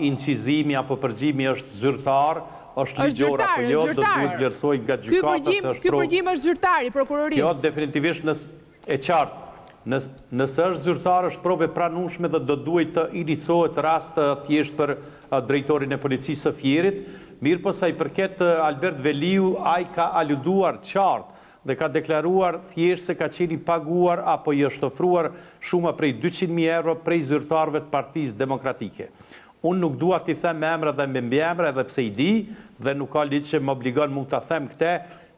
incizimi apo përgjimi është zyrtar, është ligjor apo jo, do duhet vlerësoj nga gjykata se është Ky përgjim është zyrtar i prokurorisë. Kjo definitivisht e qartë. Nëse është zyrtar, është prove pranueshme dhe do duhet të iniciohet rast thjesht për drejtorin e policisë së Fierit. Mirë po sa i përket Albert Veliu, ai ka aluduar qartë dhe ka deklaruar thjesht se ka qenë i paguar apo i është ofruar shuma prej 200.000 euro prej zyrtarëve të Partisë Demokratike. Unë nuk dua t'i them emra dhe me mbiemra edhe pse i di dhe nuk ka lidhje që më obligon mu ta them këtë,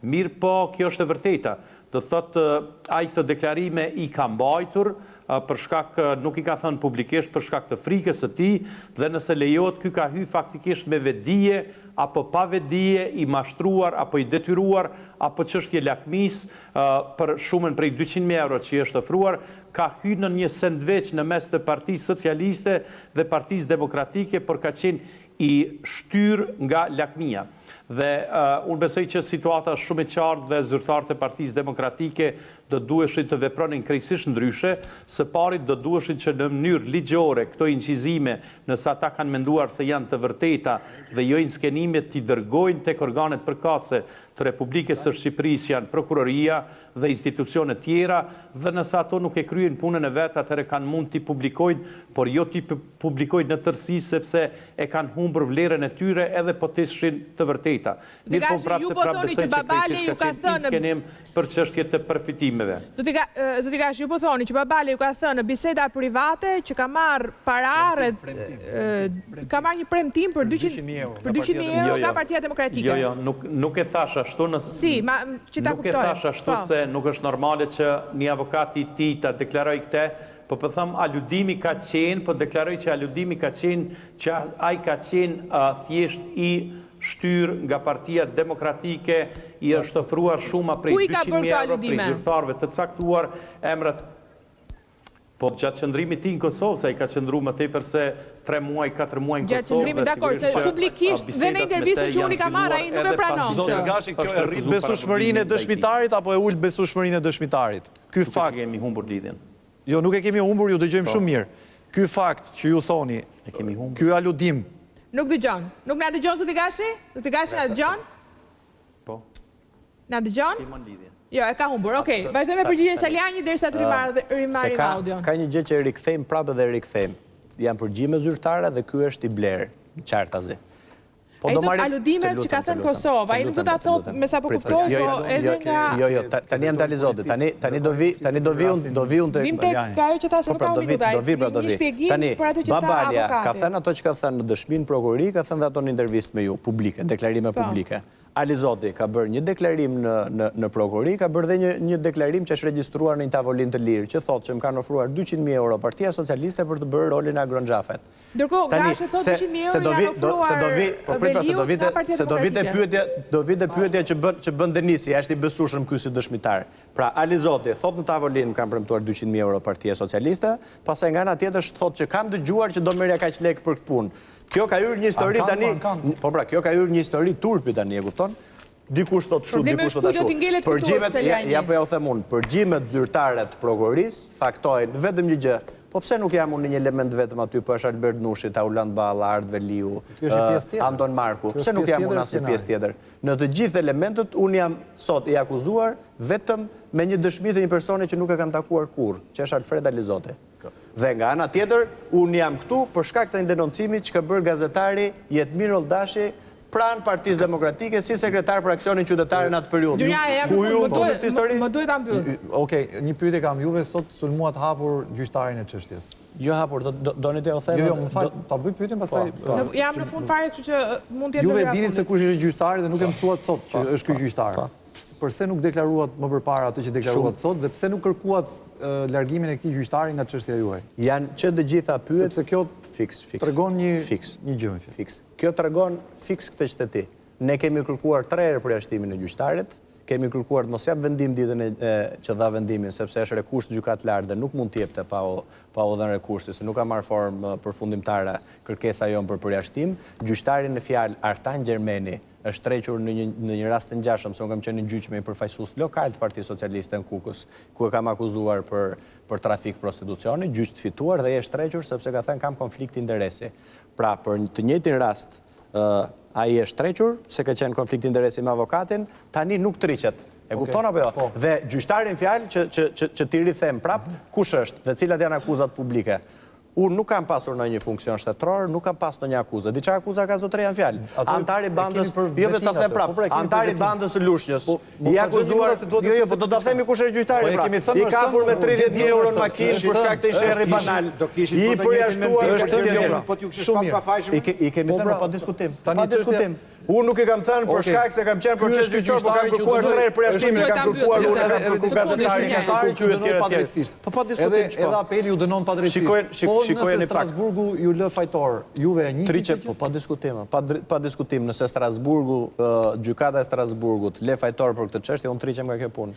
mirë po kjo është e vërteta. Do thotë ai këto deklarime i ka mbajtur për shkak nuk i ka thënë publikisht për shkak të frikës së tij dhe nëse lejohet ky ka hyrë faktikisht me vetdije apo pa vetdije, i mashtruar apo i detyruar apo çështje lakmis për shumën prej 200.000 euro që i është ofruar, ka hyrë në një sendveç në mes të Partisë Socialiste dhe Partisë Demokratike, por ka qenë i shtyr nga lakmia. Dhe unë besoj që situata është shumë e qartë dhe zyrtarët e Partisë Demokratike do duheshin të vepronin krejtësisht ndryshe, së parit do duheshin që në mënyrë ligjore këto incizime, nëse ata kanë menduar se janë të vërteta dhe jo inskenime, t'i dërgojnë tek organet përkatëse të Republikës së Shqipërisë janë prokuroria dhe institucione tjera, dhe nëse ato nuk e kryen punën e vet, atëherë kanë mund t'i publikojnë, por jo t'i publikojnë në tërësi sepse e kanë humbur vlerën e tyre edhe po të ishin të vërteta. Mirë po prapë se prapë besoj që krejtësisht ka qenë inskenim për çështje të përfitimeve. Zoti Gashi, ju po thoni që Babali ju ka thënë në biseda private që ka marrë para ka marrë një premtim për 200.000 euro nga Partia Demokratike. Jo, nuk e thash ashtu Si, ma që ta kuptojmë. Nuk e thash ashtu se nuk është normale që një avokat i tij ta deklaroj këtë, po them aludimi ka qenë, po deklaroj që aludimi ka qenë që ai ka qenë thjesht i shtyr nga Partia Demokratike, i është ofruar shuma prej 200.000 euro prej zyrtarëve të caktuar, emrat. Po gjatë qëndrimit ti në Kosovë, se i ka qëndru më tepër se 3 muaj, 4 muaj në Kosovë. Gjatë qëndrimit, dakor, se publikisht dhe në intervjistë që unë i ka marra, i nuk e pranon. Zotë Gashi, kjo e rrit besueshmërinë e dëshmitarit, apo e ul besueshmërinë e dëshmitarit? Ky fakt kemi humbur lidhjen. Jo, nuk e kemi humbur, ju dëgjojmë shumë mirë. Ky fakt që ju thoni, ky aludim. Nuk dëgjon. Nuk na dëgjon Zoti Gashi? Zoti Gashi na dëgjon? Po. Na dëgjon? Si më lidhje. Jo, e ka humbur. Okej, vazhdojmë me përgjigjen Salianji derisa të rimarrim audion. Ka një gjë që e rikthejmë prapë dhe rikthejmë. Janë përgjigje zyrtare dhe ky është i blerë, qartazi. Ai thot aludimet që ka thënë Kosova, ai nuk do ta thotë me sa po kuptoj, po edhe nga Jo, tani janë dalë zoti. Tani do vi unë Vim tek ajo që tha se nuk ka minuta. Një shpjegim për atë që tha Babalia avokati. ka thënë ato që ka thënë në dëshminë prokurori, ka thënë ato në intervistë me ju, publike, deklarime publike. Ali Zoti ka bërë një deklarim në prokurori, ka bërë dhe një deklarim që është regjistruar në një tavolinë të lirë, që thotë që më kanë ofruar 200.000 euro Partia Socialiste për të bërë rolin e Agronxhafet. Ndërkohë, Gashi thotë 200.000 euro janë ofruar se do vite pyetja që bën Dënisi, është i besueshëm ky si dëshmitar. Pra Ali Zoti thotë në tavolinë më kanë premtuar 200.000 euro Partia Socialiste, pastaj nga ana tjetër thotë që kam dëgjuar që do merrja kaq lekë për këtë punë. Kjo ka hyrë një histori tani. Po pra, kjo ka hyrë një histori turpi tani, e kupton? Dikush thot shumë, dikush thot ashtu. Përgjigjet, ja po ja u them unë, përgjigjet zyrtare të prokurorisë faktojnë vetëm një gjë. Po pse nuk jam unë një element vetëm aty, po është Albert Nushi, Tauland Balla, Art Veliu, Anton Marku. Pse nuk jam unë asnjë pjesë tjetër? Në të gjithë elementët unë jam sot i akuzuar vetëm me një dëshmi të një personi që nuk e kam takuar kurrë, që është Alfred Alizoti. Dhe nga ana tjetër, unë jam këtu për shkak të një denoncimi që ka bërë gazetari Jetmir Oldashi pranë Partisë Demokratike si sekretar për aksionin qytetar në atë periudhë. Më duhet ta mbyll. Okej, një pyetje kam, juve sot sulmuat hapur gjyqtarin e çështjes. Jo hapur, doni të u them. Jo, më fal, ta bëj pyetjen pastaj. Jam në fund fare, kështu që mund të jetë. Juve dini se kush është gjyqtari dhe nuk e mësuat sot që është ky gjyqtar. Përse nuk deklaruat më përpara atë që deklaruat sot dhe pse nuk kërkuat largimin e këtij gjyqtari nga çështja juaj? Janë që të gjitha pyet sepse kjo tregon një gjë. Kjo tregon fiks këtë që ti. Ne kemi kërkuar 3 herë përjashtimin e gjyqtarit, kemi kërkuar të mos jap vendim ditën që dha vendimin sepse është rekurs gjykat lart dhe nuk mund të jepte pa u dhënë rekursi, se nuk ka marrë formë përfundimtare kërkesa jon për përjashtim. Gjyqtari në fjalë Artan Gjermeni është trequr në një rast të ngjashëm, se unë kam qenë në gjyq me një përfaqësues lokal të Partisë Socialiste në Kukës, ku e kam akuzuar për trafik prostitucioni, gjyq të fituar dhe është trequr sepse ka thënë kam konflikt interesi. Pra, për të njëjtin rast, ai është trequr, se ka qenë konflikt interesi me avokatin, tani nuk triqet. E kupton apo jo? Dhe gjyqtarin fjalë që ti rithem prap, kush është dhe cilat janë akuzat publike. Unë nuk kam pasur në një funksion shtetëror, nuk kam pas në një akuzë. Di çfarë akuza ka zotëria në fjalë? Antari bandës, jo vetë ta them prap, antari bandës së Lushnjës. I akuzuar, jo, po do ta themi kush është gjyqtari prap. I kapur me 30 euro në makinë për shkak të një sherrri banal. I përjashtuar është tjetër. Po t'ju kishë pak pa fajshëm. I kemi thënë pa diskutim. Pa diskutim. Unë nuk e kam thënë për shkak se kam qenë proces gjyqësor, por kam kërkuar 3 herë përjashtimin, kam kërkuar unë edhe për gazetarin, po pa diskutim çfarë. Edhe apeli ju dënon padrejtisht. Shikojeni pak. Strasburgu ju lë fajtor. Juve e njëjtë. Po pa diskutim. Pa diskutim, nëse Strasburgu, gjykata e Strasburgut lë fajtor për këtë çështje, unë triqem nga kjo punë.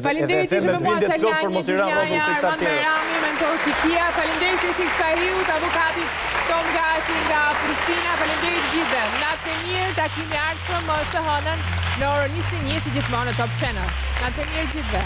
Faleminderit që me mua Salianji, Rami, mentor Fikia, faleminderit që Sikahiut, avokatit Tom Gashi nga Prishtina, faleminderit gjithëve. Natë të mirë, takimi ardhshëm së hënën në orën 21 si gjithmonë në Top Channel. Natë të mirë gjithëve.